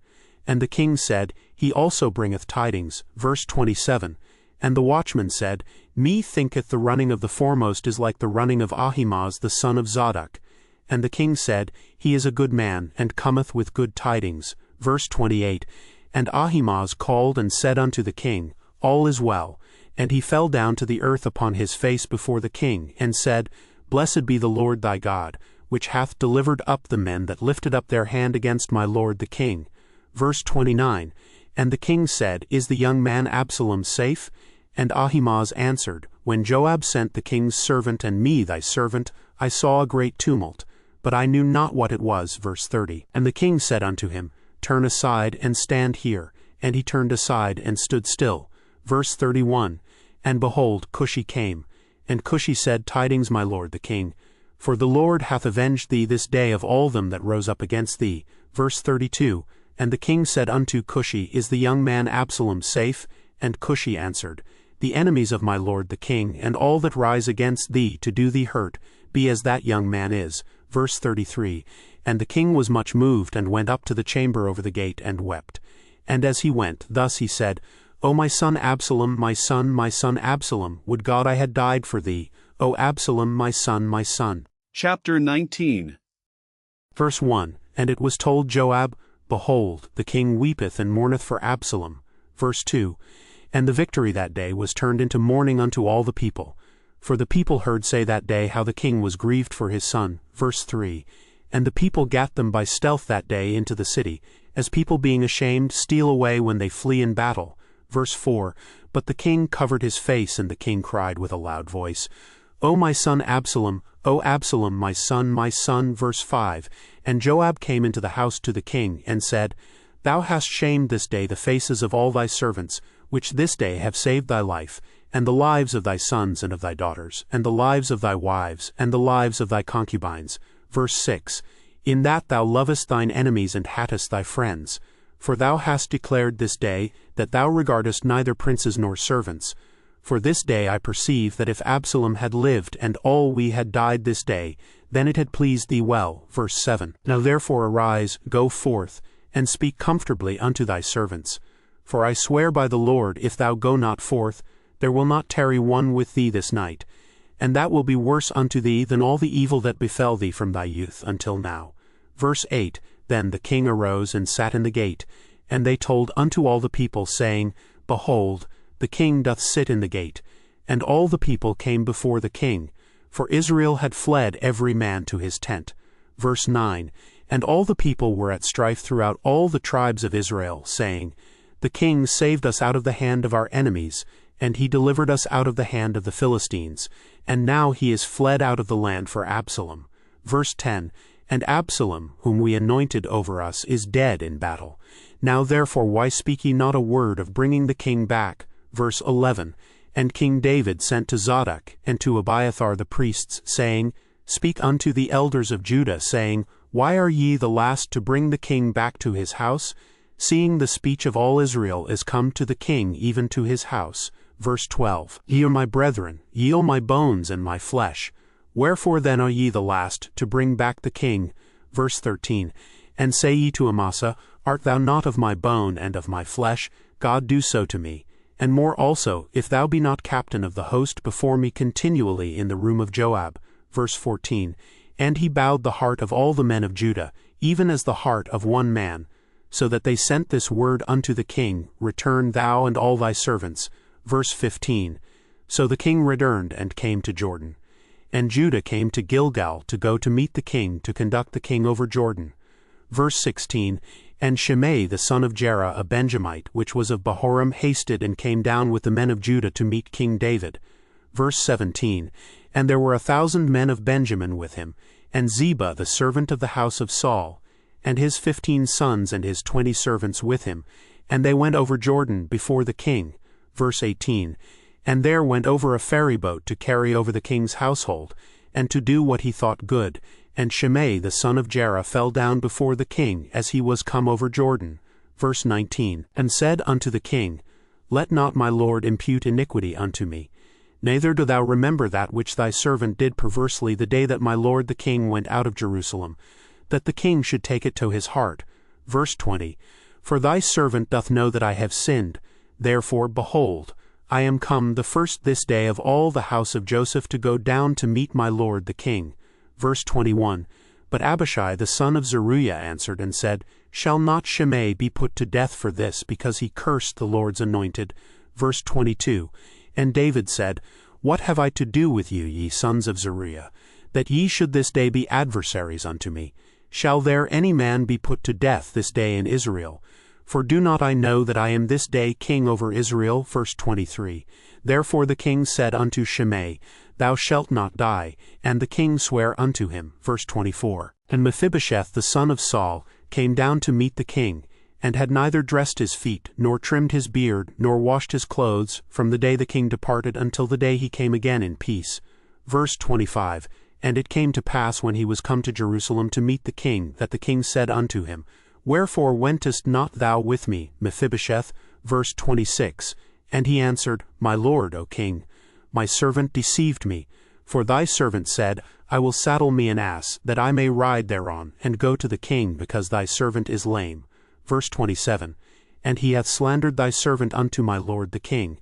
And the king said, He also bringeth tidings. Verse 27. And the watchman said, Me thinketh the running of the foremost is like the running of Ahimaaz the son of Zadok. And the king said, He is a good man, and cometh with good tidings. Verse 28. And Ahimaaz called and said unto the king, All is well. And he fell down to the earth upon his face before the king, and said, Blessed be the Lord thy God, which hath delivered up the men that lifted up their hand against my lord the king. Verse 29. And the king said, Is the young man Absalom safe? And Ahimaaz answered, when Joab sent the king's servant and me thy servant, I saw a great tumult, but I knew not what it was. Verse 30. And the king said unto him, Turn aside and stand here. And he turned aside and stood still. Verse 31. And behold, Cushi came. And Cushi said, Tidings, my lord the king. For the Lord hath avenged thee this day of all them that rose up against thee. Verse 32. And the king said unto Cushi, Is the young man Absalom safe? And Cushi answered, The enemies of my lord the king, and all that rise against thee to do thee hurt, be as that young man is. Verse 33. And the king was much moved, and went up to the chamber over the gate, and wept. And as he went, thus he said, O my son Absalom, my son Absalom, would God I had died for thee. O Absalom, my son, my son. Chapter 19. Verse 1. And it was told Joab, Behold, the king weepeth and mourneth for Absalom. Verse 2. And the victory that day was turned into mourning unto all the people. For the people heard say that day how the king was grieved for his son. Verse 3. And the people gat them by stealth that day into the city, as people being ashamed steal away when they flee in battle. Verse 4. But the king covered his face, and the king cried with a loud voice, O my son Absalom, O Absalom, my son, my son. Verse 5. And Joab came into the house to the king, and said, Thou hast shamed this day the faces of all thy servants, which this day have saved thy life, and the lives of thy sons and of thy daughters, and the lives of thy wives, and the lives of thy concubines. Verse 6. In that thou lovest thine enemies and hatest thy friends. For thou hast declared this day that thou regardest neither princes nor servants. For this day I perceive that if Absalom had lived, and all we had died this day, then it had pleased thee well. Verse 7. Now therefore arise, go forth, and speak comfortably unto thy servants. For I swear by the Lord, if thou go not forth, there will not tarry one with thee this night, and that will be worse unto thee than all the evil that befell thee from thy youth until now. Verse 8. Then the king arose and sat in the gate, and they told unto all the people, saying, Behold, the king doth sit in the gate. And all the people came before the king, for Israel had fled every man to his tent. Verse 9. And all the people were at strife throughout all the tribes of Israel, saying, The king saved us out of the hand of our enemies, and he delivered us out of the hand of the Philistines, and now he is fled out of the land for Absalom. Verse 10. And Absalom, whom we anointed over us, is dead in battle. Now therefore why speak ye not a word of bringing the king back? Verse 11. And King David sent to Zadok and to Abiathar the priests, saying, Speak unto the elders of Judah, saying, Why are ye the last to bring the king back to his house? Seeing the speech of all Israel is come to the king, even to his house. Verse 12. Ye are my brethren, ye are my bones and my flesh. Wherefore then are ye the last to bring back the king? Verse 13. And say ye to Amasa, Art thou not of my bone and of my flesh? God do so to me. And more also, if thou be not captain of the host before me continually in the room of Joab. Verse 14. And he bowed the heart of all the men of Judah, even as the heart of one man, so that they sent this word unto the king, Return thou and all thy servants. Verse 15. So the king returned and came to Jordan. And Judah came to Gilgal to go to meet the king, to conduct the king over Jordan. Verse 16. And Shimei the son of Jerah, a Benjamite, which was of Bahorim, hasted and came down with the men of Judah to meet King David. Verse 17. And there were 1,000 men of Benjamin with him, and Ziba the servant of the house of Saul, and his 15 sons and his 20 servants with him, and they went over Jordan before the king. Verse 18. And there went over a ferry boat to carry over the king's household, and to do what he thought good. And Shimei the son of Jerah fell down before the king as he was come over Jordan. Verse 19. And said unto the king, Let not my lord impute iniquity unto me, neither do thou remember that which thy servant did perversely the day that my lord the king went out of Jerusalem, that the king should take it to his heart. Verse 20. For thy servant doth know that I have sinned. Therefore, behold, I am come the first this day of all the house of Joseph to go down to meet my lord the king. Verse 21. But Abishai the son of Zeruiah answered and said, Shall not Shimei be put to death for this, because he cursed the Lord's anointed? Verse 22. And David said, What have I to do with you, ye sons of Zeruiah, that ye should this day be adversaries unto me? Shall there any man be put to death this day in Israel? For do not I know that I am this day king over Israel? Verse 23. Therefore the king said unto Shimei, Thou shalt not die. And the king sware unto him. Verse 24. And Mephibosheth the son of Saul came down to meet the king, and had neither dressed his feet, nor trimmed his beard, nor washed his clothes, from the day the king departed until the day he came again in peace. Verse 25. And it came to pass when he was come to Jerusalem to meet the king, that the king said unto him, Wherefore wentest not thou with me, Mephibosheth? Verse 26. And he answered, My lord, O king, my servant deceived me. For thy servant said, I will saddle me an ass, that I may ride thereon, and go to the king, because thy servant is lame. Verse 27. And he hath slandered thy servant unto my lord the king.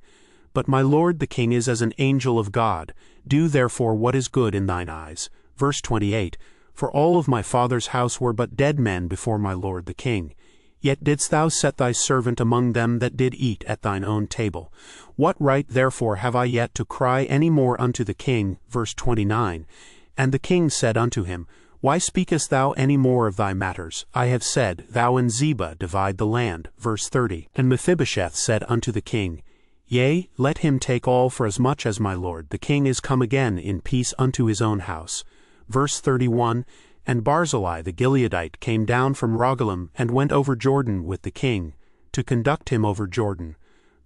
But my lord the king is as an angel of God. Do therefore what is good in thine eyes. Verse 28. For all of my father's house were but dead men before my lord the king. Yet didst thou set thy servant among them that did eat at thine own table. What right therefore have I yet to cry any more unto the king? Verse 29. And the king said unto him, Why speakest thou any more of thy matters? I have said, Thou and Ziba divide the land. Verse 30. And Mephibosheth said unto the king, Yea, let him take all, for as much as my lord the king is come again in peace unto his own house. Verse 31. And Barzillai the Gileadite came down from Rogelim, and went over Jordan with the king, to conduct him over Jordan.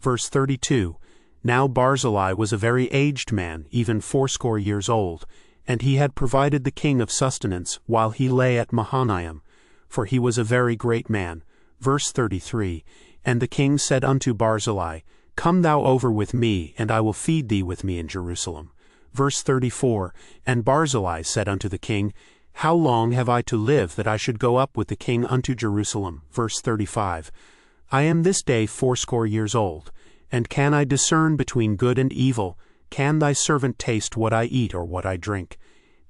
Verse 32. Now Barzillai was a very aged man, even 80 years old, and he had provided the king of sustenance, while he lay at Mahanaim, for he was a very great man. Verse 33. And the king said unto Barzillai, Come thou over with me, and I will feed thee with me in Jerusalem. Verse 34. And Barzillai said unto the king, How long have I to live, that I should go up with the king unto Jerusalem? Verse 35. I am this day 80 years old, and can I discern between good and evil? Can thy servant taste what I eat or what I drink?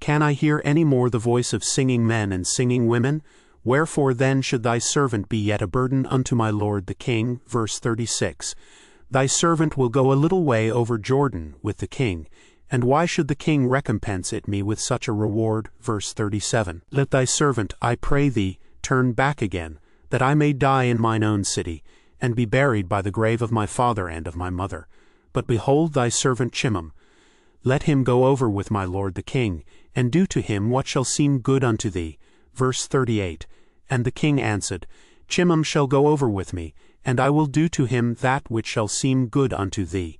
Can I hear any more the voice of singing men and singing women? Wherefore then should thy servant be yet a burden unto my lord the king? Verse 36. Thy servant will go a little way over Jordan with the king, and why should the king recompense it me with such a reward? Verse 37. Let thy servant, I pray thee, turn back again, that I may die in mine own city, and be buried by the grave of my father and of my mother. But behold thy servant Chimham. Let him go over with my lord the king, and do to him what shall seem good unto thee. Verse 38. And the king answered, Chimham shall go over with me, and I will do to him that which shall seem good unto thee.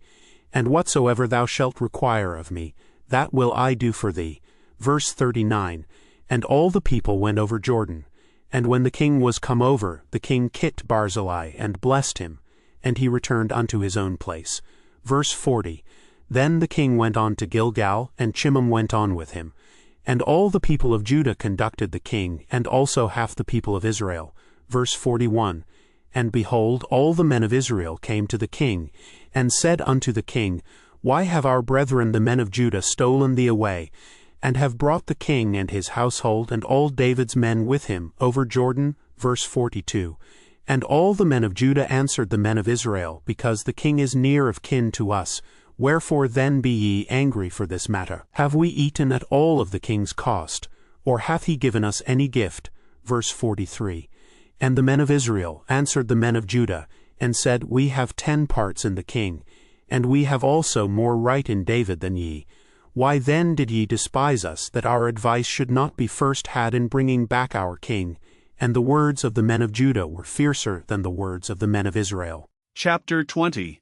And whatsoever thou shalt require of me, that will I do for thee. Verse 39. And all the people went over Jordan. And when the king was come over, the king kicked Barzillai, and blessed him, and he returned unto his own place. Verse 40. Then the king went on to Gilgal, and Chimham went on with him. And all the people of Judah conducted the king, and also half the people of Israel. Verse 41. And behold, all the men of Israel came to the king, and said unto the king, Why have our brethren the men of Judah stolen thee away, and have brought the king and his household and all David's men with him over Jordan? Verse 42. And all the men of Judah answered the men of Israel, Because the king is near of kin to us. Wherefore then be ye angry for this matter? Have we eaten at all of the king's cost, or hath he given us any gift? Verse 43. And the men of Israel answered the men of Judah, and said, We have 10 parts in the king, and we have also more right in David than ye. Why then did ye despise us, that our advice should not be first had in bringing back our king? And the words of the men of Judah were fiercer than the words of the men of Israel. Chapter 20.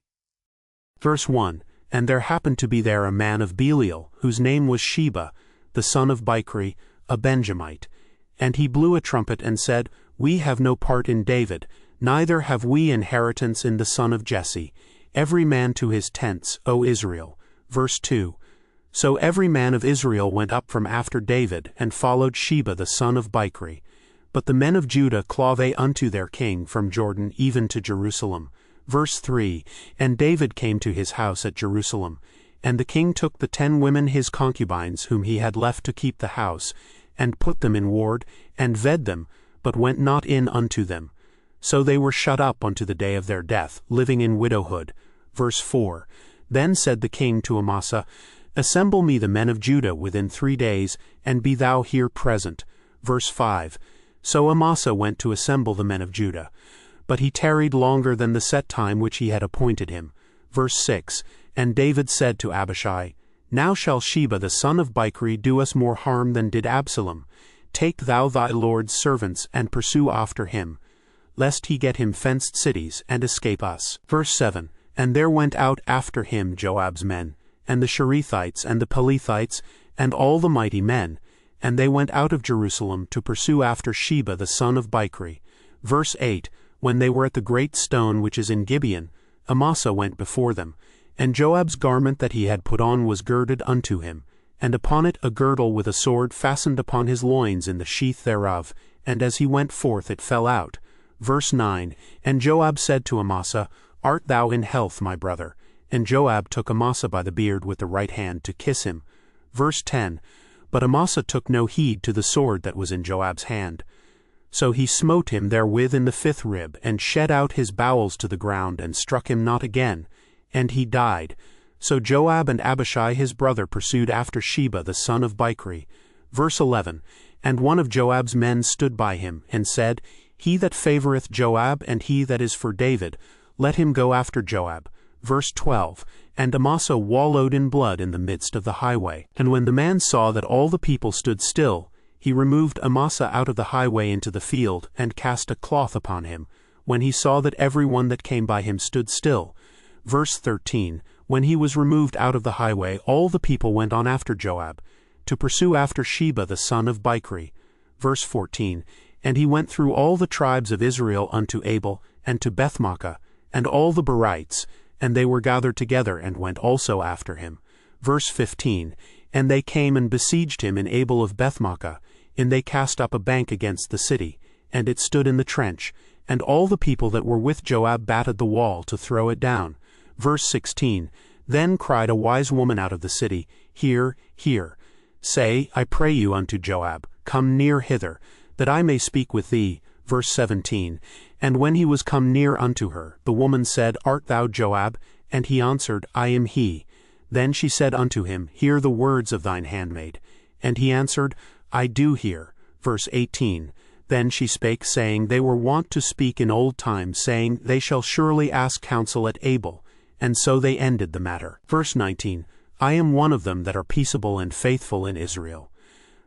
Verse 1. And there happened to be there a man of Belial, whose name was Sheba, the son of Bichri, a Benjamite. And he blew a trumpet and said, We have no part in David, neither have we inheritance in the son of Jesse. Every man to his tents, O Israel. Verse 2. So every man of Israel went up from after David, and followed Sheba the son of Bichri. But the men of Judah clave unto their king from Jordan even to Jerusalem. Verse 3. And David came to his house at Jerusalem. And the king took the 10 women his concubines, whom he had left to keep the house, and put them in ward, and ved them, but went not in unto them. So they were shut up unto the day of their death, living in widowhood. Verse 4. Then said the king to Amasa, Assemble me the men of Judah within 3 days, and be thou here present. Verse 5. So Amasa went to assemble the men of Judah. but he tarried longer than the set time which he had appointed him. Verse 6, And David said to Abishai, Now shall Sheba the son of Bichri do us more harm than did Absalom. Take thou thy lord's servants, and pursue after him, lest he get him fenced cities, and escape us. Verse 7, And there went out after him Joab's men, and the Cherethites, and the Pelethites, and all the mighty men, and they went out of Jerusalem to pursue after Sheba the son of Bichri. Verse 8, When they were at the great stone which is in Gibeon, Amasa went before them, and Joab's garment that he had put on was girded unto him, and upon it a girdle with a sword fastened upon his loins in the sheath thereof, and as he went forth it fell out. Verse 9, And Joab said to Amasa, Art thou in health, my brother? And Joab took Amasa by the beard with the right hand to kiss him. Verse 10, But Amasa took no heed to the sword that was in Joab's hand. So he smote him therewith in the 5th rib, and shed out his bowels to the ground, and struck him not again, and he died. So Joab and Abishai his brother pursued after Sheba the son of Bichri. Verse 11, And one of Joab's men stood by him, and said, He that favoureth Joab, and he that is for David, let him go after Joab. Verse 12, And Amasa wallowed in blood in the midst of the highway. And when the man saw that all the people stood still, he removed Amasa out of the highway into the field, and cast a cloth upon him, when he saw that every one that came by him stood still. Verse 13, When he was removed out of the highway, all the people went on after Joab, to pursue after Sheba the son of Bichri. Verse 14, And he went through all the tribes of Israel unto Abel, and to Bethmaachah, and all the Berites, and they were gathered together, and went also after him. Verse 15, And they came and besieged him in Abel of Bethmaachah, and they cast up a bank against the city, and it stood in the trench, and all the people that were with Joab battered the wall to throw it down. Verse 16, Then cried a wise woman out of the city, Hear, hear. Say, I pray you unto Joab, Come near hither, that I may speak with thee. Verse 17, And when he was come near unto her, the woman said, Art thou Joab? And he answered, I am he. Then she said unto him, Hear the words of thine handmaid. And he answered, I do hear. Verse 18, Then she spake, saying, They were wont to speak in old times, saying, They shall surely ask counsel at Abel. And so they ended the matter. Verse 19, I am one of them that are peaceable and faithful in Israel.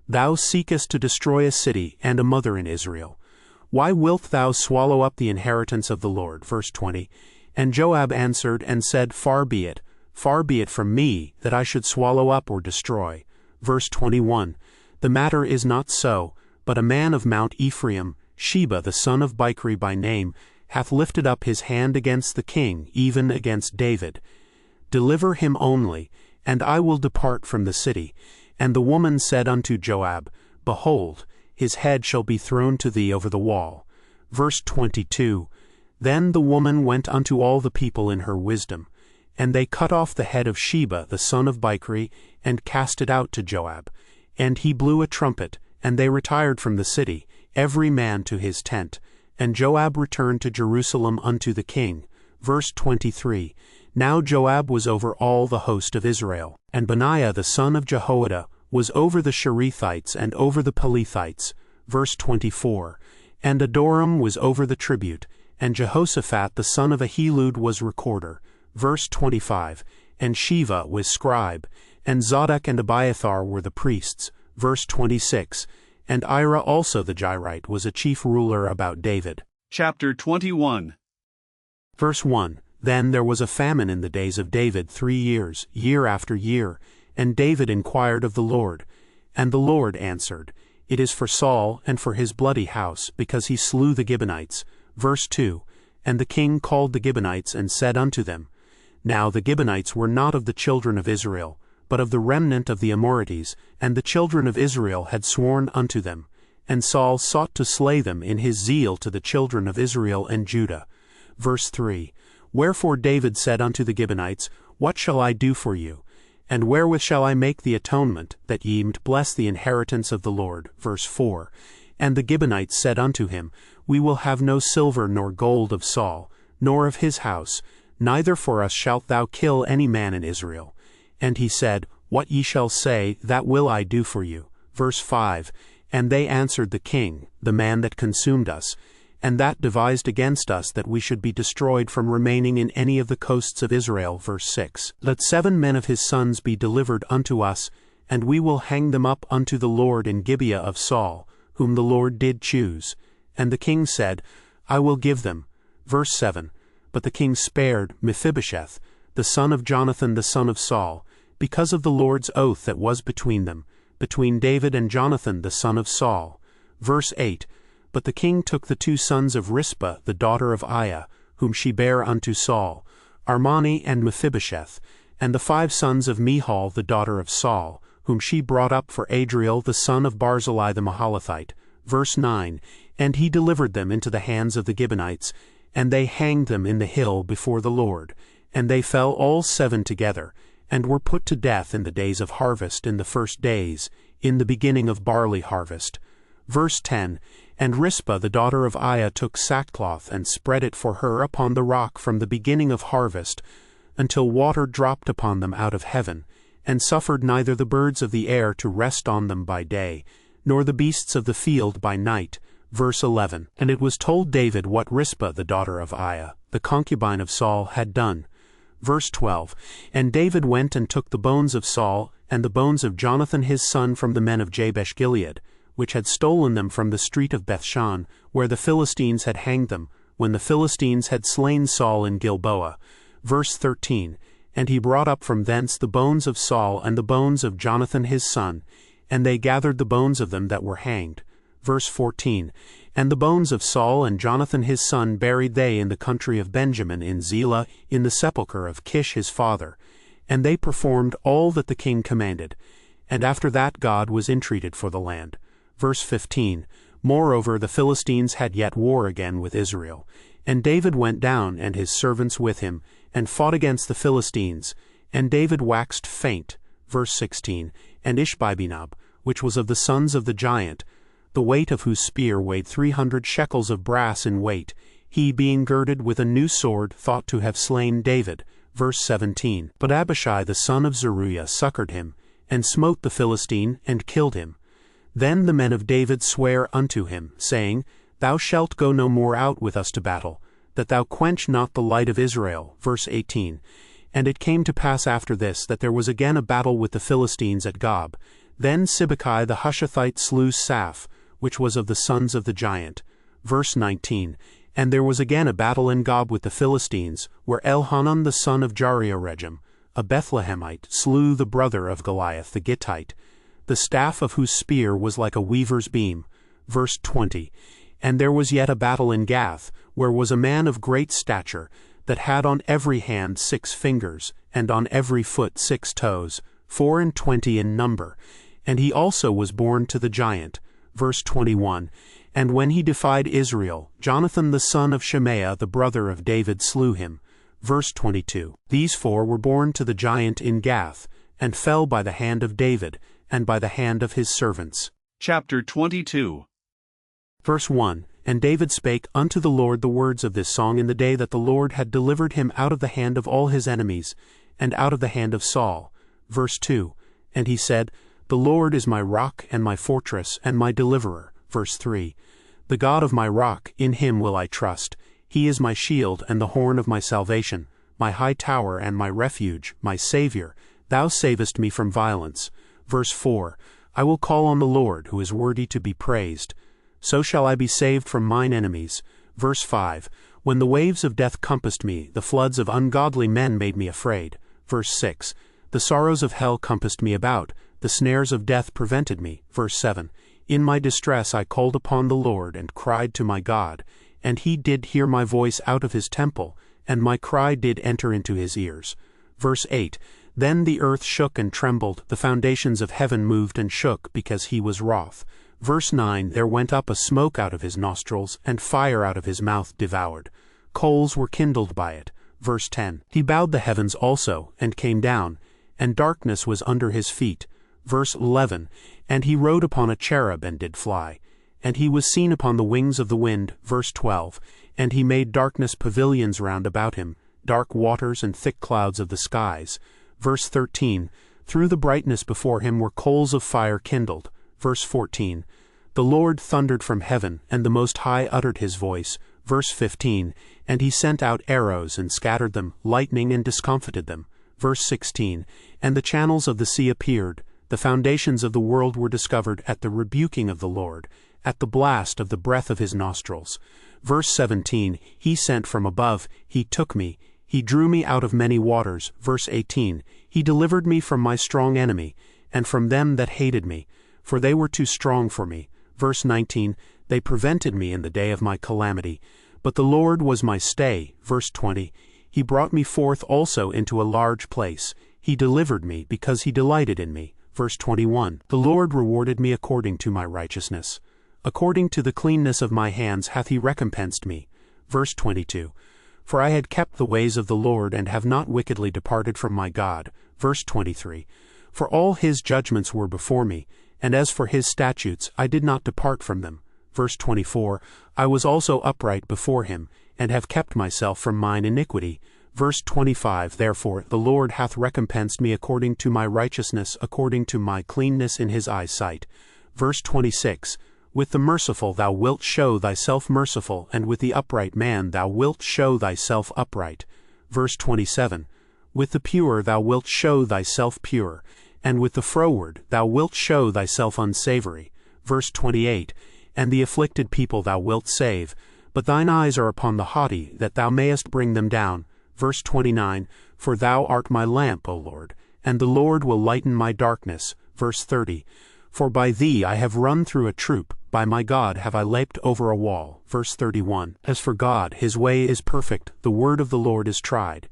Thou seekest to destroy a city and a mother in Israel. Why wilt thou swallow up the inheritance of the Lord? Verse 20, And Joab answered and said, Far be it from me, that I should swallow up or destroy. Verse 21, The matter is not so, but a man of Mount Ephraim, Sheba the son of Bichri by name, hath lifted up his hand against the king, even against David. Deliver him only, and I will depart from the city. And the woman said unto Joab, Behold, his head shall be thrown to thee over the wall. Verse 22, Then the woman went unto all the people in her wisdom, and they cut off the head of Sheba the son of Bichri, and cast it out to Joab. And he blew a trumpet, and they retired from the city, every man to his tent. And Joab returned to Jerusalem unto the king. Verse 23, Now Joab was over all the host of Israel, and Benaiah the son of Jehoiada was over the Cherethites and over the Pelethites. Verse 24, And Adoram was over the tribute, and Jehoshaphat the son of Ahilud was recorder. Verse 25, And Sheva was scribe, and Zadok and Abiathar were the priests. Verse 26, And Ira also the Jairite was a chief ruler about David. Chapter 21. Verse 1, Then there was a famine in the days of David 3 years, year after year, and David inquired of the Lord. And the Lord answered, It is for Saul and for his bloody house, because he slew the Gibeonites. Verse 2, And the king called the Gibeonites and said unto them, Now the Gibeonites were not of the children of Israel, but of the remnant of the Amorites, and the children of Israel had sworn unto them. And Saul sought to slay them in his zeal to the children of Israel and Judah. Verse 3, Wherefore David said unto the Gibeonites, What shall I do for you? And wherewith shall I make the atonement, that ye may bless the inheritance of the Lord? Verse 4, And the Gibeonites said unto him, We will have no silver nor gold of Saul, nor of his house, neither for us shalt thou kill any man in Israel. And he said, What ye shall say, that will I do for you. Verse 5, And they answered the king, the man that consumed us, and that devised against us that we should be destroyed from remaining in any of the coasts of Israel. Verse 6. Let 7 men of his sons be delivered unto us, and we will hang them up unto the Lord in Gibeah of Saul, whom the Lord did choose. And the king said, I will give them. Verse 7. But the king spared Mephibosheth, the son of Jonathan the son of Saul, because of the Lord's oath that was between them, between David and Jonathan the son of Saul. Verse 8. But the king took the 2 sons of Rizpah the daughter of Aiah, whom she bare unto Saul, Armani and Mephibosheth, and the 5 sons of Michal the daughter of Saul, whom she brought up for Adriel the son of Barzillai the Mahalathite. Verse 9. And he delivered them into the hands of the Gibeonites, and they hanged them in the hill before the Lord. And they fell all 7 together, and were put to death in the days of harvest in the first days, in the beginning of barley harvest. Verse 10. And Rizpah the daughter of Aiah took sackcloth, and spread it for her upon the rock from the beginning of harvest, until water dropped upon them out of heaven, and suffered neither the birds of the air to rest on them by day, nor the beasts of the field by night. Verse 11. And it was told David what Rizpah the daughter of Aiah, the concubine of Saul, had done. Verse 12. And David went and took the bones of Saul, and the bones of Jonathan his son from the men of Jabesh-Gilead, which had stolen them from the street of Bethshan, where the Philistines had hanged them, when the Philistines had slain Saul in Gilboa. Verse 13. And he brought up from thence the bones of Saul and the bones of Jonathan his son, and they gathered the bones of them that were hanged. Verse 14. And the bones of Saul and Jonathan his son buried they in the country of Benjamin in Zelah, in the sepulchre of Kish his father. And they performed all that the king commanded. And after that God was entreated for the land. Verse 15. Moreover the Philistines had yet war again with Israel. And David went down, and his servants with him, and fought against the Philistines. And David waxed faint. Verse 16. And Ishbi-benob, which was of the sons of the giant, the weight of whose spear weighed 300 shekels of brass in weight, he being girded with a new sword thought to have slain David. Verse 17. But Abishai the son of Zeruiah succored him, and smote the Philistine, and killed him. Then the men of David sware unto him, saying, Thou shalt go no more out with us to battle, that thou quench not the light of Israel. Verse 18. And it came to pass after this, that there was again a battle with the Philistines at Gob. Then Sibbecai the Hushathite slew Saph, which was of the sons of the giant. Verse 19. And there was again a battle in Gob with the Philistines, where Elhanan the son of Jariaregim, a Bethlehemite, slew the brother of Goliath the Gittite, the staff of whose spear was like a weaver's beam. Verse 20. And there was yet a battle in Gath, where was a man of great stature, that had on every hand 6 fingers, and on every foot 6 toes, 24 in number. And he also was born to the giant. Verse 21. And when he defied Israel, Jonathan the son of Shemaiah the brother of David slew him. Verse 22. These 4 were born to the giant in Gath, and fell by the hand of David, and by the hand of his servants. Chapter 22. Verse 1. And David spake unto the Lord the words of this song in the day that the Lord had delivered him out of the hand of all his enemies, and out of the hand of Saul. Verse 2. And he said, The Lord is my rock and my fortress and my deliverer. Verse 3. The God of my rock, in him will I trust. He is my shield and the horn of my salvation, my high tower and my refuge, my Savior. Thou savest me from violence. Verse 4. I will call on the Lord, who is worthy to be praised. So shall I be saved from mine enemies. Verse 5. When the waves of death compassed me, the floods of ungodly men made me afraid. Verse 6. The sorrows of hell compassed me about, the snares of death prevented me. Verse 7. In my distress I called upon the Lord, and cried to my God, and he did hear my voice out of his temple, and my cry did enter into his ears. Verse 8. Then the earth shook and trembled, the foundations of heaven moved and shook, because he was wroth. Verse 9. There went up a smoke out of his nostrils, and fire out of his mouth devoured. Coals were kindled by it. Verse 10. He bowed the heavens also, and came down, and darkness was under his feet. Verse 11. And he rode upon a cherub, and did fly. And he was seen upon the wings of the wind. Verse 12. And he made darkness pavilions round about him, dark waters and thick clouds of the skies. Verse 13. Through the brightness before him were coals of fire kindled. Verse 14. The Lord thundered from heaven, and the Most High uttered his voice. Verse 15, and he sent out arrows and scattered them, lightning and discomfited them. Verse 16, and the channels of the sea appeared, the foundations of the world were discovered at the rebuking of the Lord, at the blast of the breath of his nostrils. Verse 17, he sent from above, he took me, he drew me out of many waters. Verse 18, he delivered me from my strong enemy, and from them that hated me, for they were too strong for me. Verse 19, they prevented me in the day of my calamity, but the Lord was my stay. Verse 20, he brought me forth also into a large place, he delivered me because he delighted in me. Verse 21, the Lord rewarded me according to my righteousness. According to the cleanness of my hands hath he recompensed me. Verse 22, for I had kept the ways of the Lord, and have not wickedly departed from my God. Verse 23, for all his judgments were before me, and as for his statutes I did not depart from them. Verse 24, I was also upright before him, and have kept myself from mine iniquity. Verse 25, therefore the Lord hath recompensed me according to my righteousness, according to my cleanness in his eyesight. Verse 26, with the merciful thou wilt show thyself merciful, and with the upright man thou wilt show thyself upright. Verse 27, with the pure thou wilt show thyself pure, and with the froward thou wilt show thyself unsavory. Verse 28, and the afflicted people thou wilt save, but thine eyes are upon the haughty, that thou mayest bring them down. Verse 29, for thou art my lamp, O Lord, and the Lord will lighten my darkness. Verse 30, for by thee I have run through a troop, by my God have I leaped over a wall. Verse 31, as for God, his way is perfect, the word of the Lord is tried.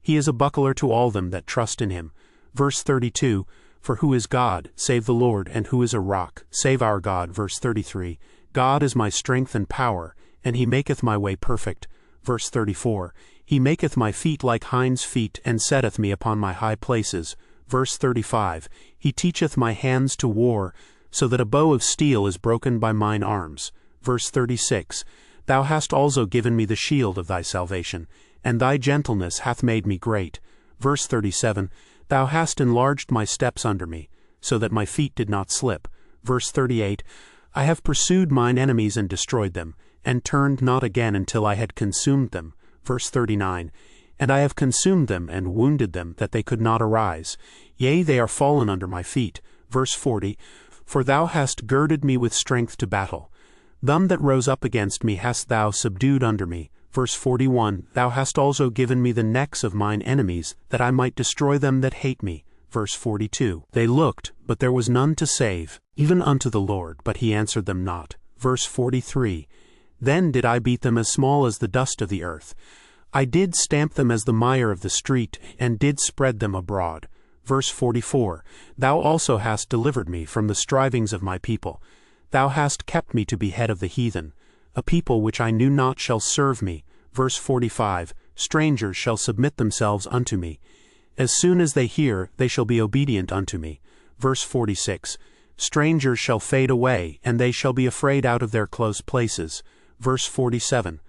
He is a buckler to all them that trust in him. Verse 32, for who is God, save the Lord, and who is a rock, save our God. Verse 33, God is my strength and power, and he maketh my way perfect. Verse 34, he maketh my feet like hinds' feet, and setteth me upon my high places. Verse 35, he teacheth my hands to war, so that a bow of steel is broken by mine arms. Verse 36, thou hast also given me the shield of thy salvation, and thy gentleness hath made me great. Verse 37, thou hast enlarged my steps under me, so that my feet did not slip. Verse 38, I have pursued mine enemies and destroyed them, and turned not again until I had consumed them. Verse 39, and I have consumed them and wounded them, that they could not arise. Yea, they are fallen under my feet. Verse 40, for thou hast girded me with strength to battle. Them that rose up against me hast thou subdued under me. Verse 41, thou hast also given me the necks of mine enemies, that I might destroy them that hate me. Verse 42, they looked, but there was none to save, even unto the Lord, but he answered them not. Verse 43, then did I beat them as small as the dust of the earth. I did stamp them as the mire of the street, and did spread them abroad. Verse 44, thou also hast delivered me from the strivings of my people. Thou hast kept me to be head of the heathen. A people which I knew not shall serve me. Verse 45, strangers shall submit themselves unto me. As soon as they hear, they shall be obedient unto me. Verse 46, strangers shall fade away, and they shall be afraid out of their close places. Verse 47,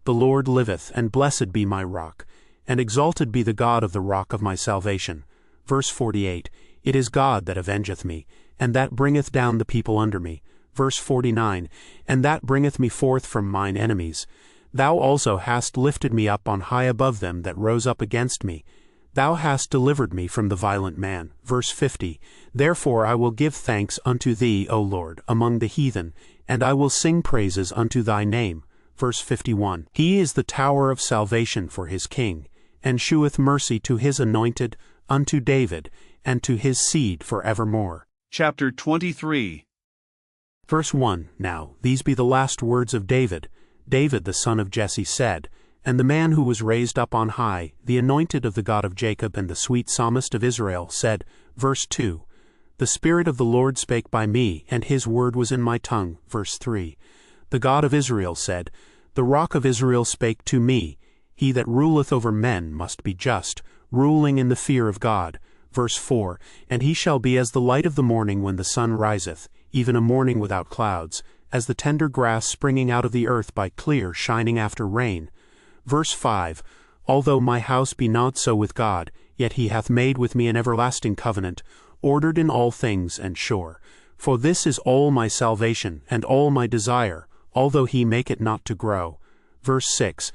the Lord liveth, and blessed be my rock, and exalted be the God of the rock of my salvation. Verse 48, it is God that avengeth me, and that bringeth down the people under me. Verse 49, and that bringeth me forth from mine enemies. Thou also hast lifted me up on high above them that rose up against me. Thou hast delivered me from the violent man. Verse 50, therefore I will give thanks unto thee, O Lord, among the heathen, and I will sing praises unto thy name. Verse 51, he is the tower of salvation for his king, and sheweth mercy to his anointed, unto David, and to his seed for evermore. Chapter 23. Verse 1, now these be the last words of David. David the son of Jesse said, and the man who was raised up on high, the anointed of the God of Jacob, and the sweet psalmist of Israel, said, verse 2, the Spirit of the Lord spake by me, and his word was in my tongue. Verse 3, the God of Israel said, the rock of Israel spake to me, he that ruleth over men must be just, ruling in the fear of God. Verse 4, and he shall be as the light of the morning when the sun riseth, even a morning without clouds, as the tender grass springing out of the earth by clear shining after rain. Verse 5, although my house be not so with God, yet he hath made with me an everlasting covenant, ordered in all things and sure. For this is all my salvation, and all my desire, although he make it not to grow. Verse 6.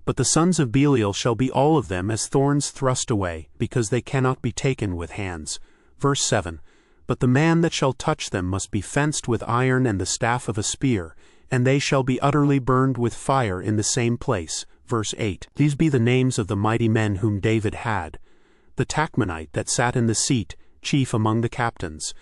But the sons of Belial shall be all of them as thorns thrust away, because they cannot be taken with hands. Verse 7. But the man that shall touch them must be fenced with iron and the staff of a spear, and they shall be utterly burned with fire in the same place. Verse 8. These be the names of the mighty men whom David had. The Tachmonite that sat in the seat, chief among the captains.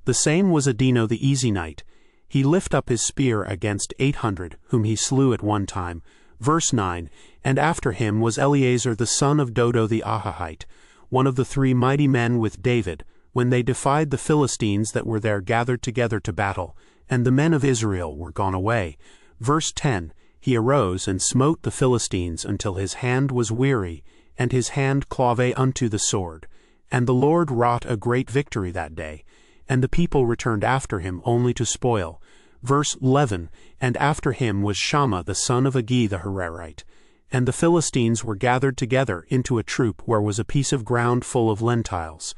The same was Adino the Ezionite. He lift up his spear against 800, whom he slew at one time. Verse 9. And after him was Eleazar the son of Dodo the Ahahite, one of the 3 mighty men with David, when they defied the Philistines that were there gathered together to battle, and the men of Israel were gone away. Verse 10. He arose and smote the Philistines until his hand was weary, and his hand clave unto the sword. And the Lord wrought a great victory that day, and the people returned after him only to spoil. Verse 11. And after him was Shammah the son of Agi the Hararite. And the Philistines were gathered together into a troop where was a piece of ground full of lentiles.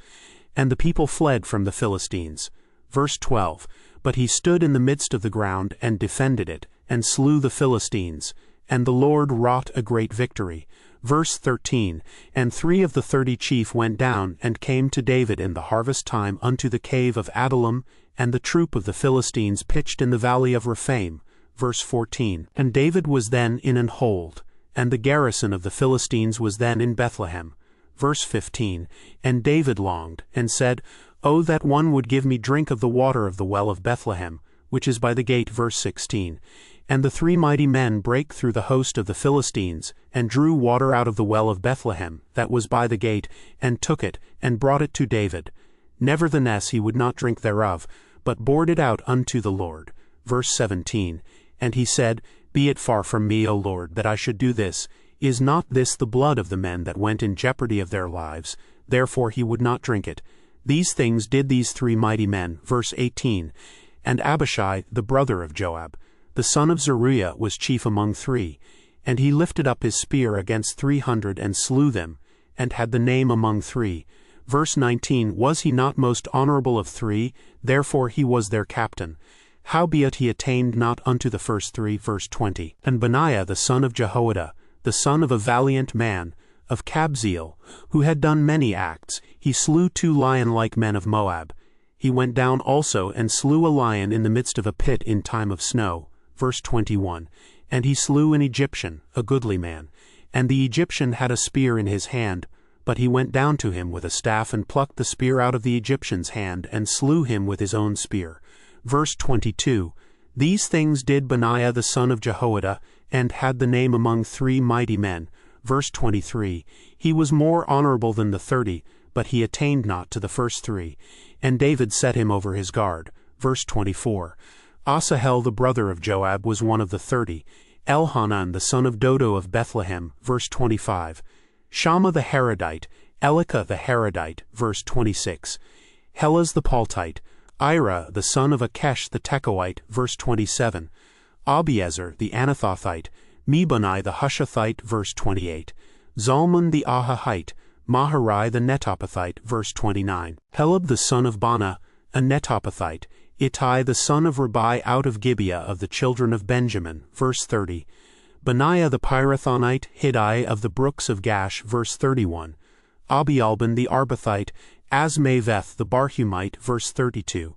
And the people fled from the Philistines. Verse 12. But he stood in the midst of the ground and defended it, and slew the Philistines. And the Lord wrought a great victory. Verse 13. And 3 of the 30 chief went down and came to David in the harvest time unto the cave of Adullam, and the troop of the Philistines pitched in the valley of Rephaim. Verse 14. And David was then in an hold, and the garrison of the Philistines was then in Bethlehem. Verse 15. And David longed, and said, O that one would give me drink of the water of the well of Bethlehem, which is by the gate. Verse 16. And the 3 mighty men brake through the host of the Philistines, and drew water out of the well of Bethlehem, that was by the gate, and took it, and brought it to David. Nevertheless he would not drink thereof, but poured it out unto the Lord. Verse 17. And he said, Be it far from me, O Lord, that I should do this. Is not this the blood of the men that went in jeopardy of their lives? Therefore he would not drink it. These things did these 3 mighty men. Verse 18. And Abishai, the brother of Joab, the son of Zeruiah, was chief among 3. And he lifted up his spear against 300 and slew them, and had the name among 3. Verse 19. Was he not most honorable of 3? Therefore he was their captain. Howbeit he attained not unto the first 3. Verse 20. And Benaiah the son of Jehoiada, the son of a valiant man, of Kabzeel, who had done many acts, he slew 2 lion-like men of Moab. He went down also and slew a lion in the midst of a pit in time of snow. Verse 21. And he slew an Egyptian, a goodly man. And the Egyptian had a spear in his hand, but he went down to him with a staff and plucked the spear out of the Egyptian's hand, and slew him with his own spear. Verse 22. These things did Benaiah the son of Jehoiada, and had the name among 3 mighty men. Verse 23. He was more honorable than the 30, but he attained not to the first 3. And David set him over his guard. Verse 24. Asahel the brother of Joab was one of the 30. Elhanan the son of Dodo of Bethlehem. Verse 25. Shammah the Haradite, Elika the Haradite. Verse 26. Helaz the Paltite, Ira the son of Akesh the Tekoite. Verse 27. Abiezer the Anathothite, Mebunai the Hushathite. Verse 28. Zalmon the Ahahite, Maharai the Netophathite. Verse 29. Helab the son of Bana, a Netophathite, Ittai the son of Ribai out of Gibeah of the children of Benjamin. Verse 30. Benaiah the Pirathonite, Hiddai of the brooks of Gash. Verse 31. Abialban the Arbathite, Asmaveth the Barhumite. Verse 32.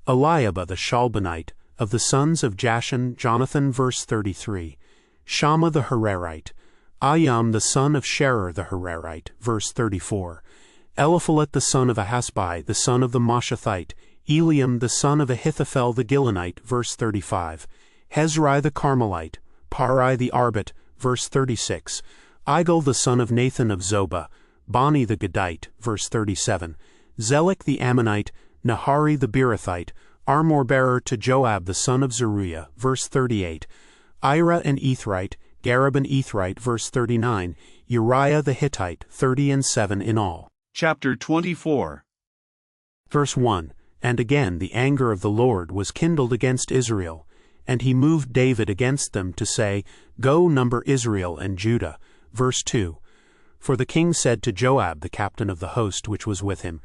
Eliabah the Shalbanite, of the sons of Jashan, Jonathan. Verse 33. Shammah the Hararite, Ayam the son of Sherer the Hararite. Verse 34. Eliphalet the son of Ahasbai, the son of the Mashathite, Eliam the son of Ahithophel the Gilonite. Verse 35. Hezrai the Carmelite, Parai the Arbit. Verse 36. Igal the son of Nathan of Zobah, Bani the Gadite. Verse 37. Zelek the Ammonite, Nahari the Beerothite, armor-bearer to Joab the son of Zeruiah. Verse 38. Ira an Ethrite, Gareb an Ethrite. Verse 39. Uriah the Hittite, 30 in all. Chapter 24. Verse 1. And again the anger of the Lord was kindled against Israel, and he moved David against them to say, Go number Israel and Judah. Verse 2. For the king said to Joab the captain of the host which was with him,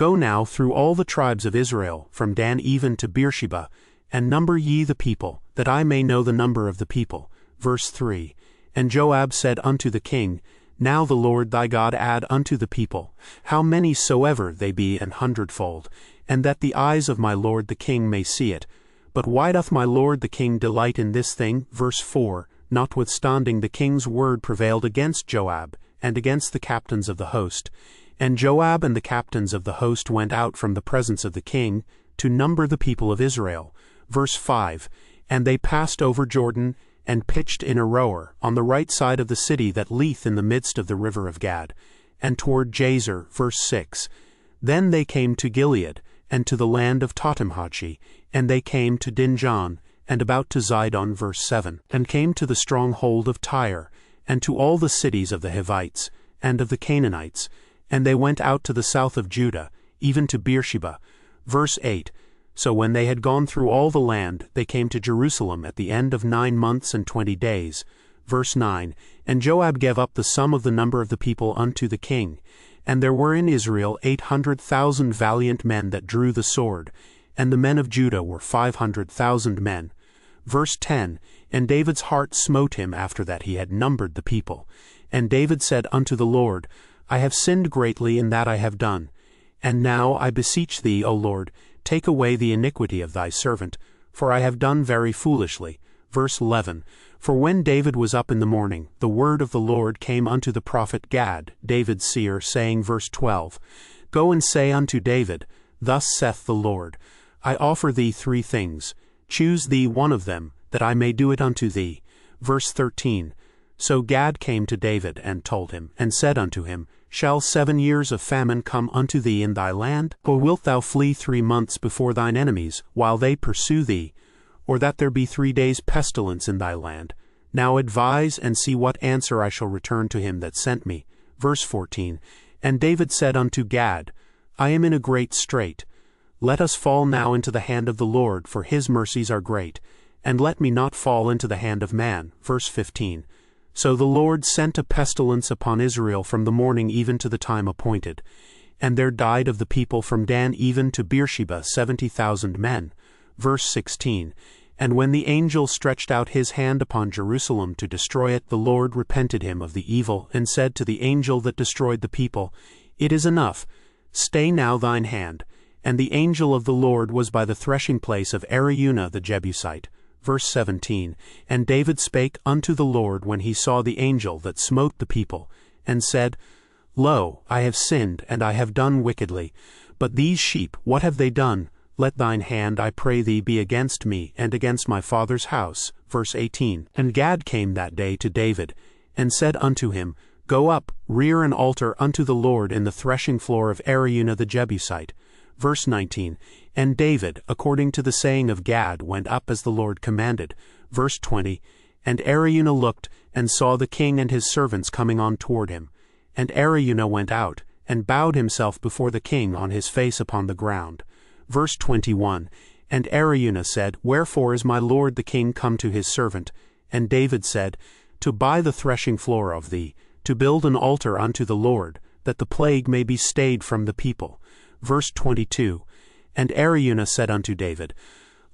Go now through all the tribes of Israel, from Dan even to Beersheba, and number ye the people, that I may know the number of the people. Verse 3. And Joab said unto the king, Now the Lord thy God add unto the people, how many soever they be an hundredfold, and that the eyes of my lord the king may see it. But why doth my lord the king delight in this thing? Verse 4. Notwithstanding the king's word prevailed against Joab, and against the captains of the host. And Joab and the captains of the host went out from the presence of the king, to number the people of Israel. Verse 5. And they passed over Jordan, and pitched in Aroer, on the right side of the city that lieth in the midst of the river of Gad, and toward Jazer. Verse 6. Then they came to Gilead, and to the land of Totemhachi, and they came to Dinjan, and about to Zidon. Verse 7. And came to the stronghold of Tyre, and to all the cities of the Hivites, and of the Canaanites, and they went out to the south of Judah, even to Beersheba. Verse 8. So when they had gone through all the land, they came to Jerusalem at the end of 9 months and 20 days. Verse 9. And Joab gave up the sum of the number of the people unto the king. And there were in Israel 800,000 valiant men that drew the sword, and the men of Judah were 500,000 men. Verse 10. And David's heart smote him after that he had numbered the people. And David said unto the Lord, I have sinned greatly in that I have done. And now I beseech thee, O Lord, take away the iniquity of thy servant, for I have done very foolishly. Verse 11. For when David was up in the morning, the word of the Lord came unto the prophet Gad, David's seer, saying, verse 12, Go and say unto David, Thus saith the Lord, I offer thee 3 things. Choose thee one of them, that I may do it unto thee. Verse 13. So Gad came to David, and told him, and said unto him, Shall 7 years of famine come unto thee in thy land? Or wilt thou flee 3 months before thine enemies, while they pursue thee? Or that there be 3 days pestilence in thy land? Now advise, and see what answer I shall return to him that sent me. Verse 14. And David said unto Gad, I am in a great strait. Let us fall now into the hand of the Lord, for his mercies are great, and let me not fall into the hand of man. Verse 15. So the Lord sent a pestilence upon Israel from the morning even to the time appointed. And there died of the people from Dan even to Beersheba 70,000 men. Verse 16. And when the angel stretched out his hand upon Jerusalem to destroy it, the Lord repented him of the evil, and said to the angel that destroyed the people, It is enough, stay now thine hand. And the angel of the Lord was by the threshing place of Araunah the Jebusite. Verse 17. And David spake unto the Lord when he saw the angel that smote the people, and said, Lo, I have sinned, and I have done wickedly. But these sheep, what have they done? Let thine hand, I pray thee, be against me, and against my father's house. Verse 18. And Gad came that day to David, and said unto him, Go up, rear an altar unto the Lord in the threshing floor of Araunah the Jebusite. Verse 19. And David, according to the saying of Gad, went up as the Lord commanded. Verse 20. And Araunah looked, and saw the king and his servants coming on toward him. And Araunah went out, and bowed himself before the king on his face upon the ground. Verse 21. And Araunah said, Wherefore is my lord the king come to his servant? And David said, To buy the threshing floor of thee, to build an altar unto the Lord, that the plague may be stayed from the people. Verse 22. And Araunah said unto David,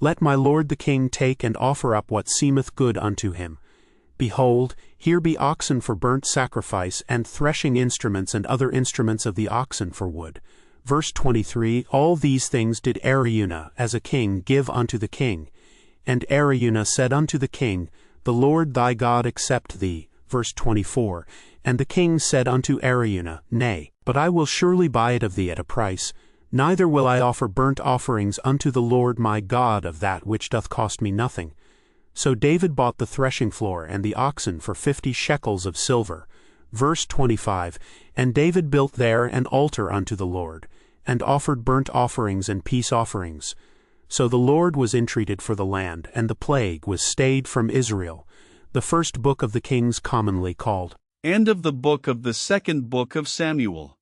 Let my lord the king take and offer up what seemeth good unto him. Behold, here be oxen for burnt sacrifice, and threshing instruments and other instruments of the oxen for wood. Verse 23. All these things did Araunah, as a king, give unto the king. And Araunah said unto the king, The Lord thy God accept thee. Verse 24. And the king said unto Araunah, Nay, but I will surely buy it of thee at a price. Neither will I offer burnt offerings unto the Lord my God of that which doth cost me nothing. So David bought the threshing floor and the oxen for 50 shekels of silver. Verse 25. And David built there an altar unto the Lord, and offered burnt offerings and peace offerings. So the Lord was entreated for the land, and the plague was stayed from Israel. The first book of the Kings commonly called. End of the book of the second book of Samuel.